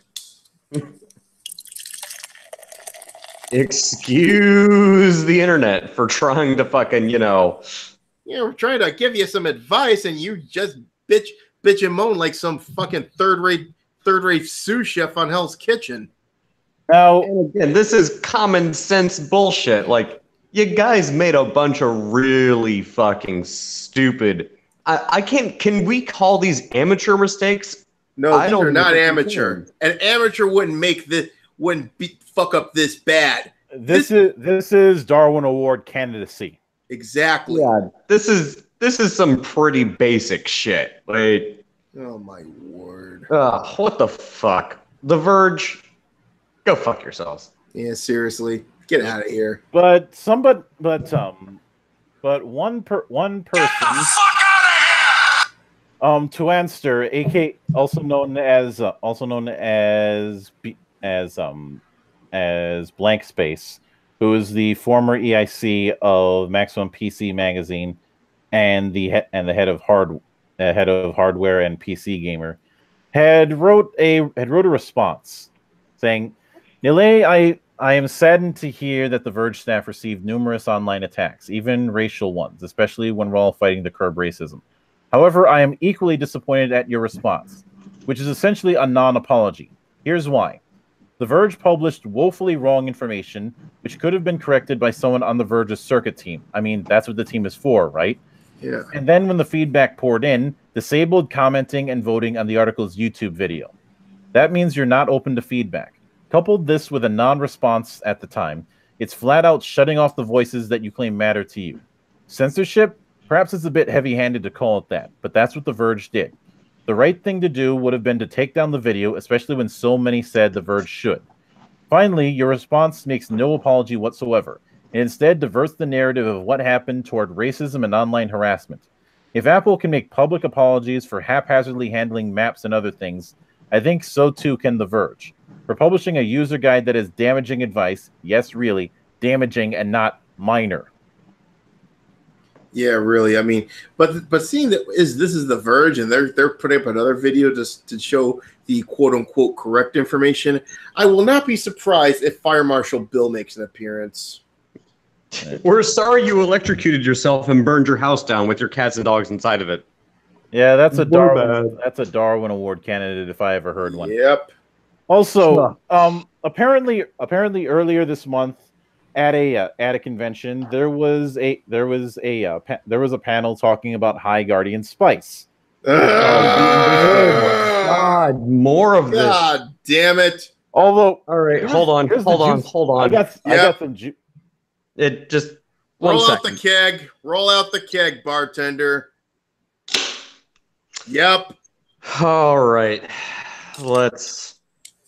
Excuse the internet for trying to fucking, We're trying to give you some advice, and you just bitch and moan like some fucking third rate sous chef on Hell's Kitchen. Now, And again, this is common sense bullshit. Like, you guys made a bunch of really fucking stupid. I can't. Can we call these amateur mistakes? No, I these don't are not think we amateur. can. An amateur wouldn't fuck up this bad. this is Darwin Award candidacy. Exactly. Yeah, this is some pretty basic shit. Like, Oh my word. what the fuck? The Verge, go fuck yourselves. Yeah, seriously. Get out of here. But one person, Tuanster, AK, also known as Blank Space, who is the former EIC of Maximum PC Magazine and the head of hardware and PC Gamer, had wrote a response saying, "Nile, I am saddened to hear that the Verge staff received numerous online attacks, even racial ones, especially when we're all fighting to curb racism. However, I am equally disappointed at your response, which is essentially a non-apology. Here's why. The Verge published woefully wrong information, which could have been corrected by someone on the Verge's circuit team. I mean, that's what the team is for, right? Yeah. And then when the feedback poured in, disabled commenting and voting on the article's YouTube video. That means you're not open to feedback. Coupled this with a non-response at the time, it's flat out shutting off the voices that you claim matter to you. Censorship? Perhaps it's a bit heavy-handed to call it that, but that's what The Verge did. The right thing to do would have been to take down the video, especially when so many said The Verge should. Finally, your response makes no apology whatsoever. It instead diverts the narrative of what happened toward racism and online harassment. If Apple can make public apologies for haphazardly handling maps and other things, I think so too can The Verge. For publishing a user guide that is damaging advice, yes, really, damaging and not minor." Yeah, really. I mean, but seeing that this is The Verge and they're putting up another video just to show the quote unquote correct information, I will not be surprised if Fire Marshal Bill makes an appearance. We're sorry you electrocuted yourself and burned your house down with your cats and dogs inside of it. Yeah, that's a We're Darwin Award candidate if I ever heard one. Yep. Also, apparently earlier this month at a convention, there was a panel talking about High Guardian Spice. God, more of this. God damn it. Although, All right, hold on. I got some juice. It just one Roll out second. the keg. Roll out the keg, bartender. Yep. All right, let's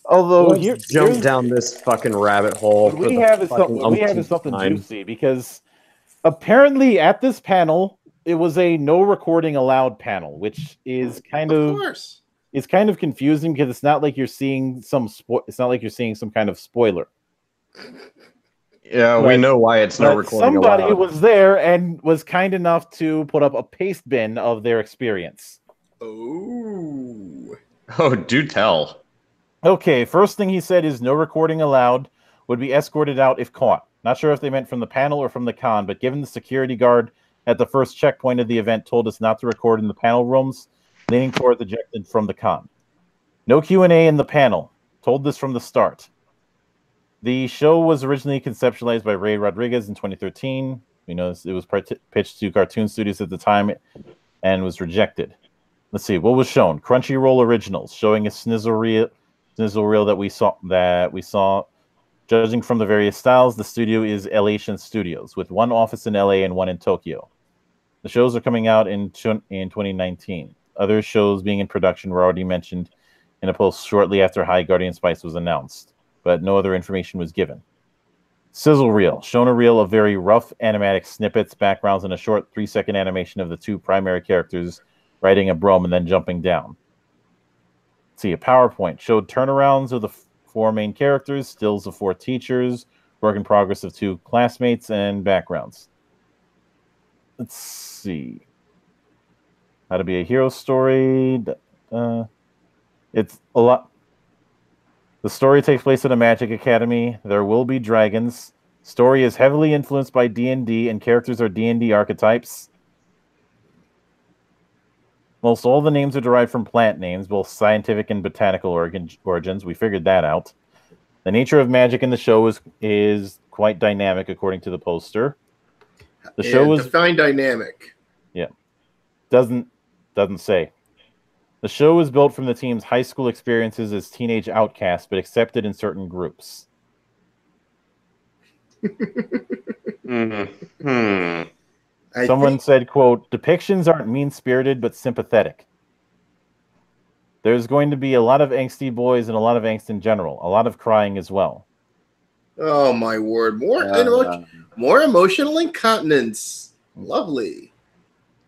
jump down this fucking rabbit hole. What we have is something juicy, because apparently at this panel it was a no recording allowed panel, which is kind of confusing because it's not like you're seeing some kind of spoiler. Yeah, we know why it's no recording Somebody allowed. was there and was kind enough to put up a paste bin of their experience. Oh, do tell. Okay, first thing he said is no recording allowed, would be escorted out if caught. Not sure if they meant from the panel or from the con, but given the security guard at the first checkpoint of the event told us not to record in the panel rooms, leaning towards ejected from the con. No Q&A in the panel. Told this from the start. The show was originally conceptualized by Ray Rodriguez in 2013. We know it was pitched to cartoon studios at the time and was rejected. Let's see, what was shown? Crunchyroll Originals, showing a snizzle reel that we saw. Judging from the various styles, the studio is Elation Studios, with one office in LA and one in Tokyo. The shows are coming out in 2019. Other shows being in production were already mentioned in a post shortly after High Guardian Spice was announced, but no other information was given. Sizzle reel, shown a reel of very rough animatic snippets, backgrounds, and a short 3-second animation of the two primary characters riding a broom and then jumping down. Let's see, a PowerPoint showed turnarounds of the 4 main characters, stills of 4 teachers, work in progress of 2 classmates, and backgrounds. Let's see. How to be a hero story. it's a lot. The story takes place at a magic academy. There will be dragons. Story is heavily influenced by D&D, and characters are D&D archetypes. Most all the names are derived from plant names, both scientific and botanical origins. We figured that out. The nature of magic in the show is quite dynamic, according to the poster. The show is define dynamic. Yeah, doesn't say. The show is built from the team's high school experiences as teenage outcasts, but accepted in certain groups. Someone said, quote, depictions aren't mean-spirited, but sympathetic. There's going to be a lot of angsty boys and a lot of angst in general. A lot of crying as well. Oh, my word. More emotional incontinence. Lovely.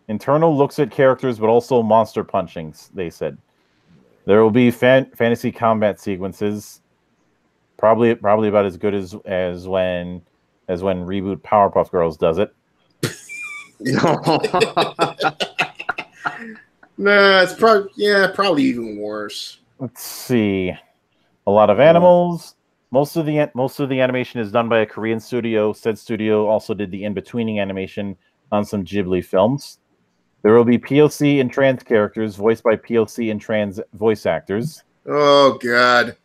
Internal looks at characters, but also monster punchings, they said. There will be fantasy combat sequences. Probably about as good as when Reboot Powerpuff Girls does it. Nah, it's probably even worse. Let's see. A lot of animals. Most of the animation is done by a Korean studio. Said studio also did the in-betweening animation on some Ghibli films. There will be POC and trans characters voiced by POC and trans voice actors. Oh, God.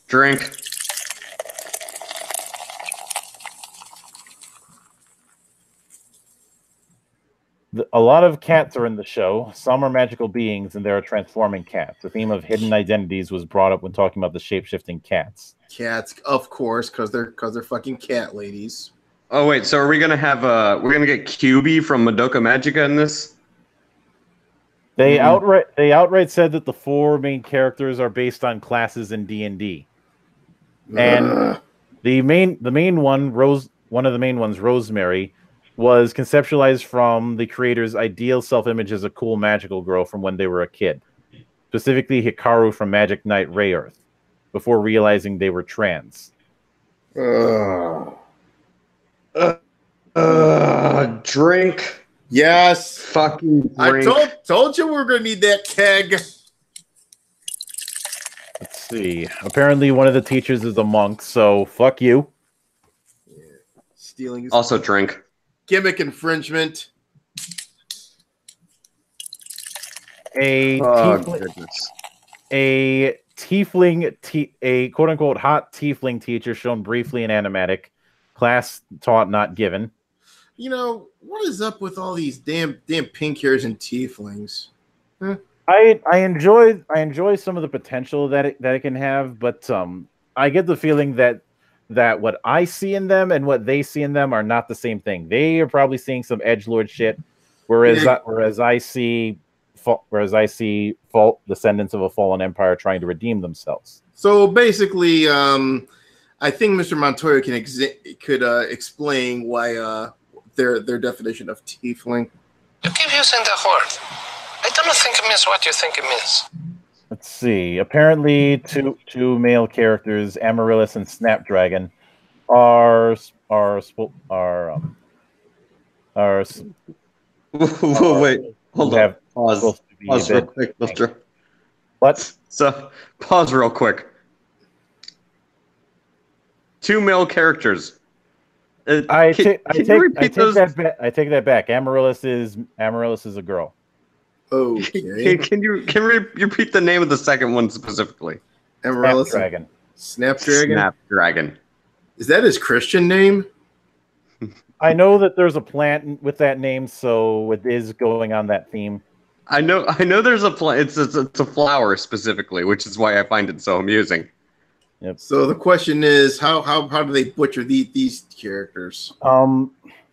Drink. A lot of cats are in the show. Some are magical beings, and there are transforming cats. The theme of hidden identities was brought up when talking about the shape-shifting cats. Cats, of course, because they're fucking cat ladies. Oh wait, so are we gonna have we're gonna get QB from Madoka Magica in this? They outright said that the 4 main characters are based on classes in D&D. And the main one, one of the main ones, Rosemary, was conceptualized from the creator's ideal self-image as a cool magical girl from when they were a kid. Specifically Hikaru from Magic Knight Rayearth, before realizing they were trans. Drink. Yes. Fucking drink. I told you we were gonna need that keg. Let's see. Apparently one of the teachers is a monk, so fuck you. Yeah. Stealing his also drink. Gimmick infringement. A quote-unquote hot tiefling teacher shown briefly in animatic. Class taught, not given. You know, what is up with all these damn pink hairs and tieflings? Huh? I enjoy some of the potential that it can have, but I get the feeling that what I see in them and what they see in them are not the same thing. They are probably seeing some edgelord shit, whereas I see descendants of a fallen empire trying to redeem themselves. So basically, I think Mr. Montoya could explain why their definition of tiefling. You keep using the word. I don't think it means what you think it means. Let's see. Apparently, two male characters, Amaryllis and Snapdragon, are wait, hold on. Pause real quick. What? So, pause real quick. 2 male characters. I take that back. Amaryllis is a girl. Okay. Can you repeat the name of the second one specifically? Amaryllis. Snapdragon. Is that his Christian name? I know that there's a plant with that name, so it is going on that theme. I know there's a plant. It's a flower specifically, which is why I find it so amusing. Yep. So the question is, how do they butcher these characters?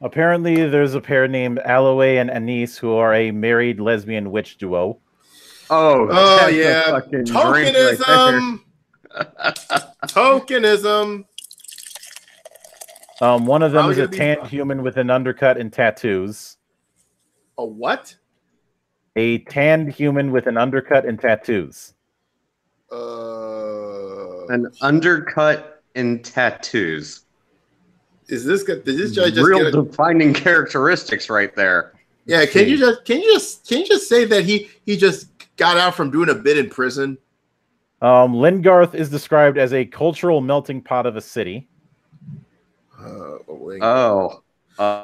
Apparently there's a pair named Aloe and Anise who are a married lesbian witch duo. Oh yeah, tokenism. Tokenism. One of them is a tanned human with an undercut and tattoos. A what? A tanned human with an undercut and tattoos. An undercut and tattoos. Did this guy just real defining characteristics right there? Yeah, can you just say that he just got out from doing a bit in prison? Lingarth is described as a cultural melting pot of a city. Oh.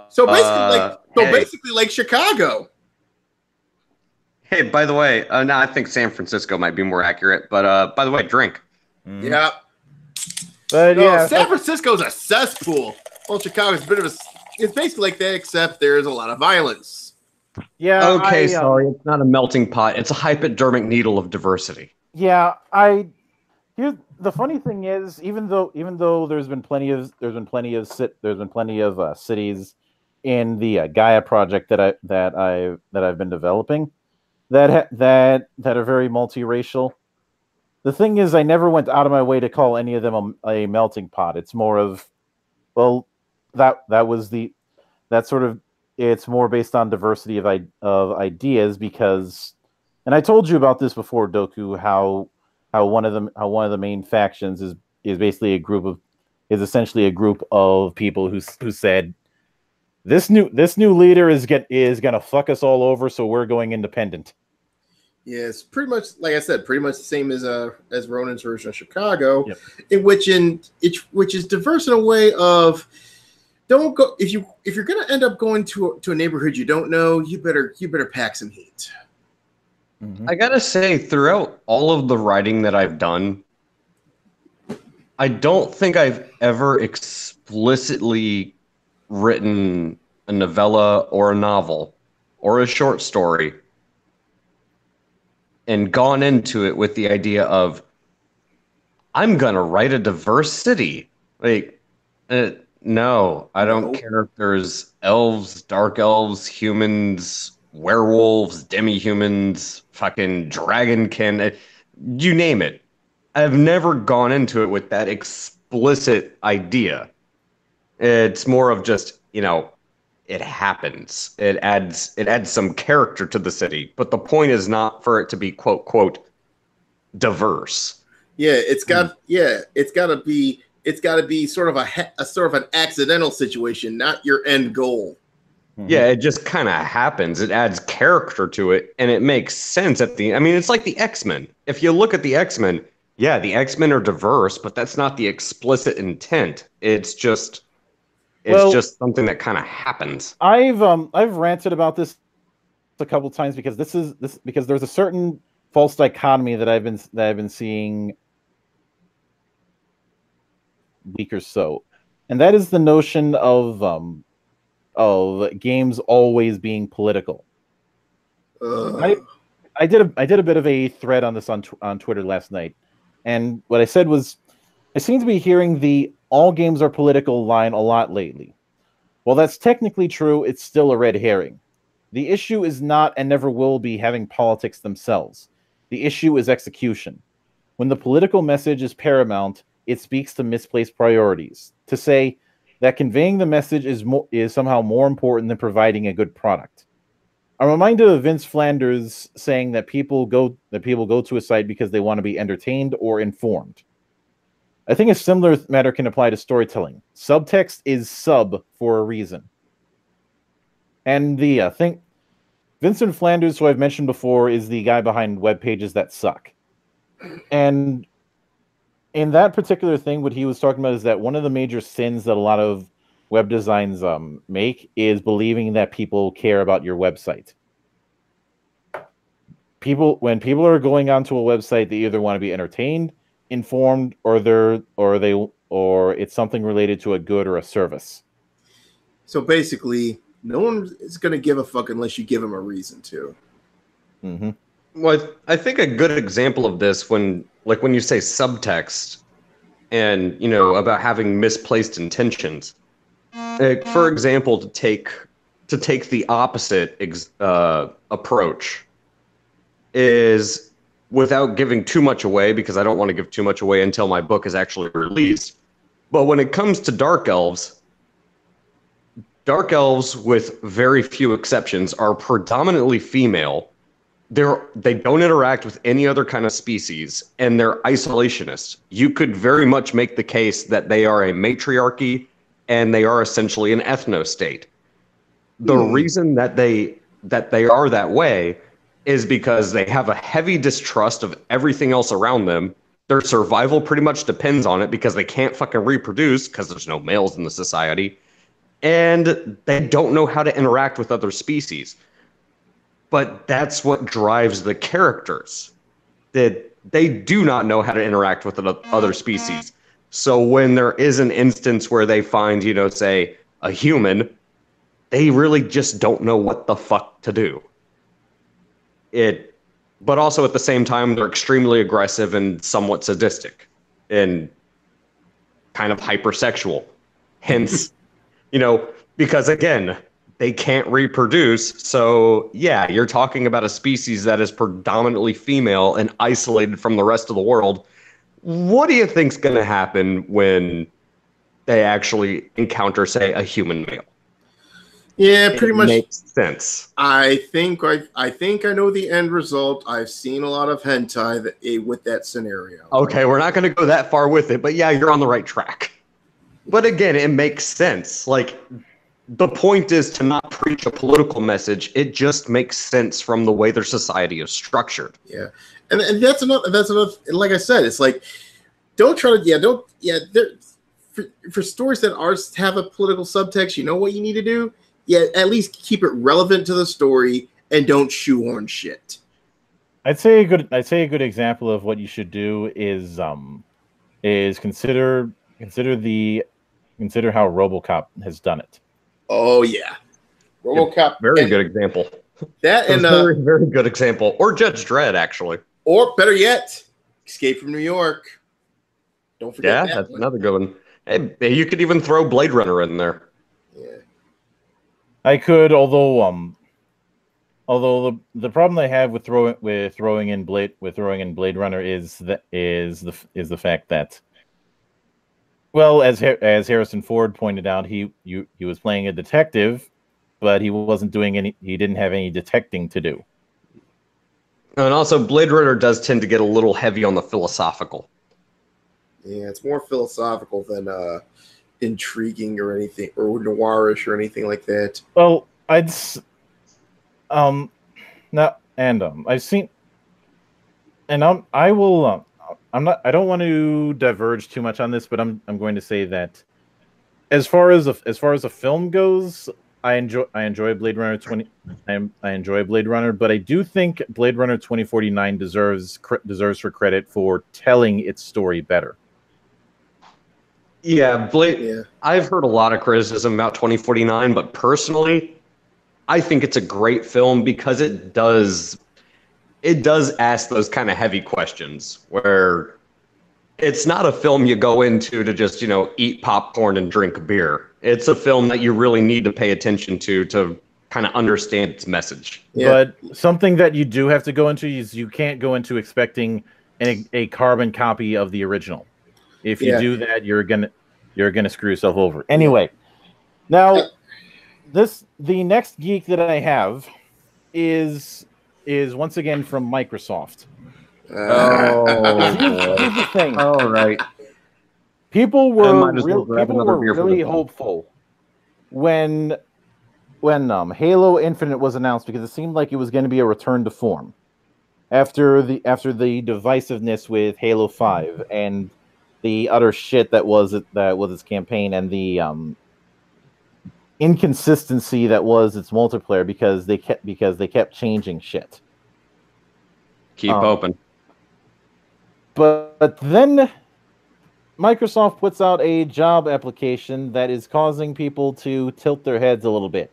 So basically, hey. like Chicago. Hey, by the way, no, I think San Francisco might be more accurate. But by the way, drink. Mm-hmm. Yeah. But yeah, San Francisco's a cesspool. Well, Chicago's a bit of a. It's basically like that, except there's a lot of violence. Yeah. Okay, sorry, it's not a melting pot. It's a hypodermic needle of diversity. Yeah, the funny thing is, even though there's been plenty of cities in the Gaia project that I've been developing that are very multiracial. The thing is, I never went out of my way to call any of them a melting pot. It's more of, well, it's more based on diversity of ideas because, and I told you about this before, Doku, how one of the main factions is basically essentially a group of people who said this new leader is gonna fuck us all over, so we're going independent. Yeah, it's pretty much, like I said, pretty much the same as Ronan's version of Chicago, yep. which is diverse in a way of, don't go if you're gonna end up going to a neighborhood you don't know, you better pack some heat. Mm-hmm. I gotta say, throughout all of the writing that I've done, I don't think I've ever explicitly written a novella or a novel or a short story and gone into it with the idea of, I'm gonna write a diverse city. Like, no, I don't care if there's elves, dark elves, humans, werewolves, demi-humans, fucking dragonkin, you name it. I've never gone into it with that explicit idea. It's more of just, it happens. It adds some character to the city, but the point is not for it to be quote quote diverse. Yeah, it's got to be sort of an accidental situation, not your end goal. Mm-hmm. Yeah, it just kind of happens. It adds character to it, and it makes sense at the. I mean, it's like the X-Men. If you look at the X-Men, yeah, the X-Men are diverse, but that's not the explicit intent. It's just something that kind of happens. I've ranted about this a couple times because because there's a certain false dichotomy that I've been seeing week or so, and that is the notion of games always being political. I did a bit of a thread on this on Twitter last night, and what I said was, I seem to be hearing the all games are political line a lot lately. While that's technically true, it's still a red herring. The issue is not and never will be having politics themselves. The issue is execution. When the political message is paramount, it speaks to misplaced priorities. To say that conveying the message is somehow more important than providing a good product. I'm reminded of Vince Flanders saying that people go to a site because they want to be entertained or informed. I think a similar matter can apply to storytelling. Subtext is sub for a reason. And I think Vincent Flanders, who I've mentioned before, is the guy behind Web Pages That Suck. And in that particular thing, what he was talking about is that one of the major sins that a lot of web designs make is believing that people care about your website. When people are going onto a website, they either want to be entertained, informed, or it's something related to a good or a service. So basically, no one is going to give a fuck unless you give them a reason to. Mm-hmm. Well, I think a good example of this when you say subtext and, about having misplaced intentions. For example, to take the opposite approach is, without giving too much away, because I don't want to give too much away until my book is actually released. But when it comes to dark elves, with very few exceptions, are predominantly female. They don't interact with any other kind of species, and they're isolationists. You could very much make the case that they are a matriarchy, and they are essentially an ethno-state. The reason that that they are that way is because they have a heavy distrust of everything else around them. Their survival pretty much depends on it because they can't fucking reproduce because there's no males in the society. And they don't know how to interact with other species. But that's what drives the characters. That they do not know how to interact with other species. So when there is an instance where they find, say, a human, they really just don't know what the fuck to do. But also at the same time, they're extremely aggressive and somewhat sadistic and kind of hypersexual. Hence, because again, they can't reproduce. So yeah, you're talking about a species that is predominantly female and isolated from the rest of the world. What do you think's going to happen when they actually encounter, say, a human male? Yeah, pretty much makes sense. I think I know the end result. I've seen a lot of hentai with that scenario. Okay, we're not going to go that far with it, but yeah, you're on the right track. But again, it makes sense. Like, the point is to not preach a political message. It just makes sense from the way their society is structured. Yeah, and that's another. Like I said, it's like for stories that have a political subtext, you know what you need to do? Yeah, at least keep it relevant to the story and don't shoehorn shit. I'd say a good example of what you should do is consider how RoboCop has done it. Oh yeah, RoboCop. Very good example. That and very, very good example. Or Judge Dredd, actually. Or better yet, Escape from New York. Don't forget that's another good one. Hey, you could even throw Blade Runner in there. Yeah. I could, although the problem I have with throwing in Blade Runner is the fact that, well, as Harrison Ford pointed out, he was playing a detective, but he didn't have any detecting to do. And also, Blade Runner does tend to get a little heavy on the philosophical. Yeah, it's more philosophical than intriguing or anything, or noirish or anything like that. Well, I've seen, and I don't want to diverge too much on this, but I'm going to say that as far as the film goes, I enjoy Blade Runner 20. I enjoy Blade Runner, but I do think Blade Runner 2049 deserves for credit for telling its story better. Yeah, I've heard a lot of criticism about 2049, but personally, I think it's a great film because it does ask those kind of heavy questions where it's not a film you go into to just, eat popcorn and drink beer. It's a film that you really need to pay attention to kind of understand its message. Yeah. But something that you do have to go into is you can't go into expecting a carbon copy of the original. If you do that, you're gonna screw yourself over. Anyway, now the next geek that I have is once again from Microsoft. Here's the thing. All right. People were really hopeful when Halo Infinite was announced because it seemed like it was going to be a return to form after the divisiveness with Halo 5 and the utter shit that was its campaign and the inconsistency that was its multiplayer because they kept changing shit. Keep open. But then Microsoft puts out a job application that is causing people to tilt their heads a little bit,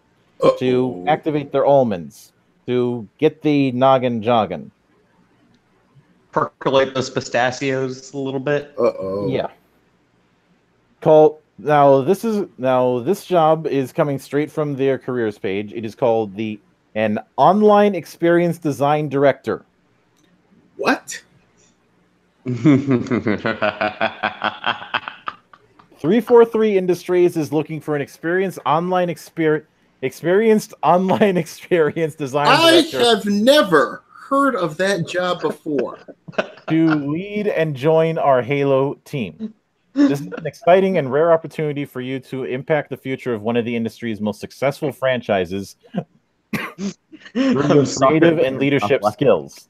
to activate their almonds, to get the noggin jogging. Percolate those pistachios a little bit. Yeah. This job is coming straight from their careers page. It is called an online experience design director. What? 343 Industries is looking for an experienced online experience design director. I have never heard of that job before. To lead and join our Halo team. This is an exciting and rare opportunity for you to impact the future of one of the industry's most successful franchises through your creative and leadership skills.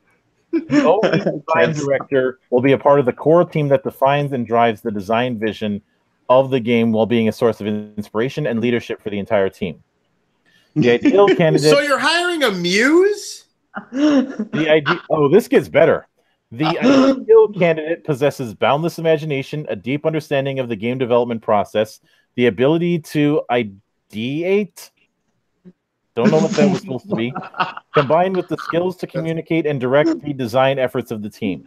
The OE design director will be a part of the core team that defines and drives the design vision of the game while being a source of inspiration and leadership for the entire team. The ideal candidate. So you're hiring a muse? This gets better. The ideal candidate possesses boundless imagination, a deep understanding of the game development process, the ability to ideate. Don't know what that was supposed to be. Combined with the skills to communicate and direct the design efforts of the team.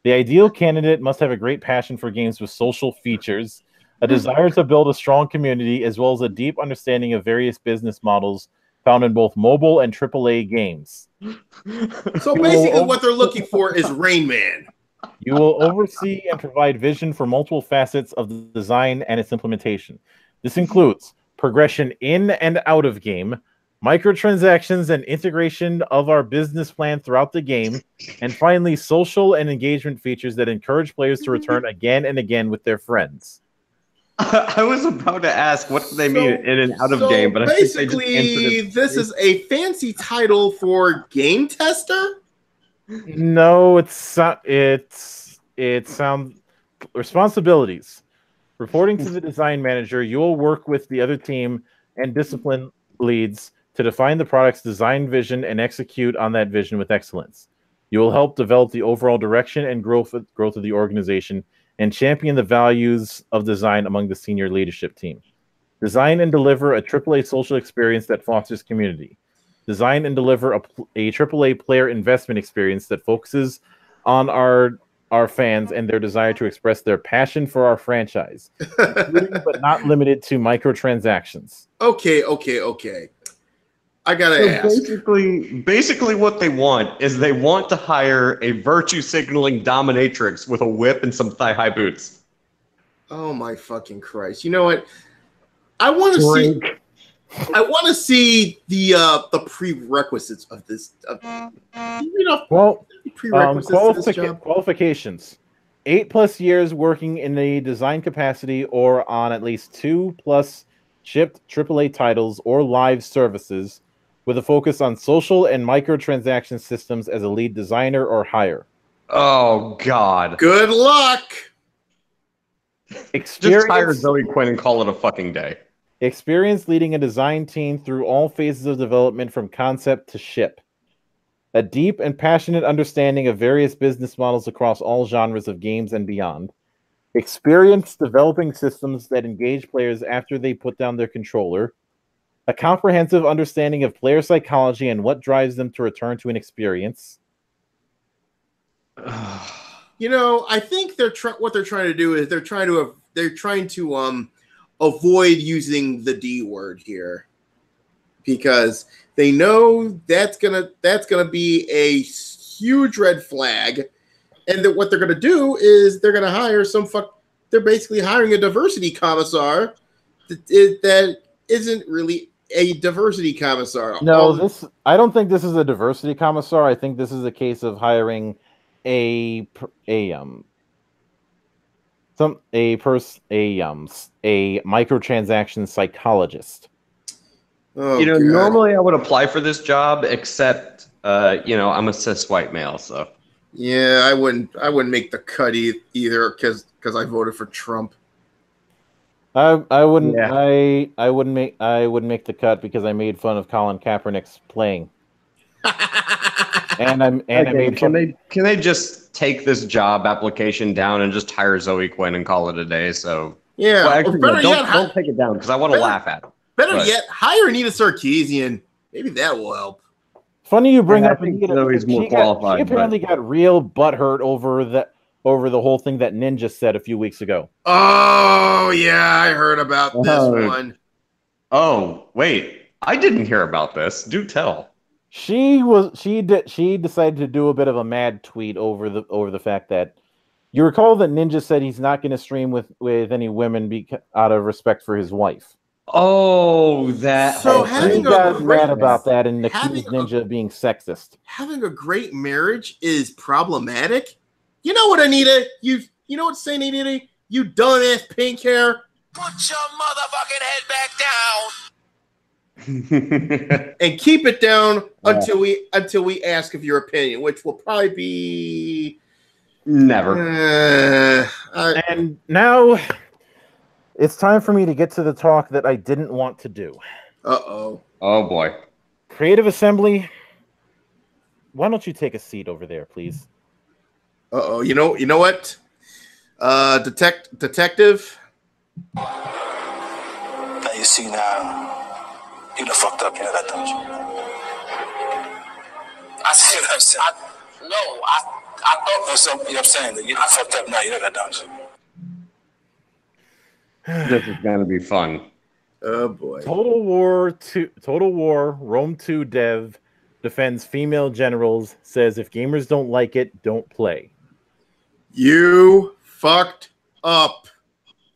The ideal candidate must have a great passion for games with social features, a desire to build a strong community, as well as a deep understanding of various business models found in both mobile and AAA games. So basically what they're looking for is Rain Man. You will oversee and provide vision for multiple facets of the design and its implementation. This includes progression in and out of game, microtransactions and integration of our business plan throughout the game, and finally, social and engagement features that encourage players to return again and again with their friends. I was about to ask what do they mean in and out of game, but basically, I think they just this is a fancy title for game tester. No, it sounds responsibilities. Reporting to the design manager, you will work with the other team and discipline leads to define the product's design vision and execute on that vision with excellence. You will help develop the overall direction and growth of the organization and champion the values of design among the senior leadership team. Design and deliver a AAA social experience that fosters community. Design and deliver a AAA player investment experience that focuses on our fans and their desire to express their passion for our franchise, including but not limited to microtransactions. Okay. I gotta ask. Basically, what they want is they want to hire a virtue signaling dominatrix with a whip and some thigh-high boots. Oh my fucking Christ! You know what? I want to see the prerequisites of this. Qualifications: 8+ years working in a design capacity or on at least 2+ shipped AAA titles or live services, with a focus on social and microtransaction systems as a lead designer or higher. Oh, God. Good luck! Just hire Zoe Quinn and call it a fucking day. Experience leading a design team through all phases of development from concept to ship. A deep and passionate understanding of various business models across all genres of games and beyond. Experience developing systems that engage players after they put down their controller. A comprehensive understanding of player psychology and what drives them to return to an experience. You know, I think what they're trying to do is they're trying to avoid using the D word here, because they know that's gonna be a huge red flag, and that what they're gonna do is they're gonna hire they're basically hiring a diversity commissar that isn't really a diversity commissar. No, I don't think this is a diversity commissar. I think this is a case of hiring a microtransaction psychologist. Oh, normally I would apply for this job, except I'm a cis white male, so yeah, I wouldn't make the cut either because I voted for Trump. I wouldn't make the cut because I made fun of Colin Kaepernick's playing. Can they just take this job application down and just hire Zoe Quinn and call it a day? So yeah, well, actually, don't take it down because I want to laugh at it. Better yet, hire Anita Sarkeesian. Maybe that will help. Funny you bring up Anita. Zoe's more qualified. She apparently got real butthurt over the whole thing that Ninja said a few weeks ago. Oh yeah, I heard about this one. Oh wait, I didn't hear about this. Do tell. She decided to do a bit of a mad tweet over the fact that you recall that Ninja said he's not going to stream with any women out of respect for his wife. Oh, that. So he got mad about that and accused Ninja of being sexist. Having a great marriage is problematic. You know what, Anita? You know what, saying, Anita? You dumbass pink hair. Put your motherfucking head back down. and keep it down until we ask of your opinion, which will probably be never. And now it's time for me to get to the talk that I didn't want to do. Oh boy. Creative Assembly, why don't you take a seat over there, please? You know what? Detective. Now you see now. You done fucked up, you know that, don't you? I see what I'm saying. I thought there was something, you know what I'm saying? That you done fucked up now, you know that, don't you? This is gonna be fun. Oh boy. Total War Rome 2 dev defends female generals, says if gamers don't like it, don't play. You fucked up.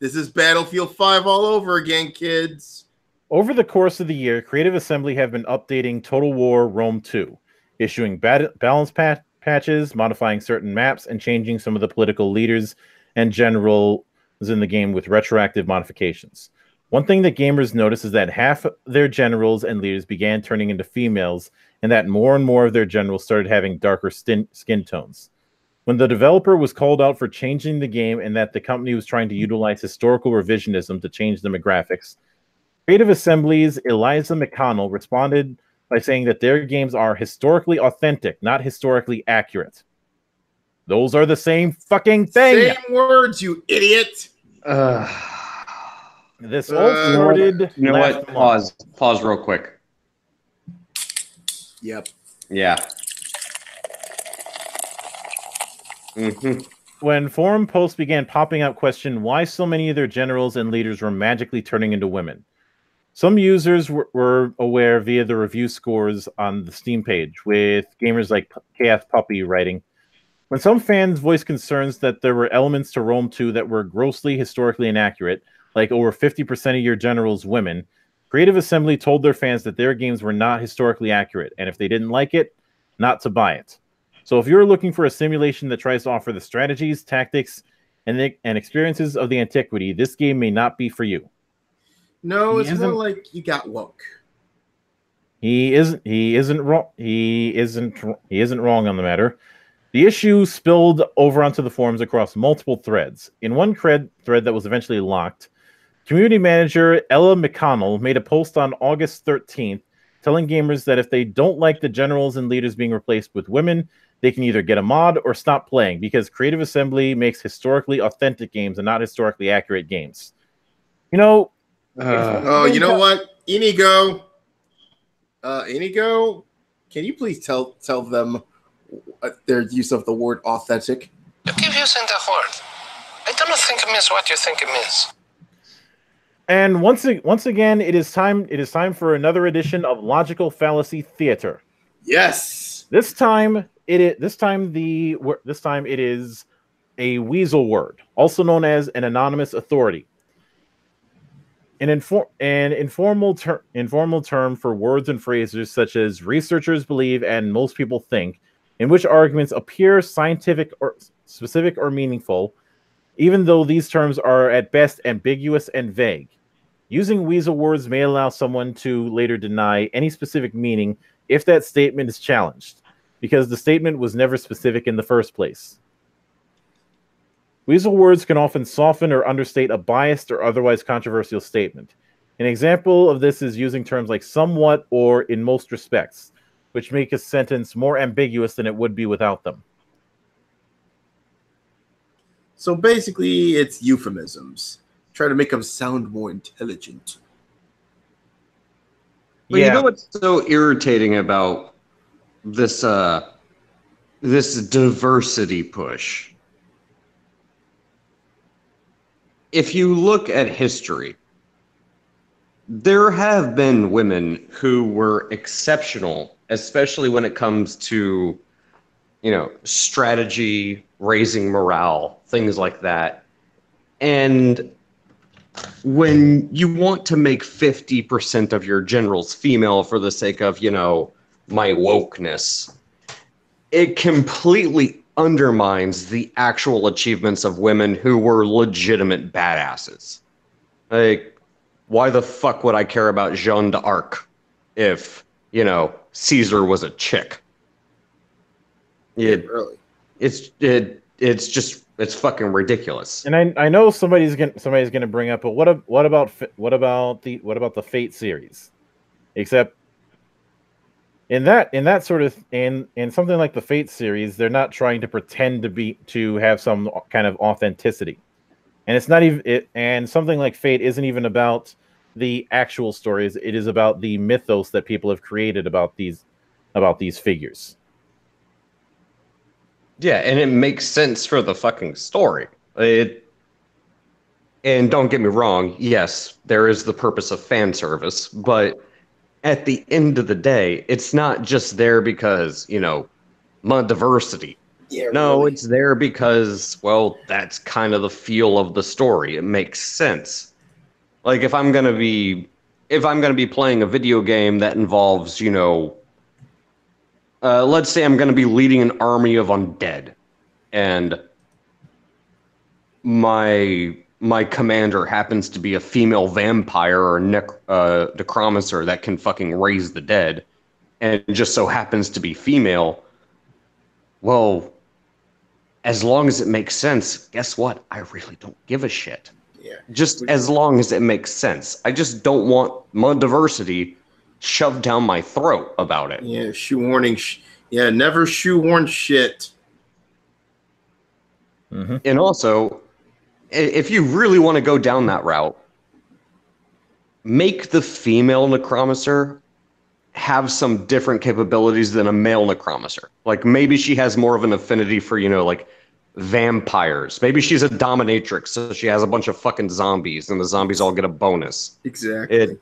This is Battlefield 5 all over again, kids. Over the course of the year, Creative Assembly have been updating Total War Rome 2, issuing balance patches, modifying certain maps, and changing some of the political leaders and generals in the game with retroactive modifications. One thing that gamers noticed is that half their generals and leaders began turning into females, and that more and more of their generals started having darker skin tones. When the developer was called out for changing the game and that the company was trying to utilize historical revisionism to change demographics, Creative Assembly's Eliza McDonald responded by saying that their games are historically authentic, not historically accurate. Those are the same fucking thing. Same words, you idiot. This all started. You know what? Pause real quick. Yep. Yeah. Mm-hmm. When forum posts began popping up, question why so many of their generals and leaders were magically turning into women. Some users were aware via the review scores on the Steam page, with gamers like Chaos Puppy writing, when some fans voiced concerns that there were elements to Rome 2 that were grossly historically inaccurate, like over 50% of your generals women, Creative Assembly told their fans that their games were not historically accurate, and if they didn't like it, not to buy it. So if you're looking for a simulation that tries to offer the strategies, tactics, and experiences of the antiquity, this game may not be for you. No, it's more like you got woke. He isn't wrong on the matter. The issue spilled over onto the forums across multiple threads. In one thread that was eventually locked, community manager Ella McConnell made a post on August 13th telling gamers that if they don't like the generals and leaders being replaced with women, they can either get a mod or stop playing because Creative Assembly makes historically authentic games and not historically accurate games. You know... you know what? Inigo, can you please tell them their use of the word authentic? You keep using the word. I don't think it means what you think it means. And once again, it is time for another edition of Logical Fallacy Theater. Yes. This time it is a weasel word, also known as an anonymous authority. An informal term for words and phrases such as researchers believe and most people think, in which arguments appear scientific or specific or meaningful, even though these terms are at best ambiguous and vague. Using weasel words may allow someone to later deny any specific meaning if that statement is challenged, because the statement was never specific in the first place. Weasel words can often soften or understate a biased or otherwise controversial statement. An example of this is using terms like somewhat or in most respects, which make a sentence more ambiguous than it would be without them. So basically, it's euphemisms. Try to make them sound more intelligent. But you know what's so irritating about this this diversity push? If you look at history, there have been women who were exceptional, especially when it comes to, strategy, raising morale, things like that. And when you want to make 50% of your generals female for the sake of, my wokeness, it completely undermines the actual achievements of women who were legitimate badasses. Like, why the fuck would I care about Jeanne d'Arc? if, Caesar was a chick. Really. It's fucking ridiculous. And I know somebody's gonna bring up, but what about the Fate series? Except in something like the Fate series, they're not trying to pretend to have some kind of authenticity, and it's not even and something like Fate isn't even about the actual stories. It is about the mythos that people have created about these figures. Yeah, and it makes sense for the fucking story. And don't get me wrong, yes, there is the purpose of fan service, but at the end of the day, it's not just there because, diversity. Yeah, No, really. it's there because, well, that's kind of the feel of the story. It makes sense. Like if I'm gonna be playing a video game that involves, let's say I'm gonna be leading an army of undead, and my commander happens to be a female vampire or necromancer that can fucking raise the dead, and just so happens to be female. Well, as long as it makes sense, guess what? I really don't give a shit. Yeah. Just as long as it makes sense. I just don't want my diversity shoved down my throat about it. Yeah, shoehorning. Never shoehorn shit. Mm-hmm. And also, if you really want to go down that route, make the female necromancer have some different capabilities than a male necromancer. Like maybe she has more of an affinity for, like vampires. Maybe she's a dominatrix, so she has a bunch of fucking zombies, and the zombies all get a bonus. Exactly.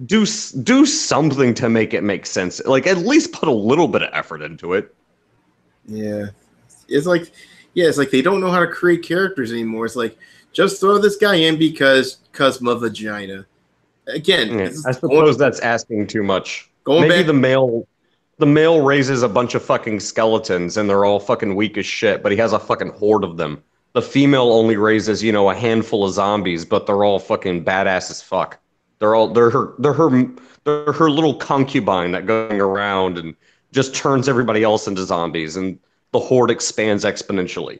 Do something to make it make sense. Like at least put a little bit of effort into it. Yeah. It's like they don't know how to create characters anymore. It's like, just throw this guy in because my vagina. Again, Yeah, I suppose that's asking too much. Going Maybe back, the male raises a bunch of fucking skeletons and they're all fucking weak as shit, but he has a fucking horde of them. The female only raises, a handful of zombies, but they're all fucking badass as fuck. They're her little concubine that going around and just turns everybody else into zombies, and the horde expands exponentially.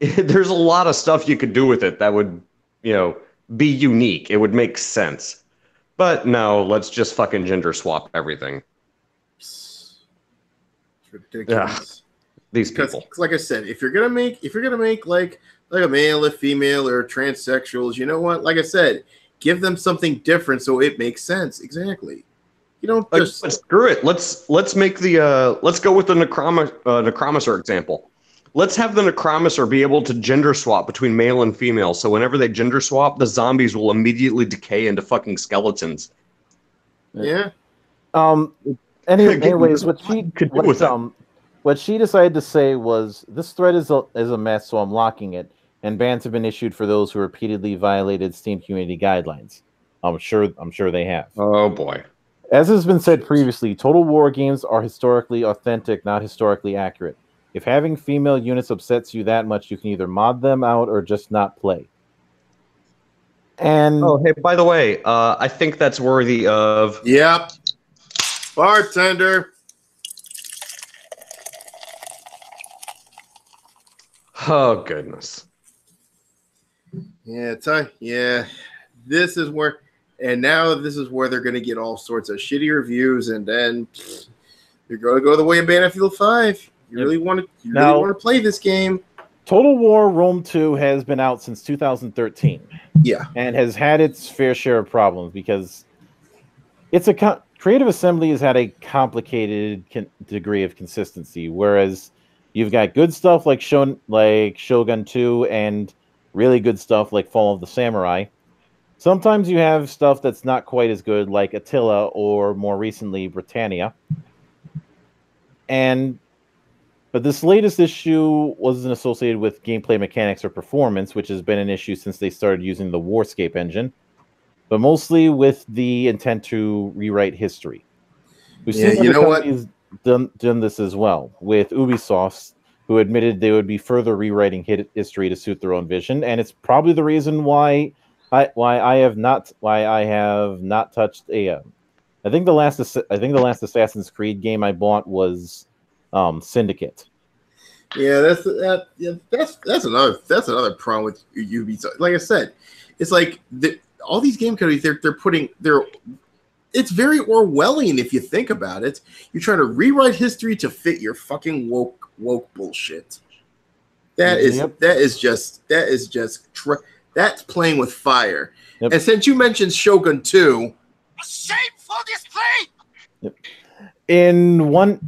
There's a lot of stuff you could do with it that would, be unique. It would make sense. But no, let's just fucking gender swap everything. it's ridiculous. Ugh, these people. Because, like I said, if you're gonna make like a male, a female, or transsexuals, you know what? Like I said, give them something different so it makes sense. Exactly. You don't just screw it. Let's make the let's go with the necromancer example. Let's have the necromancer be able to gender swap between male and female, so whenever they gender swap, the zombies will immediately decay into fucking skeletons. Yeah. Anyways, what she decided to say was, this thread is a mess, so I'm locking it, and bans have been issued for those who repeatedly violated Steam community guidelines. I'm sure they have. Oh boy. As has been said previously, Total War games are historically authentic, not historically accurate. If having female units upsets you that much, you can either mod them out or just not play. And oh, hey, by the way, I think that's worthy of. Yep. Bartender. Oh goodness. Yeah, this is where they're going to get all sorts of shitty reviews, and then you're going to go the way of Battlefield 5. You really want to play this game. Total War Rome 2 has been out since 2013. Yeah, and has had its fair share of problems because it's Creative Assembly has had a complicated degree of consistency, whereas you've got good stuff like Shogun 2 and really good stuff like Fall of the Samurai. Sometimes you have stuff that's not quite as good, like Attila or more recently Britannia. But this latest issue wasn't associated with gameplay mechanics or performance, which has been an issue since they started using the Warscape engine, but mostly with the intent to rewrite history. We've seen other companies done this as well, with Ubisoft, who admitted they would be further rewriting history to suit their own vision, and it's probably the reason why I have not touched I think the last Assassin's Creed game I bought was Syndicate. Yeah, that's another problem with Ubisoft. Like I said, it's like all these game companies it's very Orwellian if you think about it. You're trying to rewrite history to fit your fucking woke bullshit. That's playing with fire. Yep. And since you mentioned Shogun 2, a shameful display. Yep. In one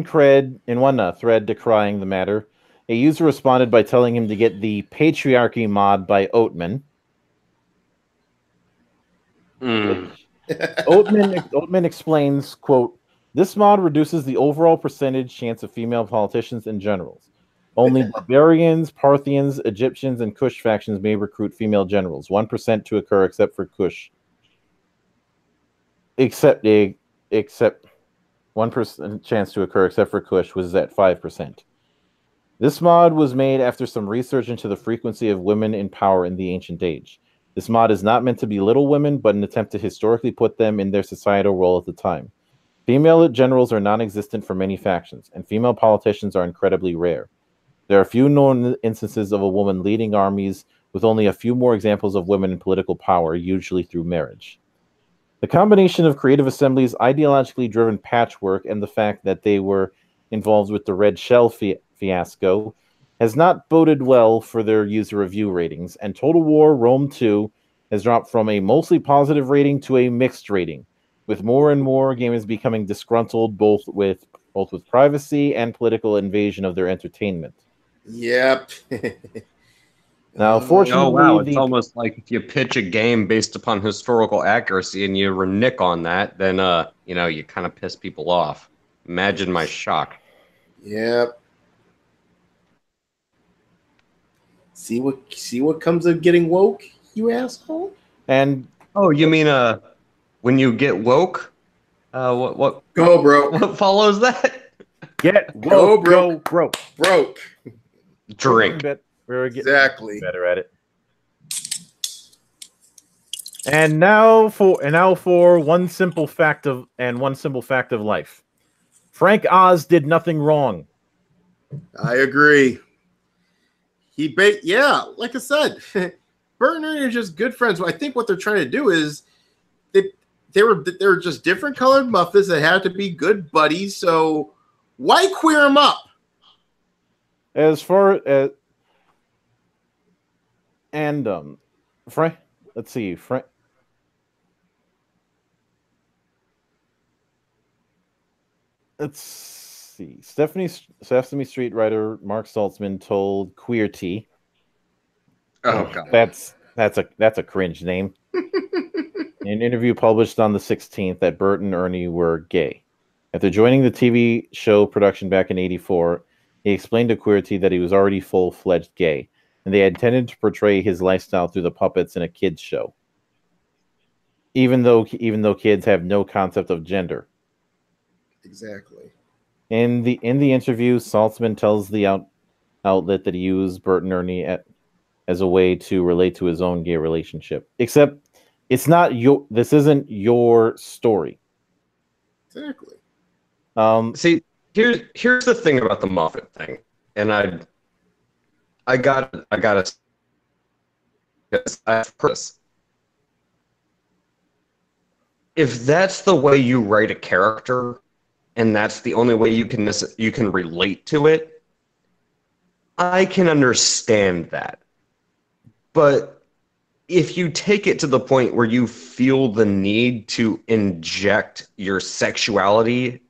thread decrying the matter, a user responded by telling him to get the Patriarchy mod by Oatman. Oatman explains, quote, "This mod reduces the overall percentage chance of female politicians and generals. Only barbarians, Parthians, Egyptians, and Kush factions may recruit female generals. 1% to occur except for Kush. Except 1% chance to occur except for Kush was at 5%. This mod was made after some research into the frequency of women in power in the ancient age. This mod is not meant to belittle women, but an attempt to historically put them in their societal role at the time. Female generals are non-existent for many factions, and female politicians are incredibly rare. There are few known instances of a woman leading armies, with only a few more examples of women in political power, usually through marriage. The combination of Creative Assembly's ideologically driven patchwork and the fact that they were involved with the Red Shell fiasco has not boded well for their user review ratings, and Total War Rome 2 has dropped from a mostly positive rating to a mixed rating, with more and more gamers becoming disgruntled both with privacy and political invasion of their entertainment. Yep. Now, fortunately, it's almost like if you pitch a game based upon historical accuracy and you renege on that, then you kind of piss people off. Imagine my shock. Yep. See what comes of getting woke, you asshole? And you mean when you get woke? What go broke? What follows that? Get woke, go broke. Drink. We're getting exactly better at it. And now for one simple fact of life. Frank Oz did nothing wrong. I agree. Like I said, Bert and Ernie are just good friends. I think what they're trying to do is they were just different colored muffins that had to be good buddies. So why queer them up? As far as Frank, let's see, Frank. Let's see. Sesame Street writer Mark Saltzman told Queerty. Oh God, that's a cringe name. In an interview published on the 16th that Bert and Ernie were gay. After joining the TV show production back in '84, he explained to Queerty that he was already full-fledged gay, and they intended to portray his lifestyle through the puppets in a kids show. Even though kids have no concept of gender. Exactly. In the interview, Saltzman tells the outlet that he used Bert and Ernie as a way to relate to his own gay relationship. Except this isn't your story. Exactly. See, here's the thing about the Muffet thing, and I gotta I've heard this. If that's the way you write a character, and that's the only way you can relate to it, I can understand that. But if you take it to the point where you feel the need to inject your sexuality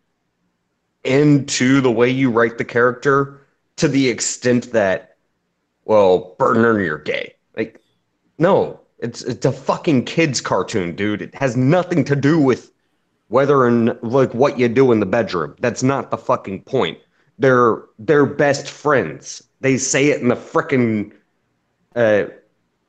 into the way you write the character to the extent that, well, Bert and Ernie are gay. Like, no, it's a fucking kids cartoon, dude. It has nothing to do with whether and like what you do in the bedroom. That's not the fucking point. They're best friends. They say it in the frickin'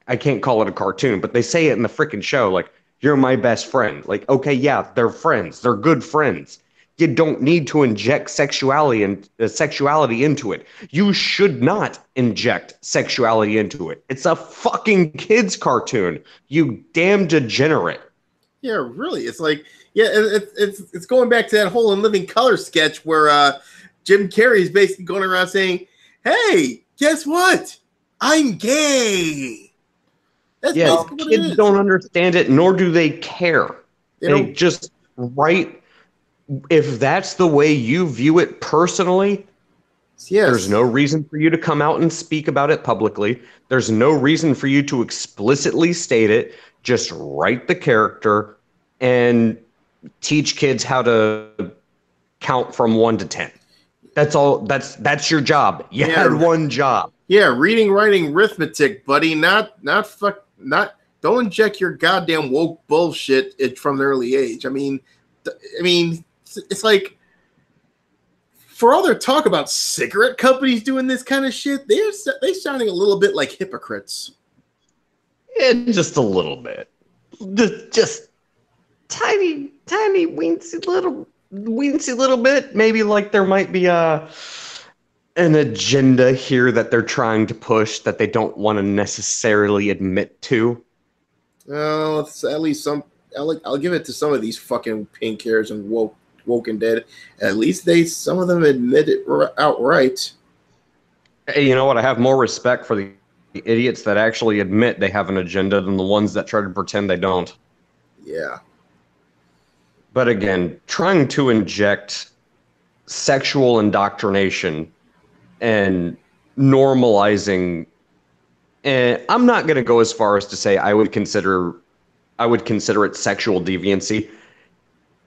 I can't call it a cartoon, but they say it in the frickin' show, like, you're my best friend. Like, okay, yeah, they're friends. They're good friends. You don't need to inject sexuality into it. You should not inject sexuality into it. It's a fucking kids cartoon. You damn degenerate. Yeah, really. It's like, yeah, it's going back to that whole In Living Color sketch where Jim Carrey's basically going around saying, "Hey, guess what? I'm gay." That's basically what it kids is. don't understand it, nor do they care. They just write. If that's the way you view it personally, there's no reason for you to come out and speak about it publicly. There's no reason for you to explicitly state it. Just write the character and teach kids how to count from 1 to 10. That's all. That's your job. You had one job. Yeah, reading, writing, arithmetic, buddy. Not. Don't inject your goddamn woke bullshit from an early age. I mean, it's like, for all their talk about cigarette companies doing this kind of shit, they're sounding a little bit like hypocrites. Yeah, just a little bit. Just tiny, weensy little bit. Maybe like there might be an agenda here that they're trying to push that they don't want to necessarily admit to. Well, it's at least some. I'll give it to some of these fucking pink hairs and woke and dead. At least some of them admit it outright. Hey, you know what? I have more respect for the idiots that actually admit they have an agenda than the ones that try to pretend they don't. Yeah. But again, trying to inject sexual indoctrination and normalizing, and I'm not going to go as far as to say I would consider it sexual deviancy.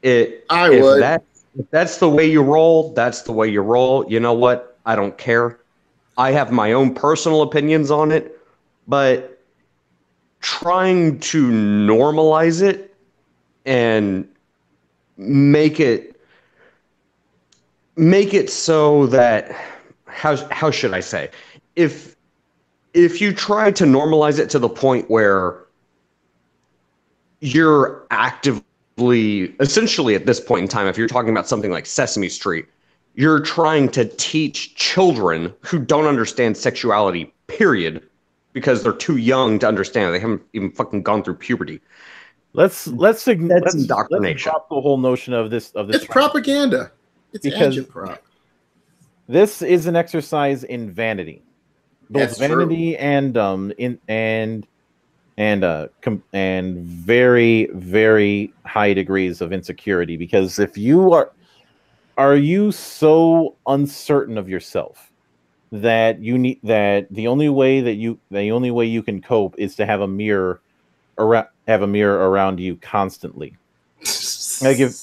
If that's the way you roll, that's the way you roll. You know what? I don't care. I have my own personal opinions on it, but trying to normalize it and make it so that how should I say? If you try to normalize it to the point where you're actively, essentially at this point in time, if you're talking about something like Sesame Street, you're trying to teach children who don't understand sexuality, period, because they're too young to understand. They haven't even fucking gone through puberty. Let's indoctrination. Let's drop the whole notion of this. It's propaganda. It's agitprop. This is an exercise in vanity, both vanity and very, very high degrees of insecurity. Because if you are you so uncertain of yourself that the only way you can cope is to have a mirror around you constantly. Like I've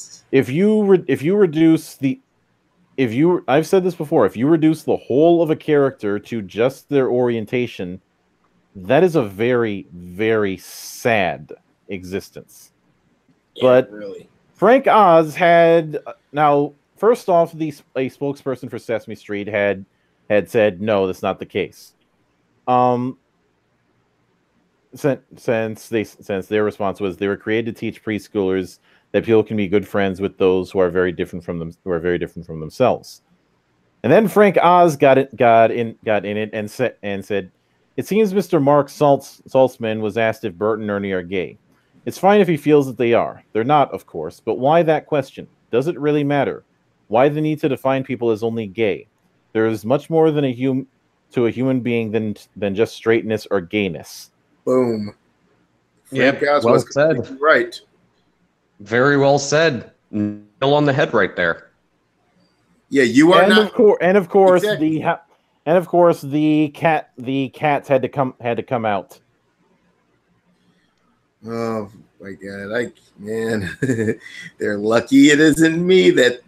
said this before, if you reduce the whole of a character to just their orientation, that is a very, very sad existence. Yeah, but really. Frank Oz had now. First off, a spokesperson for Sesame Street had said no, that's not the case. Since their response was they were created to teach preschoolers that people can be good friends with those who are very different from themselves. And then Frank Oz got in it and said, it seems Mr. Mark Saltzman was asked if Bert and Ernie are gay. It's fine if he feels that they are. They're not, of course, but why that question? Does it really matter? Why the need to define people as only gay? There is much more than a human being than just straightness or gayness. Boom. Yep, well said. Right. Very well said. Nail on the head right there. Yeah, you are not. Of course, exactly. the cats had to come out. Oh my God! They're lucky it isn't me that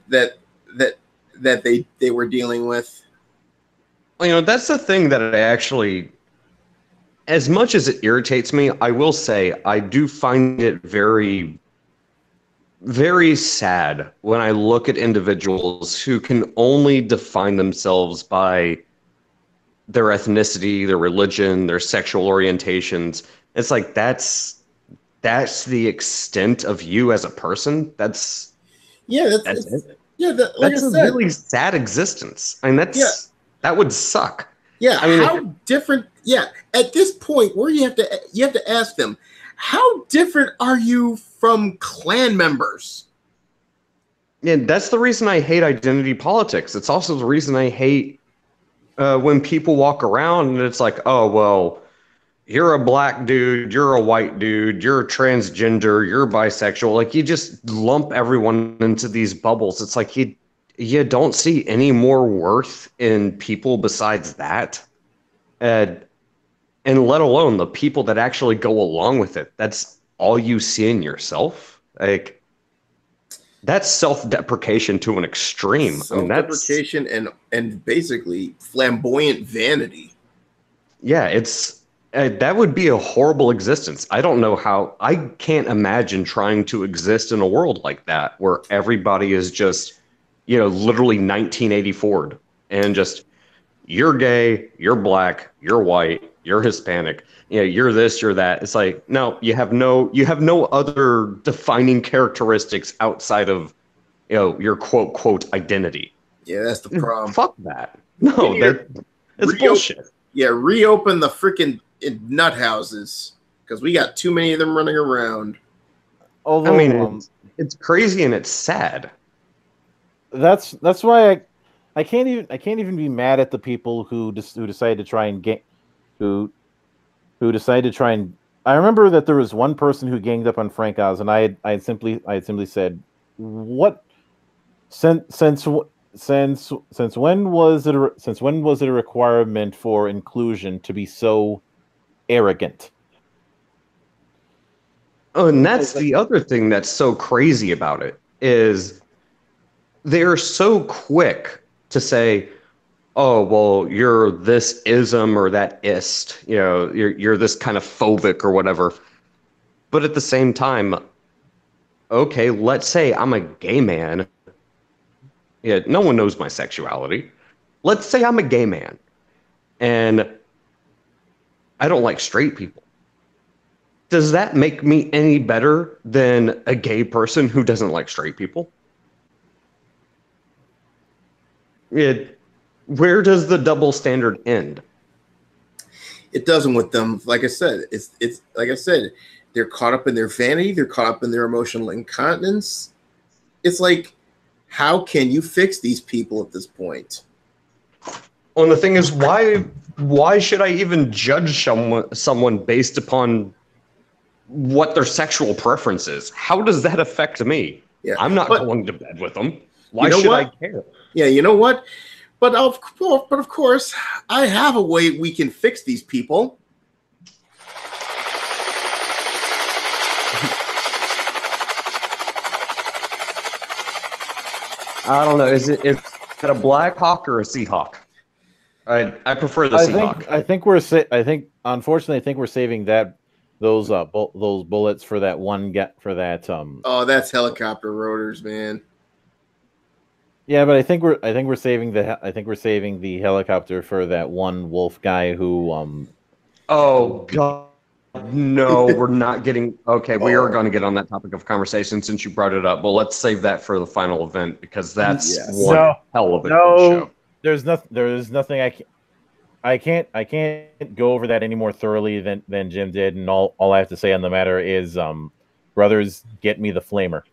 they were dealing with. You know, that's the thing that I actually, as much as it irritates me, I will say I do find it very, very sad when I look at individuals who can only define themselves by their ethnicity, their religion, their sexual orientations. It's like that's the extent of you as a person. That's it. Yeah, that's a really sad existence. I mean, that would suck. Yeah, I mean, how different? Yeah, at this point, where you have to ask them, how different are you from clan members? And that's the reason I hate identity politics. It's also the reason I hate when people walk around and it's like, oh, well, you're a black dude, you're a white dude, you're a transgender, you're bisexual. Like, you just lump everyone into these bubbles. It's like you don't see any more worth in people besides that. And let alone the people that actually go along with it. That's all you see in yourself. Like, that's self-deprecation to an extreme. Self-deprecation and basically flamboyant vanity. Yeah, it's that would be a horrible existence. I don't know how. I can't imagine trying to exist in a world like that where everybody is just, literally 1984 and just, you're gay, you're black, you're white, you're Hispanic, you're this, you're that. It's like, no, you have no other defining characteristics outside of, your quote quote identity. Yeah, that's the problem. Fuck that. No, that's bullshit. Yeah, reopen the freaking nut houses because we got too many of them running around. Although, I mean, it's crazy and it's sad. That's why I can't even be mad at the people who decided to try and who decided to try and. I remember that there was one person who ganged up on Frank Oz, and I had simply said, "What? Since when was it a requirement for inclusion to be so arrogant?" Oh, and that's the other thing that's so crazy about it is they're so quick to say, oh, well, you're this ism or that ist, you're this kind of phobic or whatever. But at the same time, okay, let's say I'm a gay man. Yeah, no one knows my sexuality. Let's say I'm a gay man and I don't like straight people. Does that make me any better than a gay person who doesn't like straight people? Where does the double standard end? It doesn't with them. Like I said, it's like I said, they're caught up in their vanity. They're caught up in their emotional incontinence. It's like, how can you fix these people at this point? Well, the thing is, why should I even judge someone based upon what their sexual preference is? How does that affect me? Yeah, I'm not going to bed with them. Why should I care? Yeah, you know what? But of course, I have a way we can fix these people. I don't know. Is it a Black Hawk or a Seahawk? I prefer the Seahawk. Unfortunately, I think we're saving those bullets for that one Oh, that's helicopter rotors, man. Yeah, but I think we're saving the helicopter for that one wolf guy who Oh God. No, we're not getting. Okay, we are going to get on that topic of conversation since you brought it up. But let's save that for the final event because that's one hell of a good show. There's nothing I can't go over that any more thoroughly than Jim did, and all I have to say on the matter is, brothers, get me the flamer.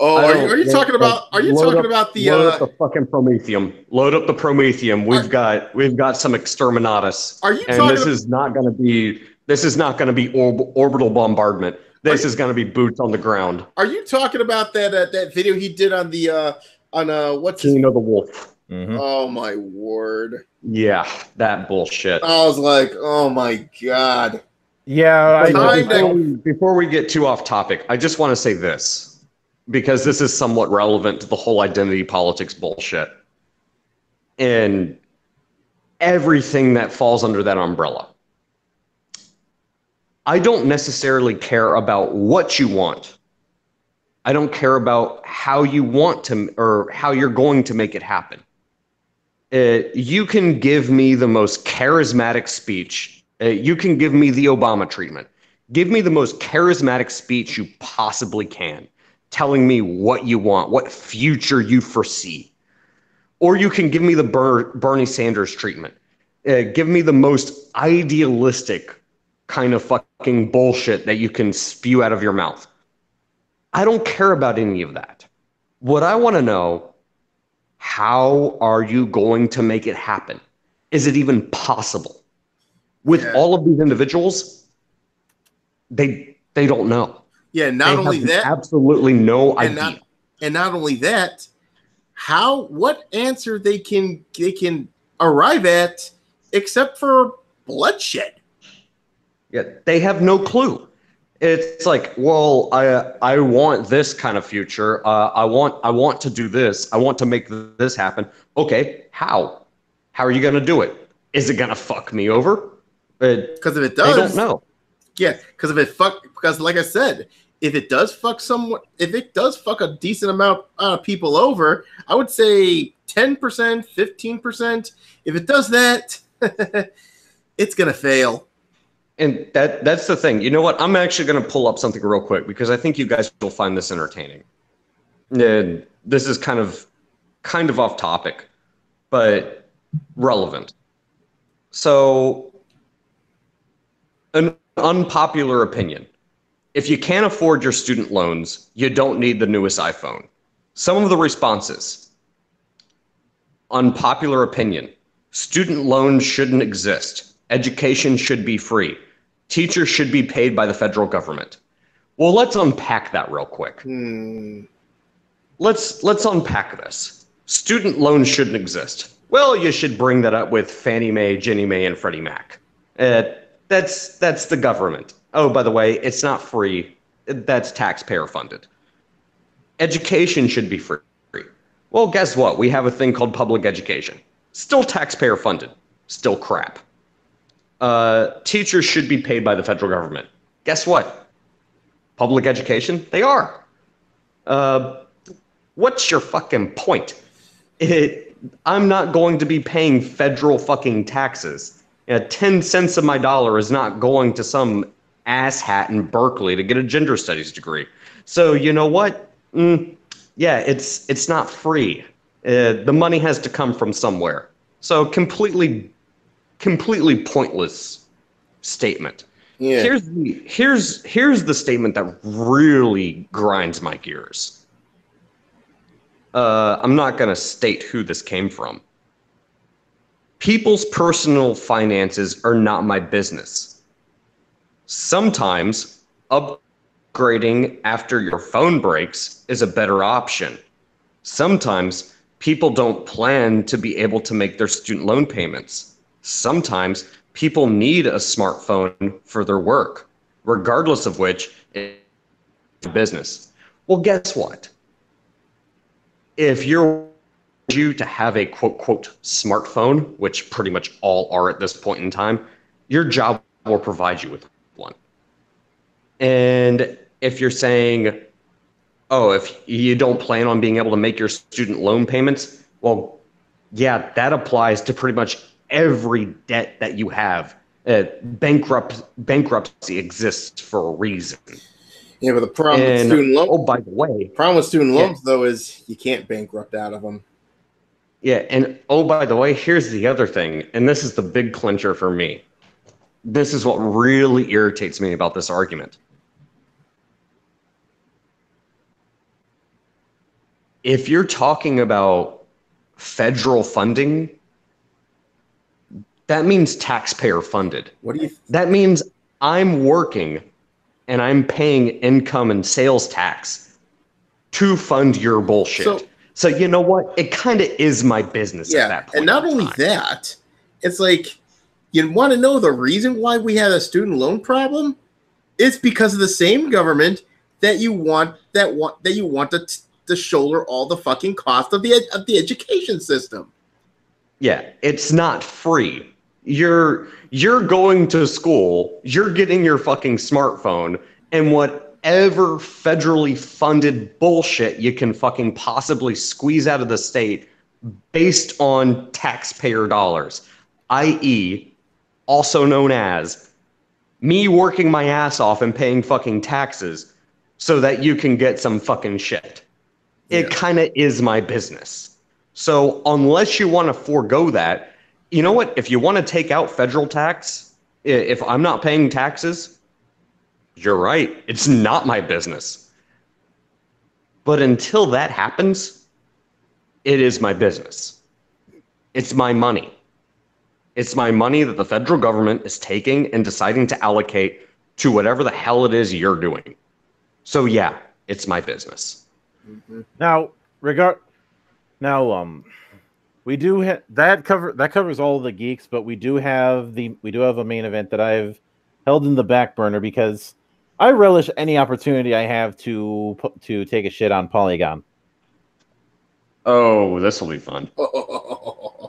Oh, are you talking about? Are you talking about the? Load up the fucking Prometheum. Load up the Prometheum. We've got some exterminatus. Are you? And this is not going to be. This is not going to be orbital bombardment. This is going to be boots on the ground. Are you talking about that video he did on the what's King of the Wolf? Mm-hmm. Oh my word! Yeah, that bullshit. I was like, oh my god. Yeah. Before we get too off topic, I just want to say this because this is somewhat relevant to the whole identity politics bullshit and everything that falls under that umbrella. I don't necessarily care about what you want. I don't care about how you want to or how you're going to make it happen. You can give me the most charismatic speech. You can give me the Obama treatment. Give me the most charismatic speech you possibly can, telling me what you want, what future you foresee. Or you can give me the Bernie Sanders treatment. Give me the most idealistic kind of fucking bullshit that you can spew out of your mouth. I don't care about any of that. What I want to know, how are you going to make it happen? Is it even possible? With all of these individuals, they don't know. Yeah, not only that, absolutely no idea. Not only that, what answer they can arrive at except for bloodshed. Yeah, they have no clue. It's like, well, I want this kind of future. I want to do this. I want to make this happen. Okay, how? How are you going to do it? Is it going to fuck me over? Because if it does, I don't know. Yeah, because like I said, if it does fuck a decent amount of people over, I would say 10%, 15%. If it does that, it's gonna fail. And that's the thing. You know what? I'm actually gonna pull up something real quick because I think you guys will find this entertaining. And this is kind of off topic, but relevant. So, an unpopular opinion. If you can't afford your student loans, you don't need the newest iPhone. Some of the responses. Unpopular opinion. Student loans shouldn't exist. Education should be free. Teachers should be paid by the federal government. Well, let's unpack that real quick. Let's unpack this. Student loans shouldn't exist. Well, you should bring that up with Fannie Mae, Ginnie Mae, and Freddie Mac. That's the government. Oh, by the way, it's not free. That's taxpayer funded. Education should be free. Well, guess what? We have a thing called public education. Still taxpayer funded. Still crap. Teachers should be paid by the federal government. Guess what? Public education? They are. What's your fucking point? I'm not going to be paying federal fucking taxes. 10 cents of my dollar is not going to some asshat in Berkeley to get a gender studies degree. So you know what? Yeah, it's not free. The money has to come from somewhere. So completely pointless statement. Yeah. Here's the statement that really grinds my gears. I'm not going to state who this came from. People's personal finances are not my business. Sometimes upgrading after your phone breaks is a better option. Sometimes people don't plan to be able to make their student loan payments. Sometimes people need a smartphone for their work, regardless of which it's business. Well, guess what? If you're due to have a quote smartphone, which pretty much all are at this point in time, your job will provide you with one. And if you're saying, oh, if you don't plan on being able to make your student loan payments, well, yeah, that applies to pretty much every debt that you have. Bankruptcy exists for a reason. Yeah, but the problem with student loans. Oh, by the way, problem with student loans though is you can't bankrupt out of them. Yeah, and oh, by the way, here's the other thing, and this is the big clincher for me. This is what really irritates me about this argument. If you're talking about federal funding, that means taxpayer funded. What do you? That means I'm working and I'm paying income and sales tax to fund your bullshit. So you know what? It kind of is my business at that point. And not only that, it's like, you want to know the reason why we have a student loan problem? It's because of the same government that you want to shoulder all the fucking cost of the education system. Yeah, it's not free. You're going to school, you're getting your fucking smartphone, and whatever federally funded bullshit you can fucking possibly squeeze out of the state based on taxpayer dollars, i.e., also known as me working my ass off and paying fucking taxes so that you can get some fucking shit. It kind of is my business. So unless you want to forego that, you know what? If you want to take out federal tax, If I'm not paying taxes, you're right. It's not my business. But until that happens, it is my business. It's my money. It's my money that the federal government is taking and deciding to allocate to whatever the hell it is you're doing. So yeah, it's my business. Now, we do that covers all of the geeks, but we do have a main event that I've held in the back burner because I relish any opportunity I have to take a shit on Polygon. Oh, this will be fun.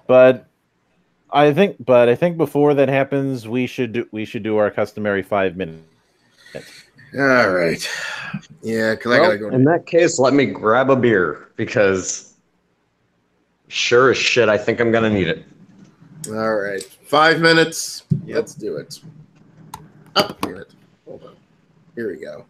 But I think before that happens, we should do our customary 5 minutes. All right. Yeah, because I gotta go. In that case, let me grab a beer because sure as shit, I think I'm gonna need it. All right, 5 minutes. Yep. Let's do it. Oh, damn it. Hold on. Here we go.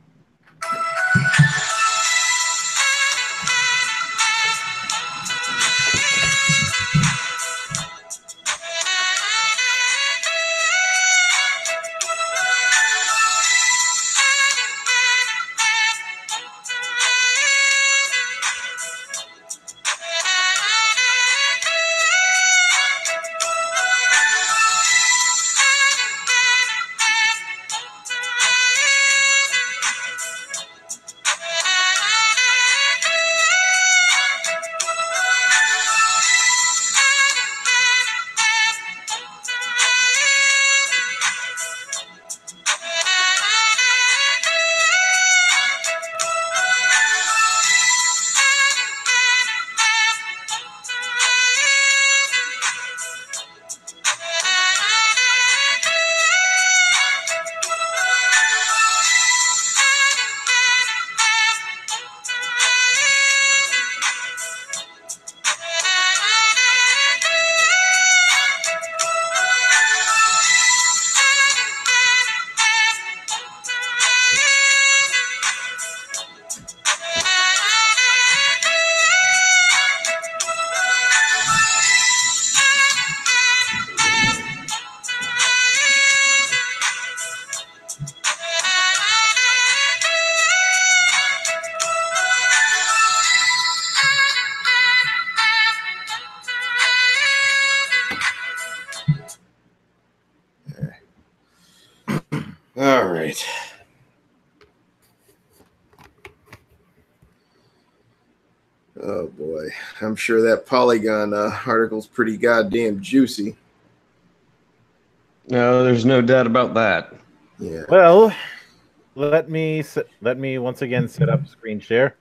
All right. Oh boy, I'm sure that Polygon article's pretty goddamn juicy. No, there's no doubt about that. Yeah. Well, let me once again set up screen share.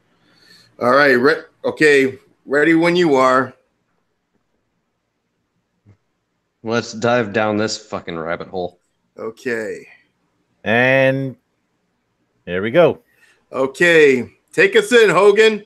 All right. Okay. Ready when you are. Let's dive down this fucking rabbit hole. Okay. And here we go. Okay. Take us in, Hogan.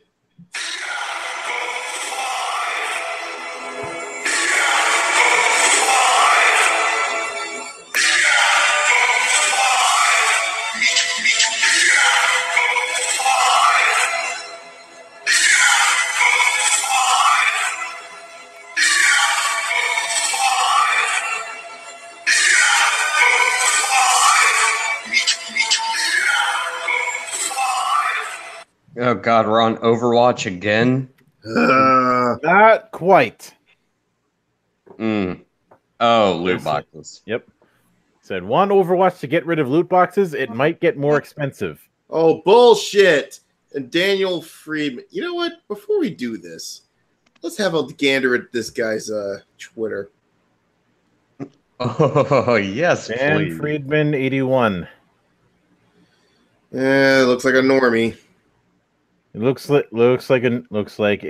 Oh god, we're on Overwatch again? Not quite. Oh, loot boxes. Yep. Said one Overwatch to get rid of loot boxes. It might get more expensive. Oh, bullshit. And Daniel Friedman. You know what? Before we do this, let's have a gander at this guy's Twitter. Oh, yes, Dan please. Friedman 81. Looks like a normie. It looks like he looks like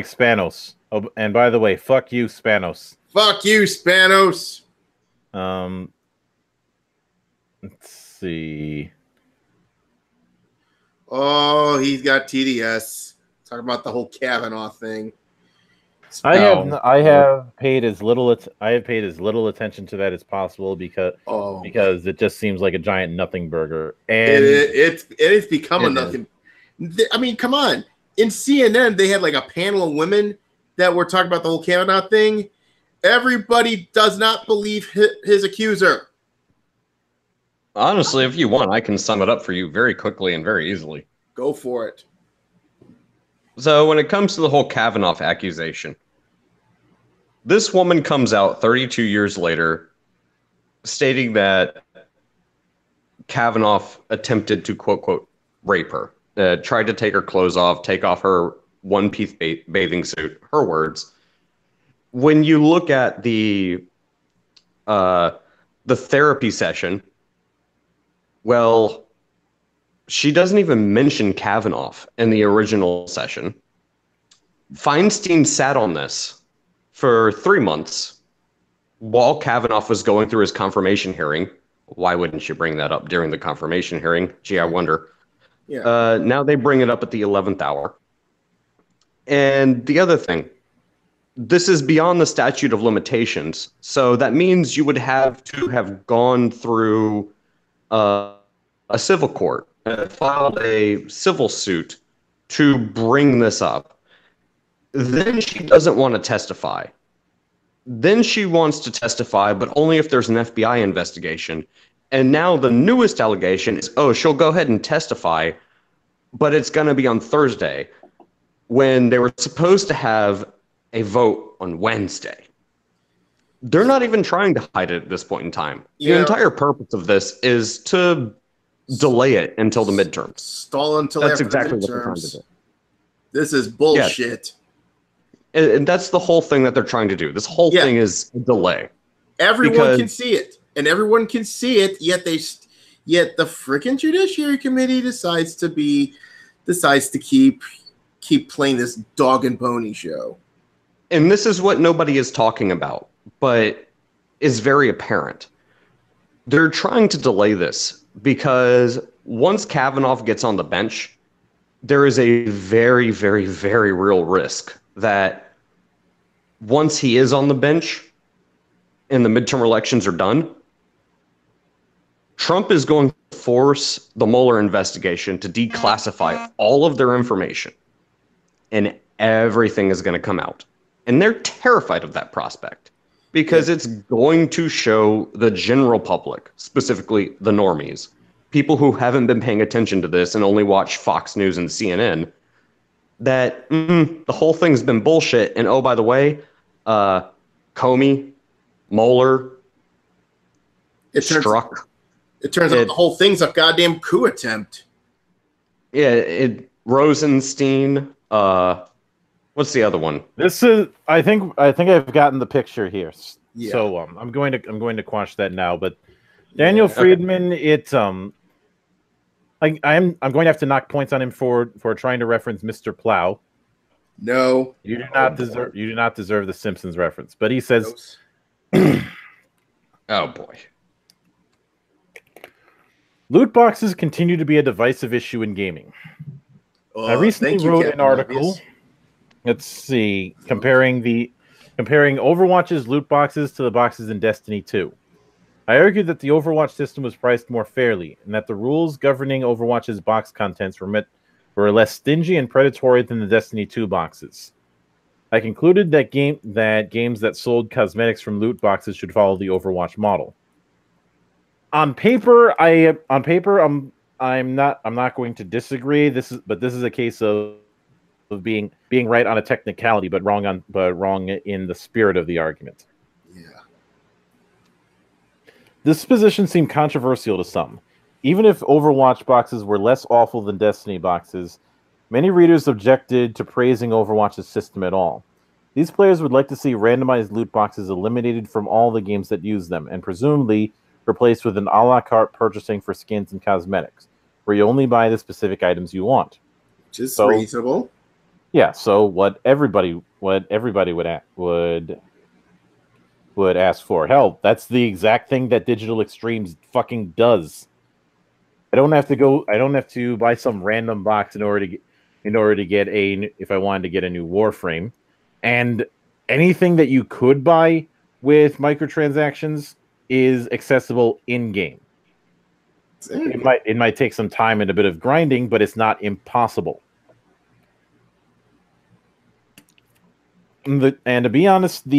Spanos. Oh, and by the way, fuck you, Spanos. Fuck you, Spanos. Let's see. Oh, he's got TDS. Talking about the whole Kavanaugh thing. I have paid as little attention to that as possible because it just seems like a giant nothing burger. And it's become a nothing. I mean, come on. In CNN, they had like a panel of women that were talking about the whole Kavanaugh thing, Everybody does not believe his accuser. Honestly, if you want, I can sum it up for you very quickly and very easily. Go for it. So when it comes to the whole Kavanaugh accusation, this woman comes out 32 years later stating that Kavanaugh attempted to, quote, quote, rape her, tried to take her clothes off, take off her one-piece bathing suit, her words. When you look at the therapy session, well, she doesn't even mention Kavanaugh in the original session. Feinstein sat on this for 3 months while Kavanaugh was going through his confirmation hearing. Why wouldn't you bring that up during the confirmation hearing? Gee, I wonder. Yeah. Now they bring it up at the 11th hour. And the other thing, this is beyond the statute of limitations. So that means you would have to have gone through a civil court, filed a civil suit to bring this up. Then she doesn't want to testify. Then she wants to testify, but only if there's an FBI investigation. And now the newest allegation is, oh, she'll go ahead and testify, but it's going to be on Thursday when they were supposed to have a vote on Wednesday. They're not even trying to hide it at this point in time. Yeah. The entire purpose of this is to delay it until the midterms. Stall until That's after exactly the what they're trying to midterms. do. This is bullshit. And that's the whole thing that they're trying to do. This whole thing is a delay. Everyone can see it, and everyone can see it. Yet the freaking Judiciary Committee decides to keep playing this dog and pony show. And this is what nobody is talking about, but is very apparent. They're trying to delay this because once Kavanaugh gets on the bench, there is a very, very, very real risk that once he is on the bench and the midterm elections are done, Trump is going to force the Mueller investigation to declassify all of their information, and everything is going to come out. And they're terrified of that prospect because it's going to show the general public, specifically the normies, people who haven't been paying attention to this and only watch Fox News and CNN, that the whole thing's been bullshit. And oh, by the way, Comey, Mueller, It turns out the whole thing's a goddamn coup attempt. Yeah, Rosenstein. What's the other one? This is. I think I've gotten the picture here. Yeah. So I'm going to quash that now. But Daniel Friedman, I'm going to have to knock points on him for trying to reference Mr. Plow. No, you do not deserve. You do not deserve the Simpsons reference. But he says, "Oh boy." Loot boxes continue to be a divisive issue in gaming. I recently wrote an article. Let's see, comparing Overwatch's loot boxes to the boxes in Destiny 2. I argued that the Overwatch system was priced more fairly, and that the rules governing Overwatch's box contents were less stingy and predatory than the Destiny 2 boxes. I concluded that games that sold cosmetics from loot boxes should follow the Overwatch model. On paper, I'm not going to disagree. This is a case of being right on a technicality, but wrong in the spirit of the argument. Yeah. This position seemed controversial to some. Even if Overwatch boxes were less awful than Destiny boxes, many readers objected to praising Overwatch's system at all. These players would like to see randomized loot boxes eliminated from all the games that use them, and presumably replaced with an a la carte purchasing for skins and cosmetics, where you only buy the specific items you want. Which is reasonable. Yeah, so what everybody would ask for. Hell, that's the exact thing that Digital Extremes fucking does. I don't have to buy some random box in order to get if I wanted to get a new Warframe. And anything that you could buy with microtransactions is accessible in-game. It might take some time and a bit of grinding, but it's not impossible. And to be honest,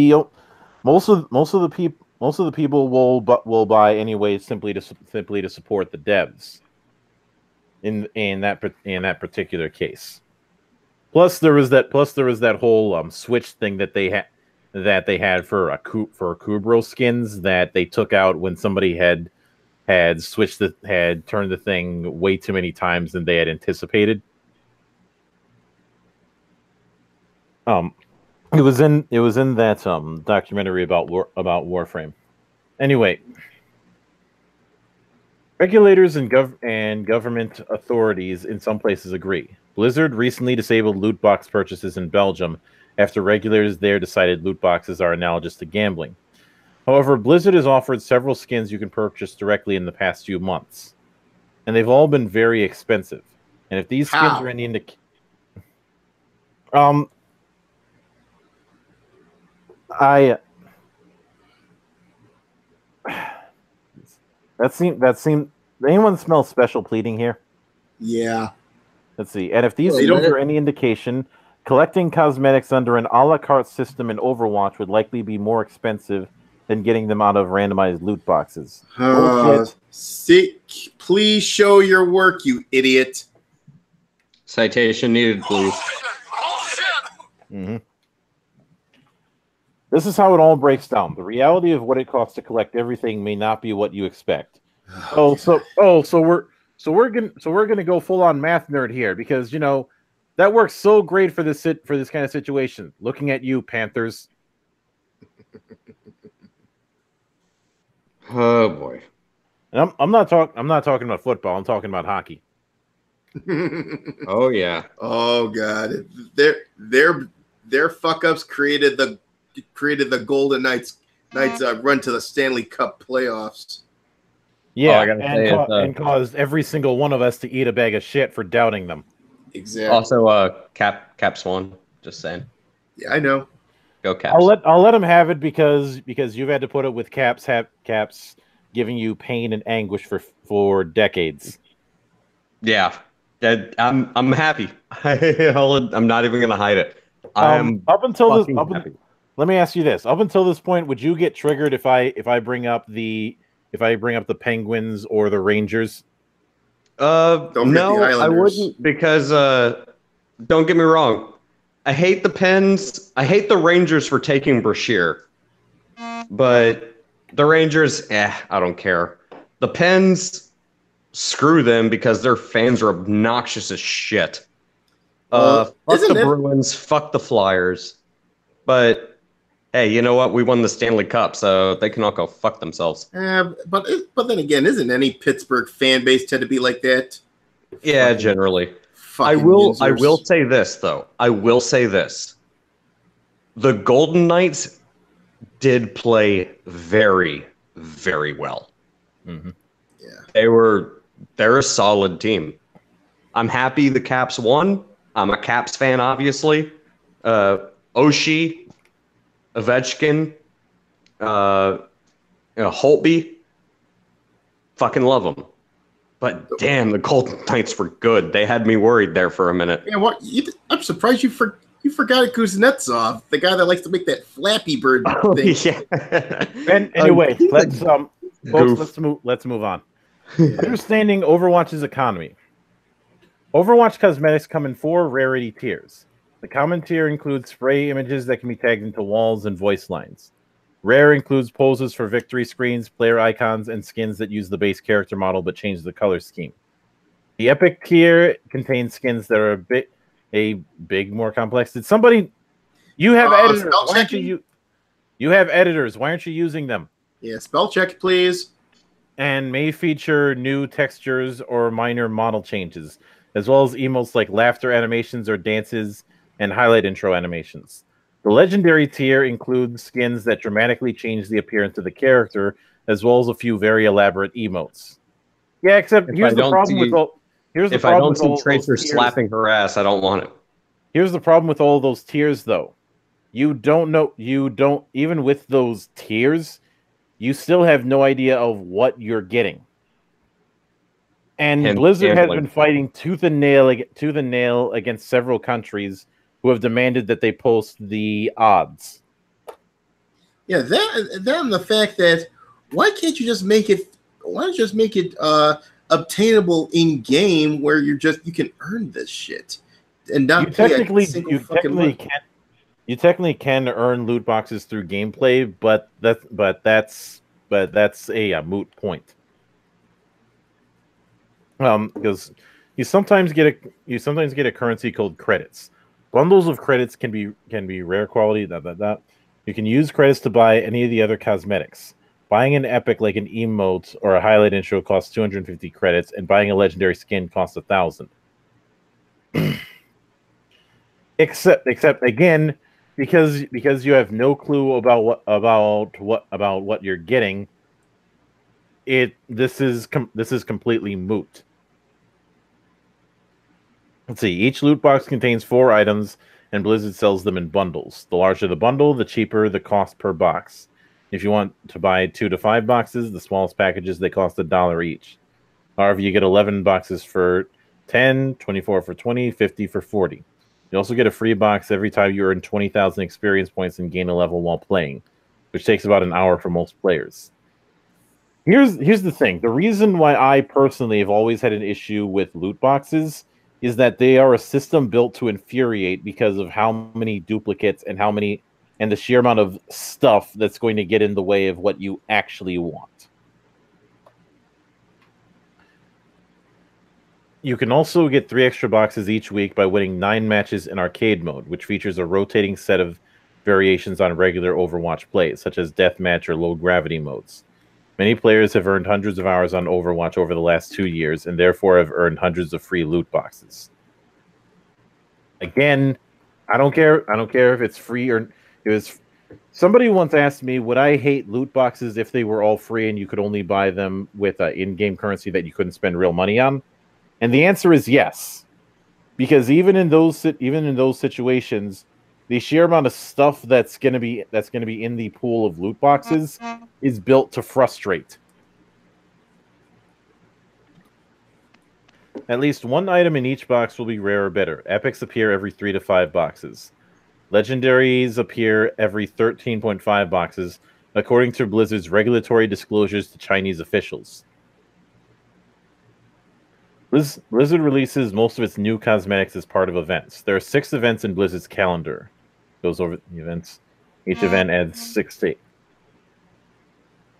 most of the people will buy anyway simply to support the devs. In that particular case. Plus there was that whole Switch thing that they had for Kubro skins that they took out when somebody had turned the thing way too many times than they had anticipated. It was in that documentary about Warframe. Anyway, regulators and government authorities in some places agree. Blizzard recently disabled loot box purchases in Belgium after regulators there decided loot boxes are analogous to gambling. However, Blizzard has offered several skins you can purchase directly in the past few months, and they've all been very expensive. And if these skins are any indication, that seemed. Anyone smell special pleading here? Yeah. Let's see. And if these skins are any indication, collecting cosmetics under an a la carte system in Overwatch would likely be more expensive than getting them out of randomized loot boxes. Please show your work, you idiot. Citation needed, please. Mm-hmm. This is how it all breaks down. The reality of what it costs to collect everything may not be what you expect. So we're gonna go full on math nerd here because that works so great for this kind of situation. Looking at you, Panthers. Oh boy. And I'm not talking about football. I'm talking about hockey. Oh yeah. Oh god. Their fuck ups created the Golden Knights run to the Stanley Cup playoffs. Yeah, and caused every single one of us to eat a bag of shit for doubting them. Exactly. Also, Caps won. Just saying. Yeah, I know. Go Caps. I'll let him have it because you've had to put up with Caps giving you pain and anguish for decades. Yeah, I'm happy. I'm not even gonna hide it. I'm up until this. happy. Let me ask you this: up until this point, would you get triggered if I bring up the Penguins or the Rangers? No, I wouldn't because don't get me wrong. I hate the Pens. I hate the Rangers for taking Brashear. But the Rangers, I don't care. The Pens, screw them because their fans are obnoxious as shit. Fuck the Bruins, fuck the Flyers. But hey, you know what? We won the Stanley Cup, so they can all go fuck themselves. But then again, isn't any Pittsburgh fan base tend to be like that? Yeah, generally. I will say this though. I will say this. The Golden Knights did play very, very well. Mm-hmm. Yeah. They're a solid team. I'm happy the Caps won. I'm a Caps fan, obviously. Oshie, Ovechkin, Holtby, fucking love them. But damn, the Golden Knights were good. They had me worried there for a minute. Yeah, I'm surprised you forgot Kuznetsov, the guy that likes to make that Flappy Bird thing. Yeah. And anyway, let's move on. Understanding Overwatch's economy. Overwatch cosmetics come in 4 rarity tiers. The common tier includes spray images that can be tagged into walls and voice lines. Rare includes poses for victory screens, player icons, and skins that use the base character model but change the color scheme. The epic tier contains skins that are a bit more complex. Did somebody? You have editors. Why aren't you have editors. Why aren't you using them? Yeah, spell check, please. And may feature new textures or minor model changes, as well as emotes like laughter animations or dances and highlight intro animations. The legendary tier includes skins that dramatically change the appearance of the character, as well as a few very elaborate emotes. Yeah, except here's the problem with all. If I don't see Tracer slapping her ass, I don't want it. Here's the problem with all those tiers, though. Even with those tiers, you still have no idea of what you're getting. And Blizzard has been fighting tooth and nail against several countries who have demanded that they post the odds. Yeah, then the fact that why can't you just make it? Why don't you just make it obtainable in game where you can earn this shit and not pay a single fucking money? You technically can earn loot boxes through gameplay, but that's a moot point. Because you sometimes get a currency called credits. Bundles of credits can be rare quality. You can use credits to buy any of the other cosmetics. Buying an epic like an emote or a highlight intro costs 250 credits, and buying a legendary skin costs 1,000. except again, because you have no clue about what you're getting. This is completely moot. Let's see. Each loot box contains 4 items, and Blizzard sells them in bundles. The larger the bundle, the cheaper the cost per box. If you want to buy 2 to 5 boxes, the smallest packages, they cost $1 each. However, you get 11 boxes for 10, 24 for 20, 50 for 40. You also get a free box every time you earn 20,000 experience points and gain a level while playing, which takes about an hour for most players. Here's the thing. The reason why I personally have always had an issue with loot boxes is that they are a system built to infuriate because of how many duplicates and the sheer amount of stuff that's going to get in the way of what you actually want. You can also get 3 extra boxes each week by winning 9 matches in arcade mode, which features a rotating set of variations on regular Overwatch plays, such as deathmatch or low gravity modes. Many players have earned hundreds of hours on Overwatch over the last 2 years, and therefore have earned hundreds of free loot boxes. Again, I don't care if it's free or it was. Somebody once asked me, would I hate loot boxes if they were all free and you could only buy them with in-game currency that you couldn't spend real money on? And the answer is yes, because even in those situations, the sheer amount of stuff that's going to be in the pool of loot boxes is built to frustrate. At least 1 item in each box will be rare or better. Epics appear every 3 to 5 boxes. Legendaries appear every 13.5 boxes, according to Blizzard's regulatory disclosures to Chinese officials. Blizzard releases most of its new cosmetics as part of events. There are 6 events in Blizzard's calendar. Goes over the events. Each event adds 6 to 8.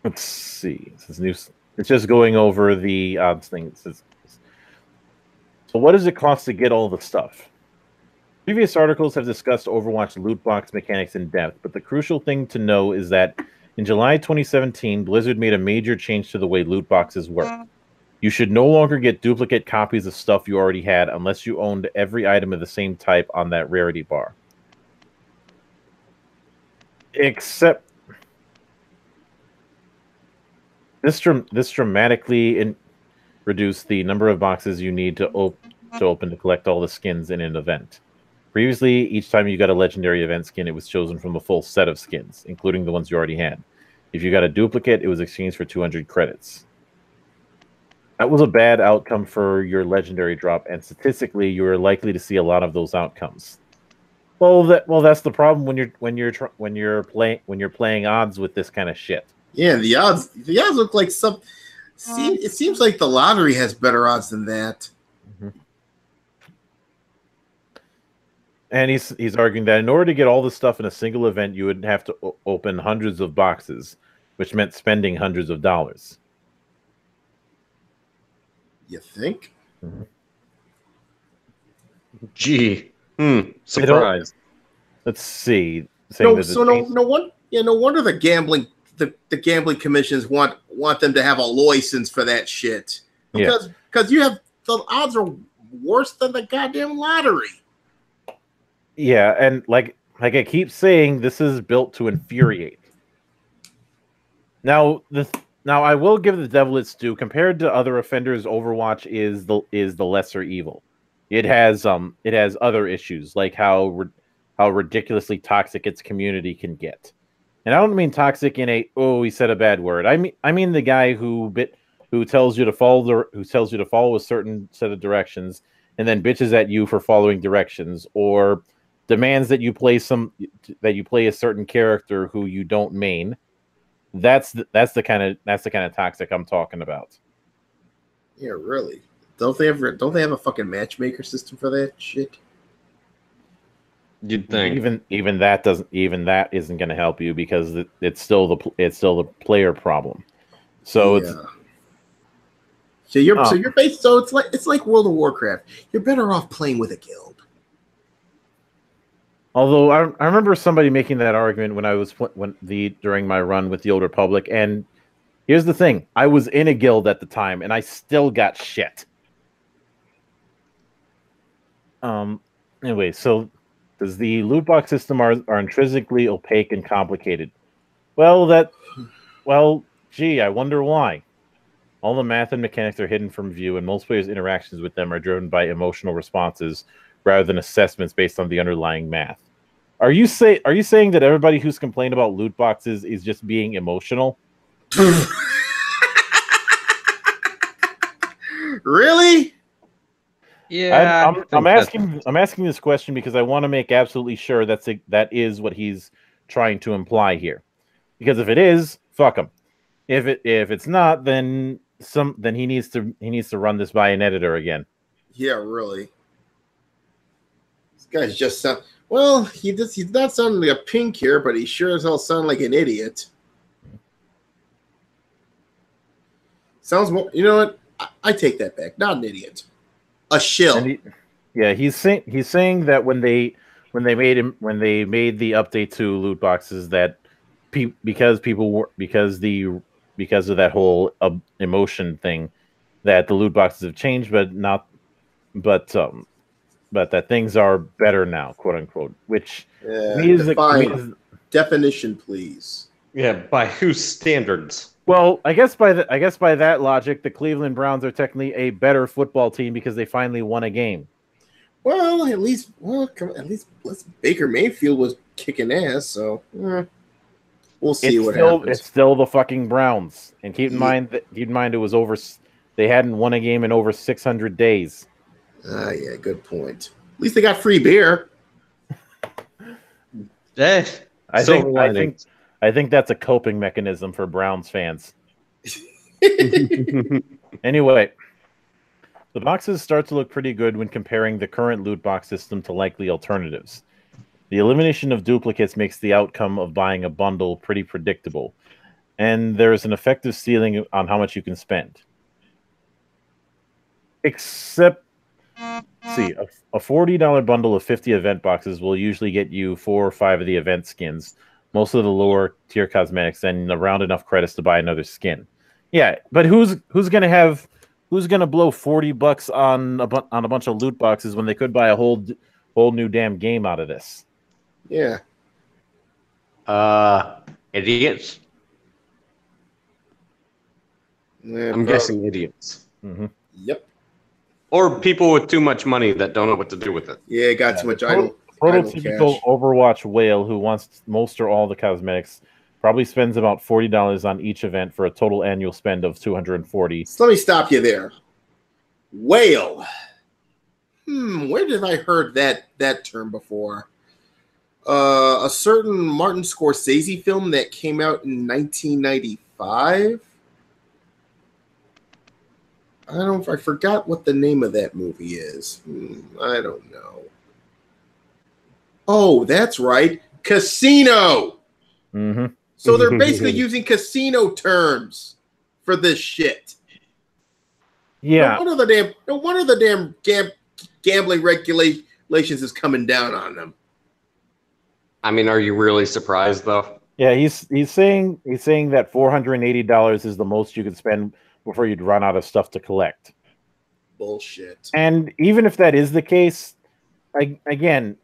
Let's see. It's just going over the odds things. So what does it cost to get all the stuff? Previous articles have discussed Overwatch loot box mechanics in depth, but the crucial thing to know is that in July 2017, Blizzard made a major change to the way loot boxes work. You should no longer get duplicate copies of stuff you already had unless you owned every item of the same type on that rarity bar. Except this dramatically reduced the number of boxes you need to open to collect all the skins in an event. Previously, each time you got a legendary event skin, it was chosen from the full set of skins, including the ones you already had. If you got a duplicate, it was exchanged for 200 credits. That was a bad outcome for your legendary drop, and statistically, you are likely to see a lot of those outcomes. Well, that's the problem when you're playing odds with this kind of shit. Yeah, the odds look like some. It seems like the lottery has better odds than that. Mm-hmm. And he's arguing that in order to get all the stuff in a single event, you would have to open hundreds of boxes, which meant spending hundreds of dollars. You think? Mm-hmm. Gee, surprise. Let's see. No wonder the gambling commissions want them to have a license for that shit. Because you have the odds are worse than the goddamn lottery. Yeah, and like I keep saying, this is built to infuriate. Now I will give the devil its due. Compared to other offenders, Overwatch is the lesser evil. It has other issues, like how ridiculously toxic its community can get. And I don't mean toxic in a he said a bad word. I mean the guy who tells you to follow a certain set of directions and then bitches at you for following directions, or demands that you play a certain character who you don't main. That's the kind of toxic I'm talking about. Yeah, really. Don't they have a fucking matchmaker system for that shit? You'd think. Even that isn't going to help you because it's still the player problem. So yeah. It's like World of Warcraft. You're better off playing with a guild. Although I remember somebody making that argument during my run with the Old Republic, and here's the thing: I was in a guild at the time, and I still got shit. Anyway, so does the loot box system are intrinsically opaque and complicated? Well, gee, I wonder why. All the math and mechanics are hidden from view, and most players' interactions with them are driven by emotional responses rather than assessments based on the underlying math. Are you saying that everybody who's complained about loot boxes is just being emotional? Really? Yeah, I'm asking this question because I want to make absolutely sure that is what he's trying to imply here. Because if it is, fuck him. If it's not, then he needs to run this by an editor again. Yeah, really. This guy's just well, he's not sounding like a pink here, but he sure as hell sounds like an idiot. Sounds more. You know what? I take that back. Not an idiot. A shill. He's saying that when they made the update to loot boxes that because of that whole emotion thing that the loot boxes have changed, but that things are better now, quote unquote. Which definition, please. Yeah, by whose standards? Well, I guess by that logic, the Cleveland Browns are technically a better football team because they finally won a game. Well, at least Baker Mayfield was kicking ass, so we'll see what happens. It's still the fucking Browns, and keep in mind it was over. They hadn't won a game in over 600 days. Yeah, good point. At least they got free beer. I think that's a coping mechanism for Browns fans. Anyway, the boxes start to look pretty good when comparing the current loot box system to likely alternatives. The elimination of duplicates makes the outcome of buying a bundle pretty predictable, and there is an effective ceiling on how much you can spend. Except, a $40 bundle of 50 event boxes will usually get you 4 or 5 of the event skins, most of the lower tier cosmetics, and around enough credits to buy another skin. Yeah, but who's gonna blow $40 on a bunch of loot boxes when they could buy a whole new damn game out of this? Yeah. Idiots. Yeah, I'm guessing idiots. Mm-hmm. Yep. Or people with too much money that don't know what to do with it. Yeah, got too much idle prototypical cash. Overwatch whale who wants most or all the cosmetics probably spends about $40 on each event for a total annual spend of $240. So let me stop you there. Whale. Where did I heard that term before? A certain Martin Scorsese film that came out in 1995. I forgot what the name of that movie is. I don't know. Oh, that's right. Casino. Mm-hmm. So they're basically using casino terms for this shit. Yeah. No wonder the damn gambling regulations is coming down on them. I mean, are you really surprised though? Yeah, he's saying that $480 is the most you could spend before you'd run out of stuff to collect. Bullshit. And even if that is the case, again,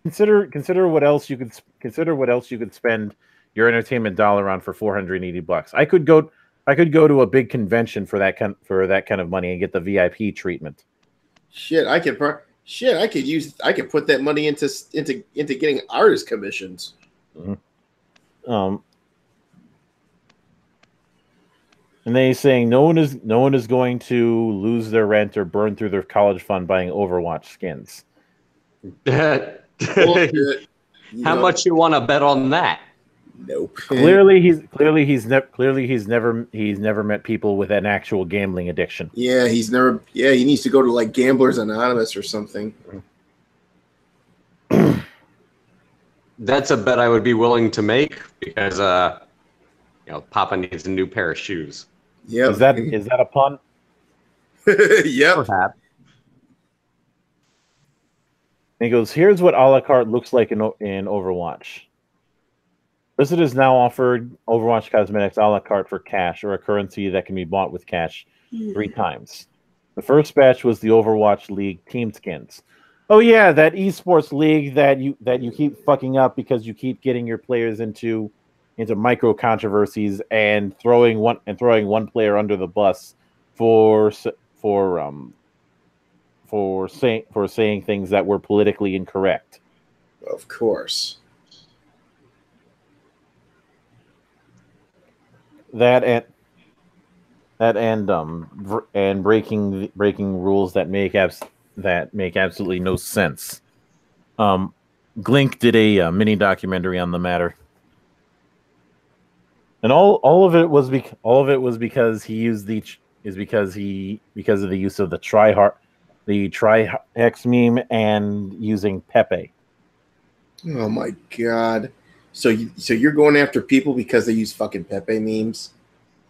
consider what else you could spend your entertainment dollar on for $480. I could go to a big convention for that kind of money and get the VIP treatment. I could put that money into getting artist commissions. Mm-hmm. And they're saying no one is going to lose their rent or burn through their college fund buying Overwatch skins. How Bullshit. You know, much you want to bet on that? Nope. Clearly he's never met people with an actual gambling addiction. Yeah, he's never. Yeah, he needs to go to like Gamblers Anonymous or something. That's a bet I would be willing to make because Papa needs a new pair of shoes. Yeah. Is that a pun? Yep. Perhaps. And he goes, here's what a la carte looks like in Overwatch. Blizzard has now offered Overwatch cosmetics a la carte for cash, or a currency that can be bought with cash 3 times. The first batch was the Overwatch League team skins. Oh yeah, that esports league that you keep fucking up because you keep getting your players into micro controversies and throwing one player under the bus for saying things that were politically incorrect. Of course. And breaking rules that make absolutely no sense. Glink did a mini documentary on the matter, and all of it was because he used because of the use of the try-hex meme and using Pepe. Oh my god! So you're going after people because they use fucking Pepe memes?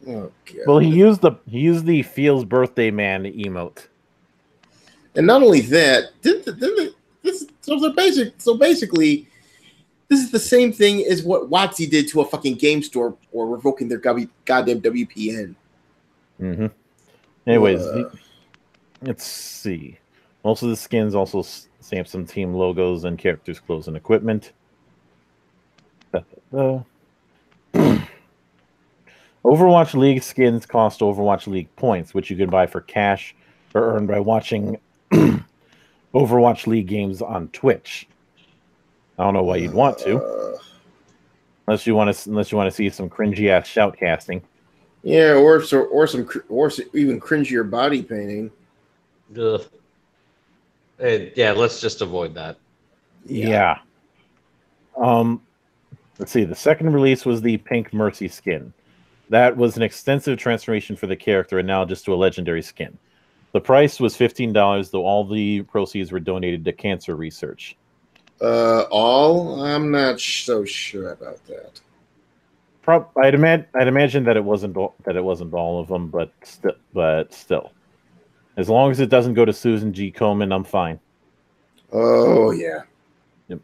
Oh god! Well, he used the feels birthday man emote, and not only that, so basically, this is the same thing as what WotC did to a fucking game store or revoking their goddamn WPN. Mm-hmm. Anyways, let's see. Most of the skins also stamp some team logos and characters' clothes and equipment. Overwatch League skins cost Overwatch League points, which you can buy for cash or earn by watching Overwatch League games on Twitch. I don't know why you'd want to, unless you want to see some cringy ass shoutcasting. Yeah, or even cringier body painting. Ugh. Yeah, let's just avoid that. Yeah. Let's see. The second release was the Pink Mercy skin. That was an extensive transformation for the character, analogous to a legendary skin. The price was $15, though all the proceeds were donated to cancer research. I'm not so sure about that. I'd imagine that it wasn't all of them, but still, as long as it doesn't go to Susan G. Komen, I'm fine. Oh yeah. Yep.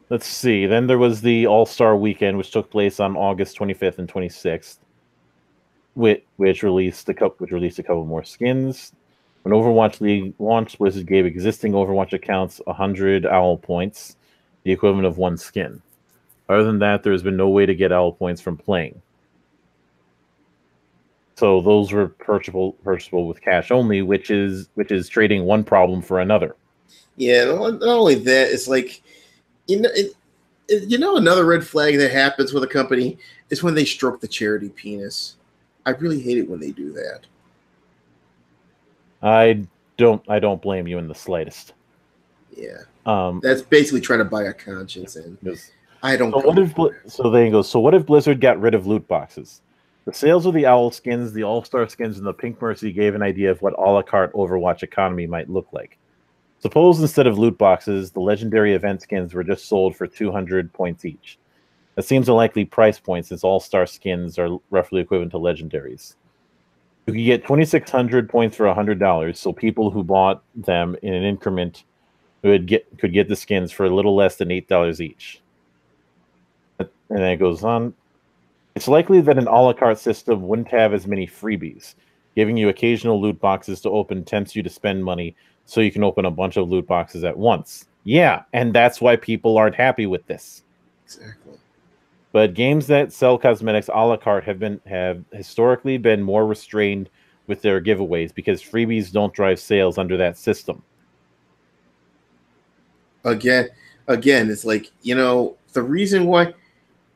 Let's see. Then there was the All-Star Weekend, which took place on August 25th and 26th, which released a couple more skins. When Overwatch League launched, Blizzard gave existing Overwatch accounts 100 OWL points, the equivalent of 1 skin. Other than that, there's been no way to get OWL points from playing. So those were purchasable with cash only, which is trading one problem for another. Yeah, not only that, it's like, another red flag that happens with a company is when they stroke the charity penis. I really hate it when they do that. I don't blame you in the slightest. Yeah. That's basically trying to buy a conscience, and I don't. So there you go. So what if Blizzard got rid of loot boxes? The sales of the OWL skins, the All-Star skins, and the Pink Mercy gave an idea of what a la carte Overwatch economy might look like. Suppose instead of loot boxes, the legendary event skins were just sold for 200 points each. That seems a likely price point since all-star skins are roughly equivalent to legendaries. You could get 2,600 points for $100, so people who bought them in an increment could get the skins for a little less than $8 each. And then it goes on. It's likely that an a la carte system wouldn't have as many freebies. Giving you occasional loot boxes to open tempts you to spend money so you can open a bunch of loot boxes at once. Yeah, and that's why people aren't happy with this. Exactly. But games that sell cosmetics a la carte have historically been more restrained with their giveaways because freebies don't drive sales under that system. Again, it's like, the reason why.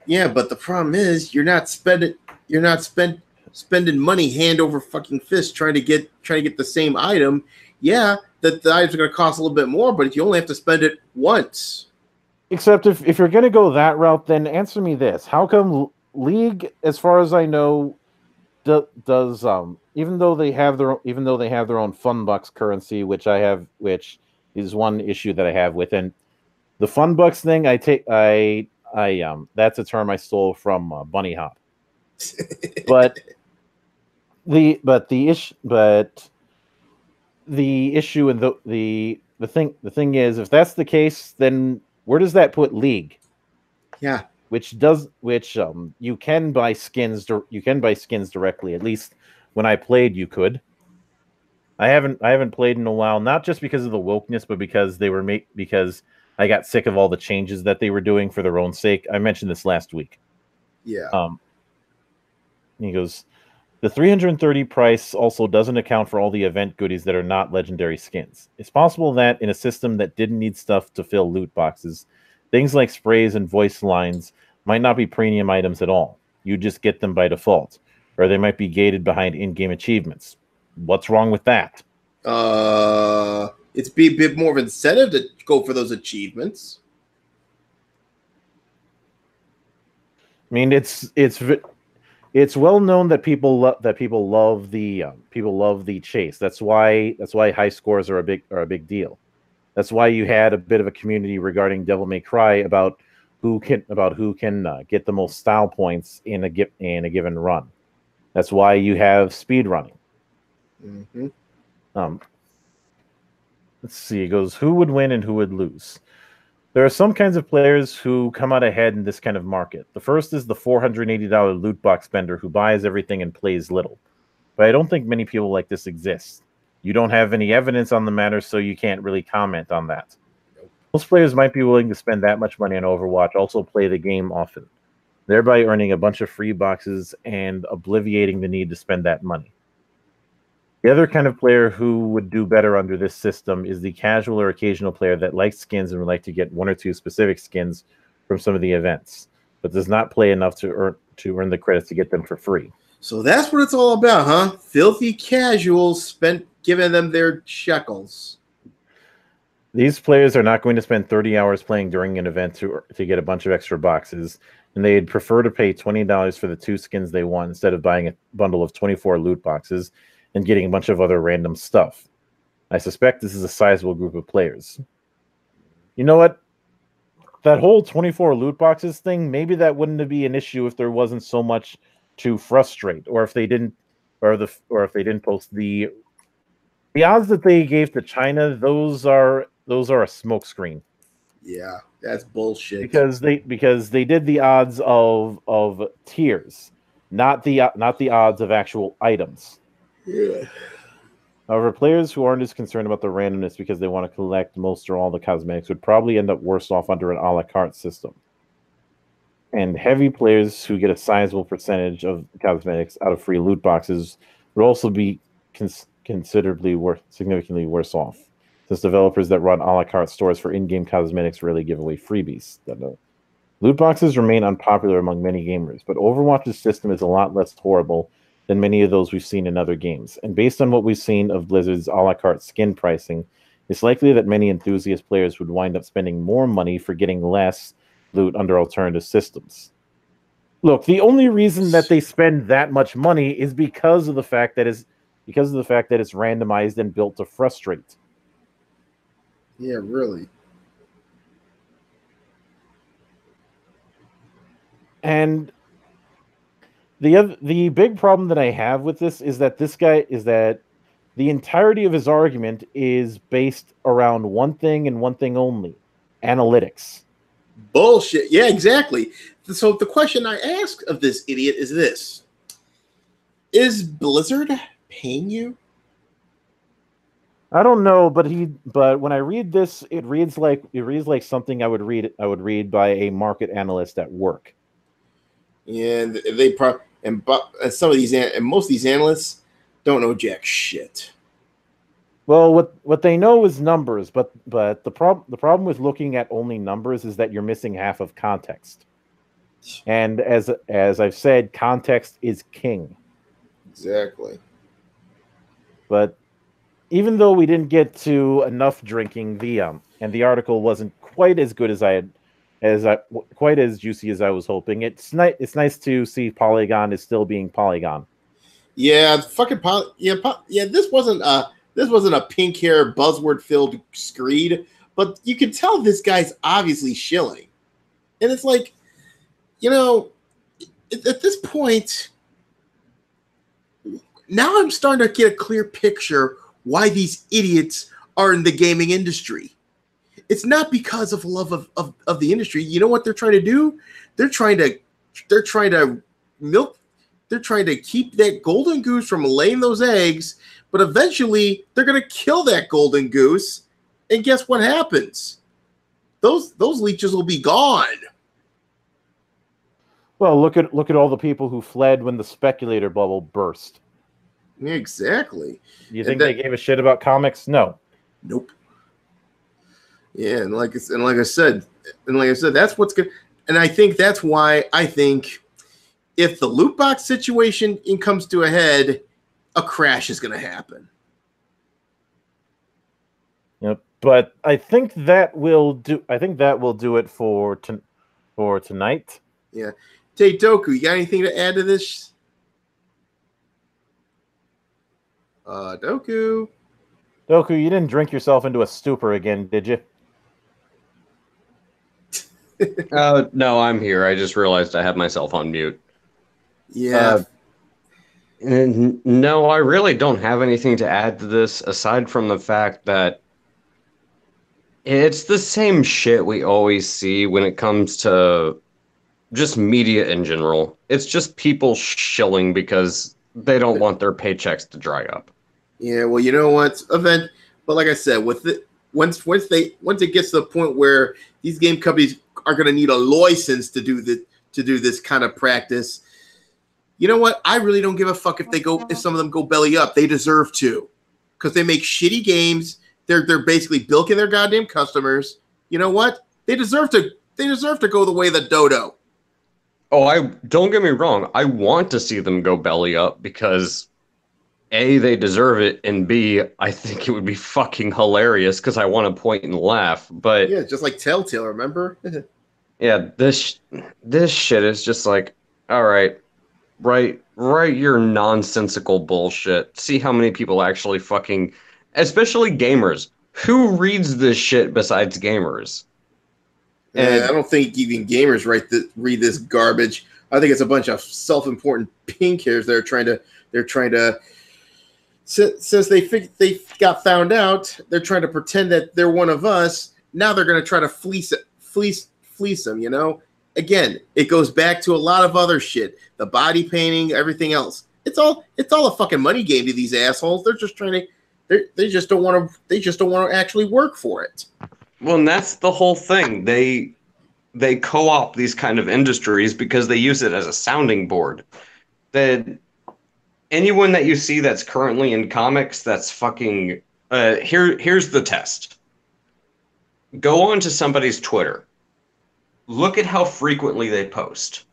Yeah, but the problem is you're not spending spending money hand over fucking fist trying to get the same item, yeah, that the items are going to cost a little bit more, but you only have to spend it once. Except if you're going to go that route, then answer me this: how come League, as far as I know, does even though they have their own Funbucks currency, which is one issue that I have with, and the Funbucks thing, that's a term I stole from Bunny Hop. But the issue and the thing is, if that's the case, then where does that put League? Yeah, you can buy skins directly. At least when I played, you could. I haven't played in a while, not just because of the wokeness, but because because I got sick of all the changes that they were doing for their own sake. I mentioned this last week. Yeah. He goes, the 330 price also doesn't account for all the event goodies that are not legendary skins. It's possible that in a system that didn't need stuff to fill loot boxes, things like sprays and voice lines might not be premium items at all. You just get them by default, or they might be gated behind in-game achievements. What's wrong with that? It's be a bit more of an incentive to go for those achievements. I mean, it's well known that people love the chase. That's why high scores are a big deal. That's why you had a bit of a community regarding Devil May Cry about who can get the most style points in a given run. That's why you have speed running. Mm-hmm. Let's see. It goes, who would win and who would lose? There are some kinds of players who come out ahead in this kind of market. The first is the $480 loot box spender who buys everything and plays little. But I don't think many people like this exist. You don't have any evidence on the matter, so you can't really comment on that. Most players might be willing to spend that much money on Overwatch, also play the game often, thereby earning a bunch of free boxes and obliviating the need to spend that money. The other kind of player who would do better under this system is the casual or occasional player that likes skins and would like to get one or two specific skins from some of the events, but does not play enough to earn the credits to get them for free. So that's what it's all about, huh? Filthy casuals giving them their shekels. These players are not going to spend 30 hours playing during an event to get a bunch of extra boxes, and they'd prefer to pay $20 for the 2 skins they want instead of buying a bundle of 24 loot boxes and getting a bunch of other random stuff. I suspect this is a sizable group of players. You know what? That whole 24 loot boxes thing, maybe that wouldn't be an issue if there wasn't so much to frustrate, or if they didn't post the odds that they gave to China. Those are a smokescreen. Yeah, that's bullshit. Because they did the odds of tiers, not the odds of actual items. Yeah. However, players who aren't as concerned about the randomness because they want to collect most or all the cosmetics would probably end up worse off under an a la carte system. And heavy players who get a sizable percentage of the cosmetics out of free loot boxes would also be significantly worse off, since developers that run a la carte stores for in-game cosmetics rarely give away freebies. Loot boxes remain unpopular among many gamers, but Overwatch's system is a lot less horrible than many of those we've seen in other games. And based on what we've seen of Blizzard's a la carte skin pricing, it's likely that many enthusiast players would wind up spending more money for getting less loot under alternative systems. Look, the only reason that they spend that much money is because of the fact that it's randomized and built to frustrate. Yeah, really. And the big problem that I have with this is that the entirety of his argument is based around one thing and one thing only: analytics. Bullshit. Yeah, exactly. So the question I ask of this idiot is this: is Blizzard paying you? I don't know, but when I read this, it reads like something I would read by a market analyst at work. And they some of these and most of these analysts don't know jack shit. Well, what they know is numbers, but the problem with looking at only numbers is that you're missing half of context. And as I've said, context is king. Exactly. But even though we didn't get to enough drinking, and the article wasn't quite as good quite as juicy as I was hoping. It's nice to see Polygon is still being Polygon. Yeah, This wasn't a pink hair buzzword filled screed, but you can tell this guy's obviously shilling, and it's like, at this point, now I'm starting to get a clear picture why these idiots are in the gaming industry. It's not because of love of the industry. You know what they're trying to do? They're trying to keep that golden goose from laying those eggs, but eventually they're going to kill that golden goose. And guess what happens? Those leeches will be gone. Well, look at all the people who fled when the speculator bubble burst. Yeah, exactly. You think they gave a shit about comics? No. Nope. Yeah, and like I said, that's what's good. And I think that's why I think if the loot box situation comes to a head, a crash is going to happen. Yep. But I think that will do. I think that will do it for tonight. Yeah. Hey, Doku, you got anything to add to this? Doku, you didn't drink yourself into a stupor again, did you? No, I'm here. I just realized I had myself on mute. Yeah. No, I really don't have anything to add to this aside from the fact that it's the same shit we always see when it comes to just media in general. It's just people shilling because they don't want their paychecks to dry up. Yeah, well, you know what? But like I said, with it, once it gets to the point where these game companies are going to need a license to do this kind of practice, you know what? I really don't give a fuck if some of them go belly up. They deserve to, because they make shitty games. They're basically bilking their goddamn customers. You know what? They deserve to go the way of the dodo. Oh, don't get me wrong. I want to see them go belly up because A, they deserve it, and B, I think it would be fucking hilarious because I want to point and laugh. But yeah, just like Telltale, remember? Yeah, this shit is just like, all right, write your nonsensical bullshit. See how many people actually fucking, especially gamers. Who reads this shit besides gamers? And I don't think even gamers read this garbage. I think it's a bunch of self-important pink hairs that they're trying to since they got found out, they're trying to pretend that they're one of us. Now they're going to try to fleece them, you know? Again, it goes back to a lot of other shit. The body painting, everything else. It's all a fucking money game to these assholes. They're just trying to they just don't want to actually work for it. Well, and that's the whole thing. They co-opt these kind of industries because they use it as a sounding board. That anyone that you see that's currently in comics that's fucking here's the test. Go on to somebody's Twitter. Look at how frequently they post.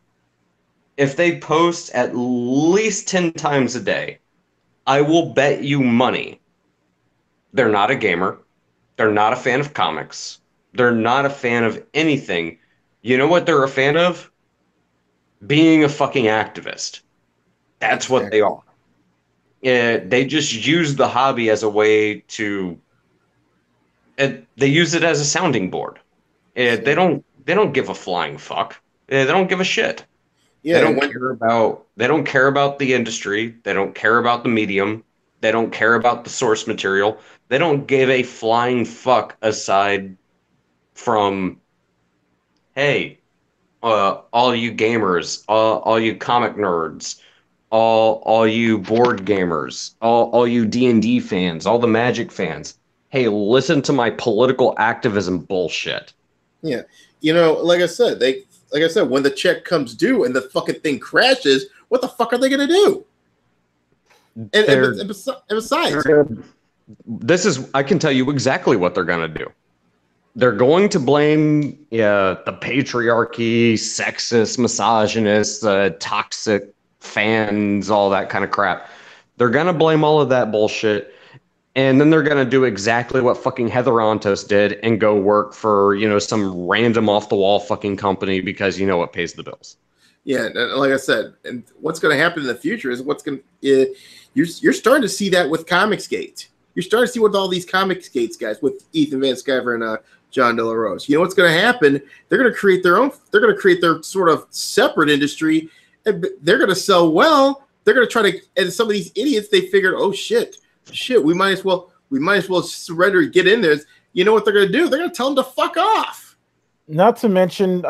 If they post at least 10 times a day, I will bet you money they're not a gamer. They're not a fan of comics. They're not a fan of anything. You know what they're a fan of? Being a fucking activist. That's what they are. They just use the hobby as a way to... they use it as a sounding board. They don't give a flying fuck. They don't give a shit. Yeah, they don't care about the industry. They don't care about the medium. They don't care about the source material. They don't give a flying fuck aside from, hey, all you gamers, all you comic nerds, all you board gamers, all you D&D fans, all the Magic fans. Hey, listen to my political activism bullshit. Yeah, you know, like I said, when the check comes due and the fucking thing crashes, what the fuck are they gonna do? And besides, I can tell you exactly what they're gonna do. They're going to blame the patriarchy, sexist, misogynist, toxic fans, all that kind of crap. They're going to blame all of that bullshit. And then they're going to do exactly what fucking Heather Ontos did and go work for, some random off the wall fucking company because it pays the bills. Yeah, and like I said, and what's going to happen in the future is you're starting to see that with Comicsgate. You're starting to see with all these Comicsgates guys, with Ethan Van Sciver and John De La Rose. You know what's going to happen? They're going to create their own. They're going to create their sort of separate industry, and they're going to sell well. They're going to try to. And some of these idiots, they figured, oh shit, we might as well surrender and get in there. You know what they're going to do? They're going to tell them to fuck off. Not to mention,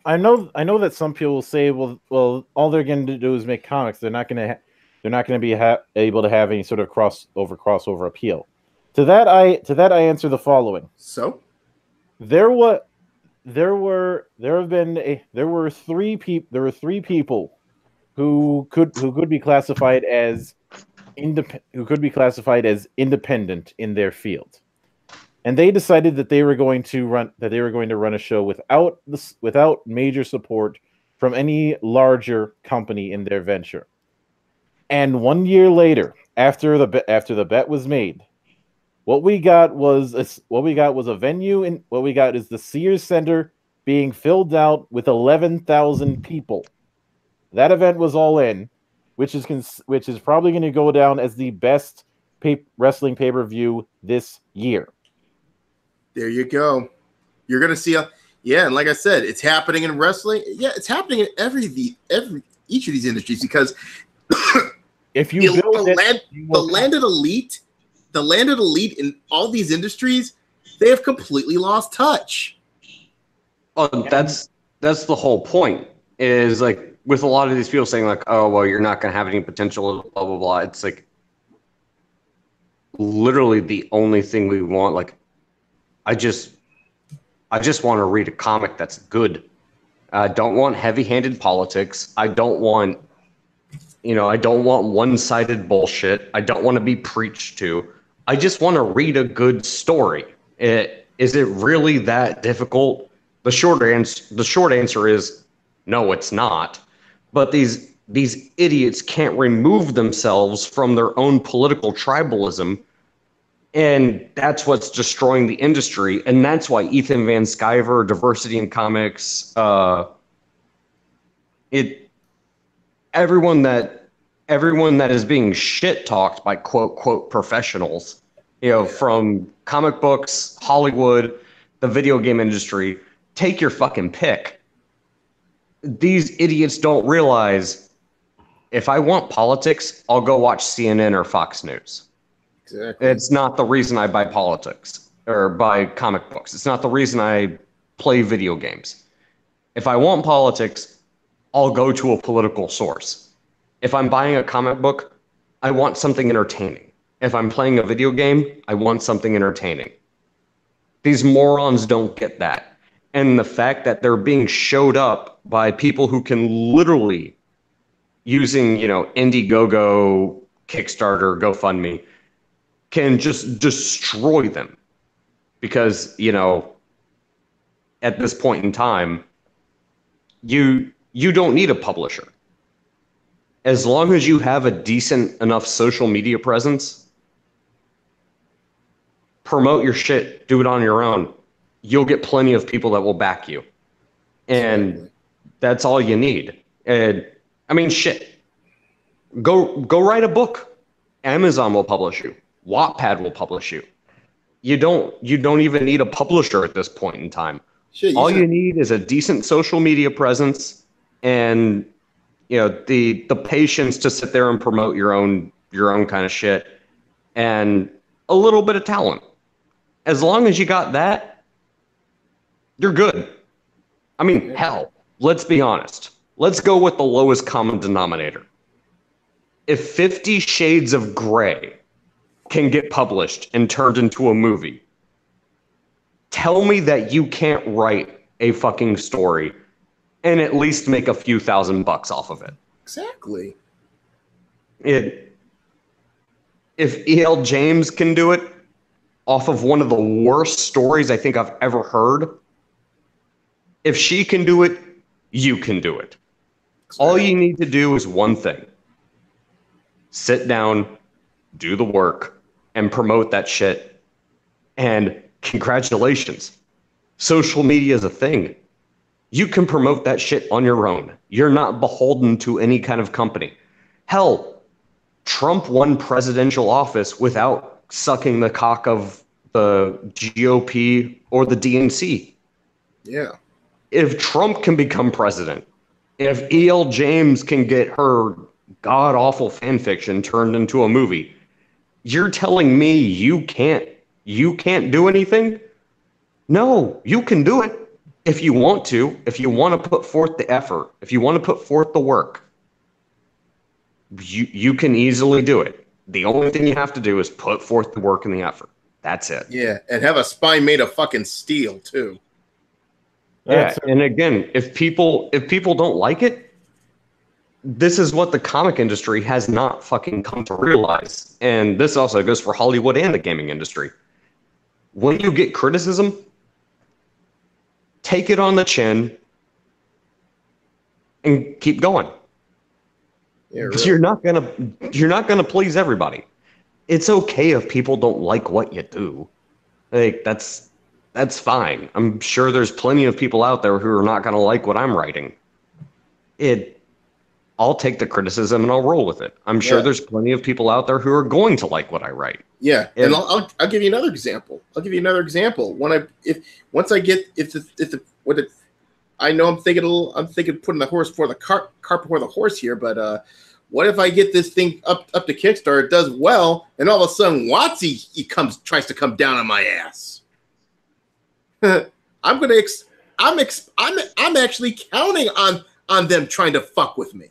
I know that some people will say, well, all they're going to do is make comics. They're not going to be able to have any sort of crossover appeal. To that I answer the following. So there were three people who could be classified as independent in their field. And they decided that they were going to run a show without major support from any larger company in their venture. And 1 year later, after the bet was made, what we got was a venue, and what we got is the Sears Center being filled out with 11,000 people. That event was all in, which is probably going to go down as the best wrestling pay-per-view this year. There you go. You're going to see and like I said, it's happening in wrestling. Yeah, it's happening in each of these industries because if you the landed elite in all these industries, they have completely lost touch. Well, that's the whole point. Is like with a lot of these people saying like, oh well, you're not going to have any potential, blah blah blah. It's like literally the only thing we want. Like, I just want to read a comic that's good. I don't want heavy-handed politics. I don't want one-sided bullshit. I don't want to be preached to. I just want to read a good story. Is it really that difficult? The short answer is no, it's not. But these idiots can't remove themselves from their own political tribalism. And that's what's destroying the industry. And that's why Ethan Van Sciver, diversity in comics, everyone that is being shit talked by quote professionals, from comic books, Hollywood, the video game industry, take your fucking pick. These idiots don't realize if I want politics, I'll go watch CNN or Fox News. Exactly. It's not the reason I buy politics or buy comic books. It's not the reason I play video games. If I want politics, I'll go to a political source. If I'm buying a comic book, I want something entertaining. If I'm playing a video game, I want something entertaining. These morons don't get that. And the fact that they're being showed up by people who can literally, using, Indiegogo, Kickstarter, GoFundMe, can just destroy them. Because, at this point in time, you don't need a publisher. As long as you have a decent enough social media presence, promote your shit, do it on your own. You'll get plenty of people that will back you. And that's all you need. And I mean, shit. Go write a book. Amazon will publish you. Wattpad will publish you. You don't even need a publisher at this point in time. All you need is a decent social media presence and the patience to sit there and promote your own kind of shit and a little bit of talent. As long as you got that, you're good. I mean, hell, let's be honest. Let's go with the lowest common denominator. If 50 Shades of Grey can get published and turned into a movie, tell me that you can't write a fucking story and at least make a few $1,000 off of it. Exactly. If E.L. James can do it off of one of the worst stories I think I've ever heard, if she can do it, you can do it. All you need to do is one thing. Sit down, do the work, and promote that shit. And congratulations. Social media is a thing. You can promote that shit on your own. You're not beholden to any kind of company. Hell, Trump won presidential office without sucking the cock of the GOP or the DNC. Yeah. If Trump can become president, if E.L. James can get her god-awful fan fiction turned into a movie, you're telling me you can't do anything? No, you can do it if you want to, if you want to put forth the effort, if you want to put forth the work. You can easily do it. The only thing you have to do is put forth the work and the effort. That's it. Yeah, and have a spine made of fucking steel too. Yeah, and again, if people don't like it, this is what the comic industry has not fucking come to realize. And this also goes for Hollywood and the gaming industry. When you get criticism, take it on the chin and keep going. Yeah, really. You're not gonna please everybody. It's okay if people don't like what you do. Like that's fine. I'm sure there's plenty of people out there who are not gonna like what I'm writing. I'll take the criticism and I'll roll with it. I'm sure there's plenty of people out there who are going to like what I write. Yeah, and I'll give you another example. I know I'm thinking putting the horse before the cart before the horse here, but what if I get this thing up to Kickstarter, it does well, and all of a sudden WotC tries to come down on my ass? I'm actually counting on them trying to fuck with me.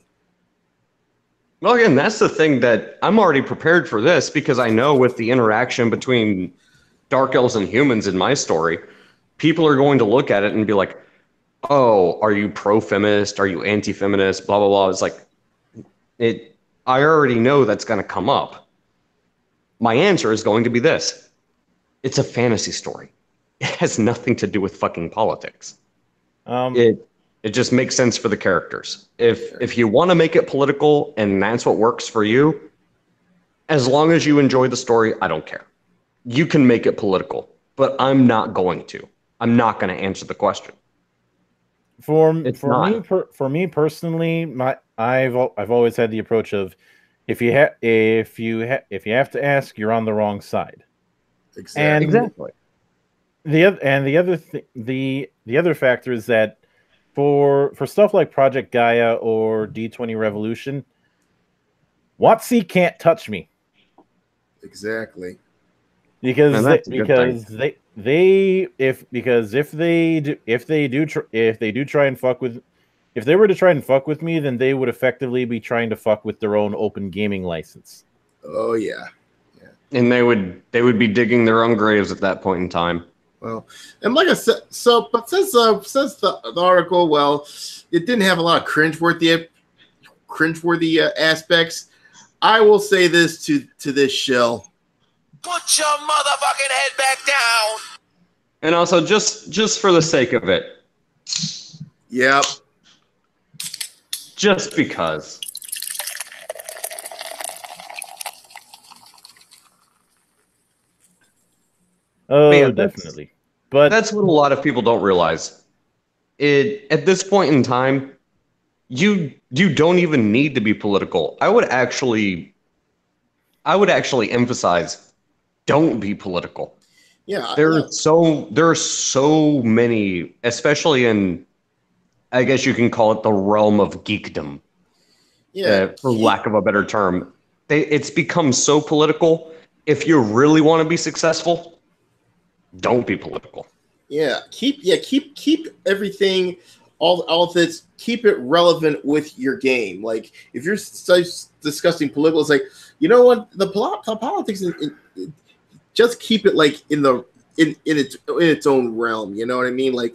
Well, again, that's the thing that I'm already prepared for this because I know with the interaction between Dark Elves and humans in my story, people are going to look at it and be like, oh, are you pro-feminist? Are you anti-feminist? Blah, blah, blah. It's like, I already know that's going to come up. My answer is going to be this. It's a fantasy story. It has nothing to do with fucking politics. It just makes sense for the characters. If you want to make it political and that's what works for you, as long as you enjoy the story, I don't care. You can make it political, but I'm not going to. I'm not going to answer the question. For me personally, I've always had the approach of if you have to ask, you're on the wrong side. Exactly. The other factor is that for stuff like Project Gaia or D20 Revolution, WotC can't touch me. Exactly. Because if they were to try and fuck with me, then they would effectively be trying to fuck with their own open gaming license. Oh yeah. And they would be digging their own graves at that point in time. Well, and like I said, but since the article, well, it didn't have a lot of cringeworthy aspects. I will say this to this shell: put your motherfucking head back down. And also, just for the sake of it, yep, just because. Oh, yeah, definitely. But that's what a lot of people don't realize. At this point in time, you don't even need to be political. I would actually emphasize, don't be political. Yeah, there are so many, especially in, I guess you can call it the realm of geekdom. Yeah, for lack of a better term, it's become so political. If you really want to be successful, don't be political. Yeah, keep everything, all of this, keep it relevant with your game. Like if you're discussing political, it's like, you know what, the politics, just keep it like in its own realm. You know what I mean? Like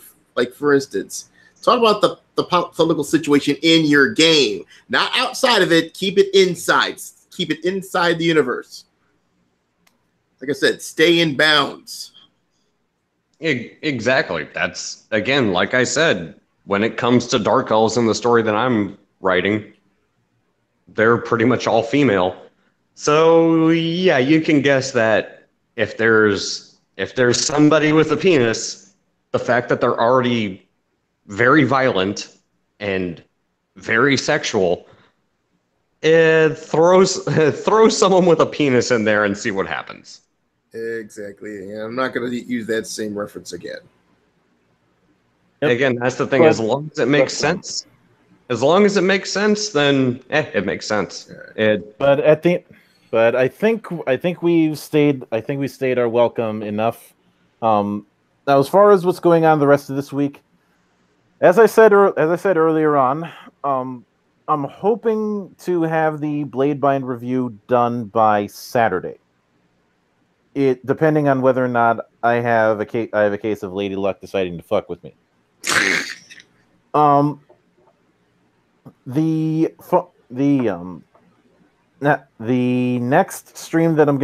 for instance, talk about the political situation in your game, not outside of it. Keep it inside. Keep it inside the universe. Like I said, stay in bounds. Exactly. That's, again, like I said, when it comes to Dark Elves and the story that I'm writing. They're pretty much all female. So yeah, you can guess that if there's somebody with a penis, the fact that they're already very violent and very sexual, it throws throw someone with a penis in there and see what happens. Exactly. And I'm not going to use that same reference again. Yep. Again, that's the thing. But- As long as it makes sense, then it makes sense. But I think we stayed our welcome enough. Now, as far as what's going on the rest of this week, as I said earlier on, I'm hoping to have the Bladebind review done by Saturday. It depending on whether or not I have a case of Lady Luck deciding to fuck with me. The next stream that I'm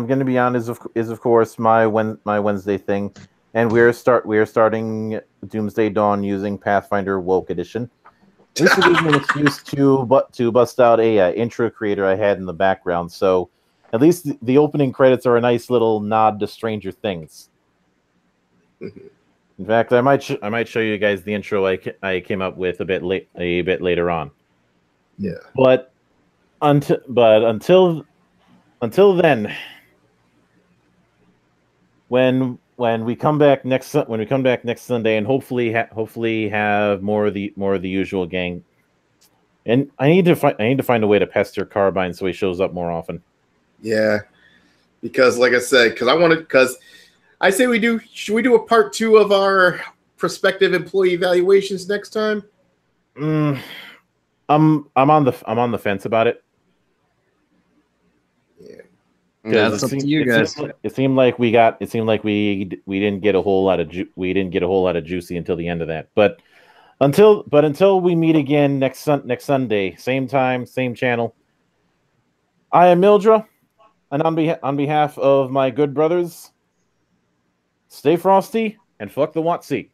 gonna be on is of course my Wednesday thing, and we're starting Doomsday Dawn using Pathfinder Woke Edition. This will give me an excuse to bust out a intro creator I had in the background. So at least the opening credits are a nice little nod to Stranger Things. In fact, I might show you guys the intro I came up with a bit later on. Yeah. But until then, when we come back next Sunday, and hopefully have more of the usual gang. And I need to find a way to pester Carbine so he shows up more often. Yeah, because like I said, because I say should we do a part 2 of our prospective employee evaluations next time? I'm on the fence about it. Yeah, That's up to you guys. It seemed like we didn't get a whole lot of juicy until the end of that. But until we meet again next Sunday, same time, same channel. I am Mildra, and on behalf of my good brothers, stay frosty and fuck the Watsy.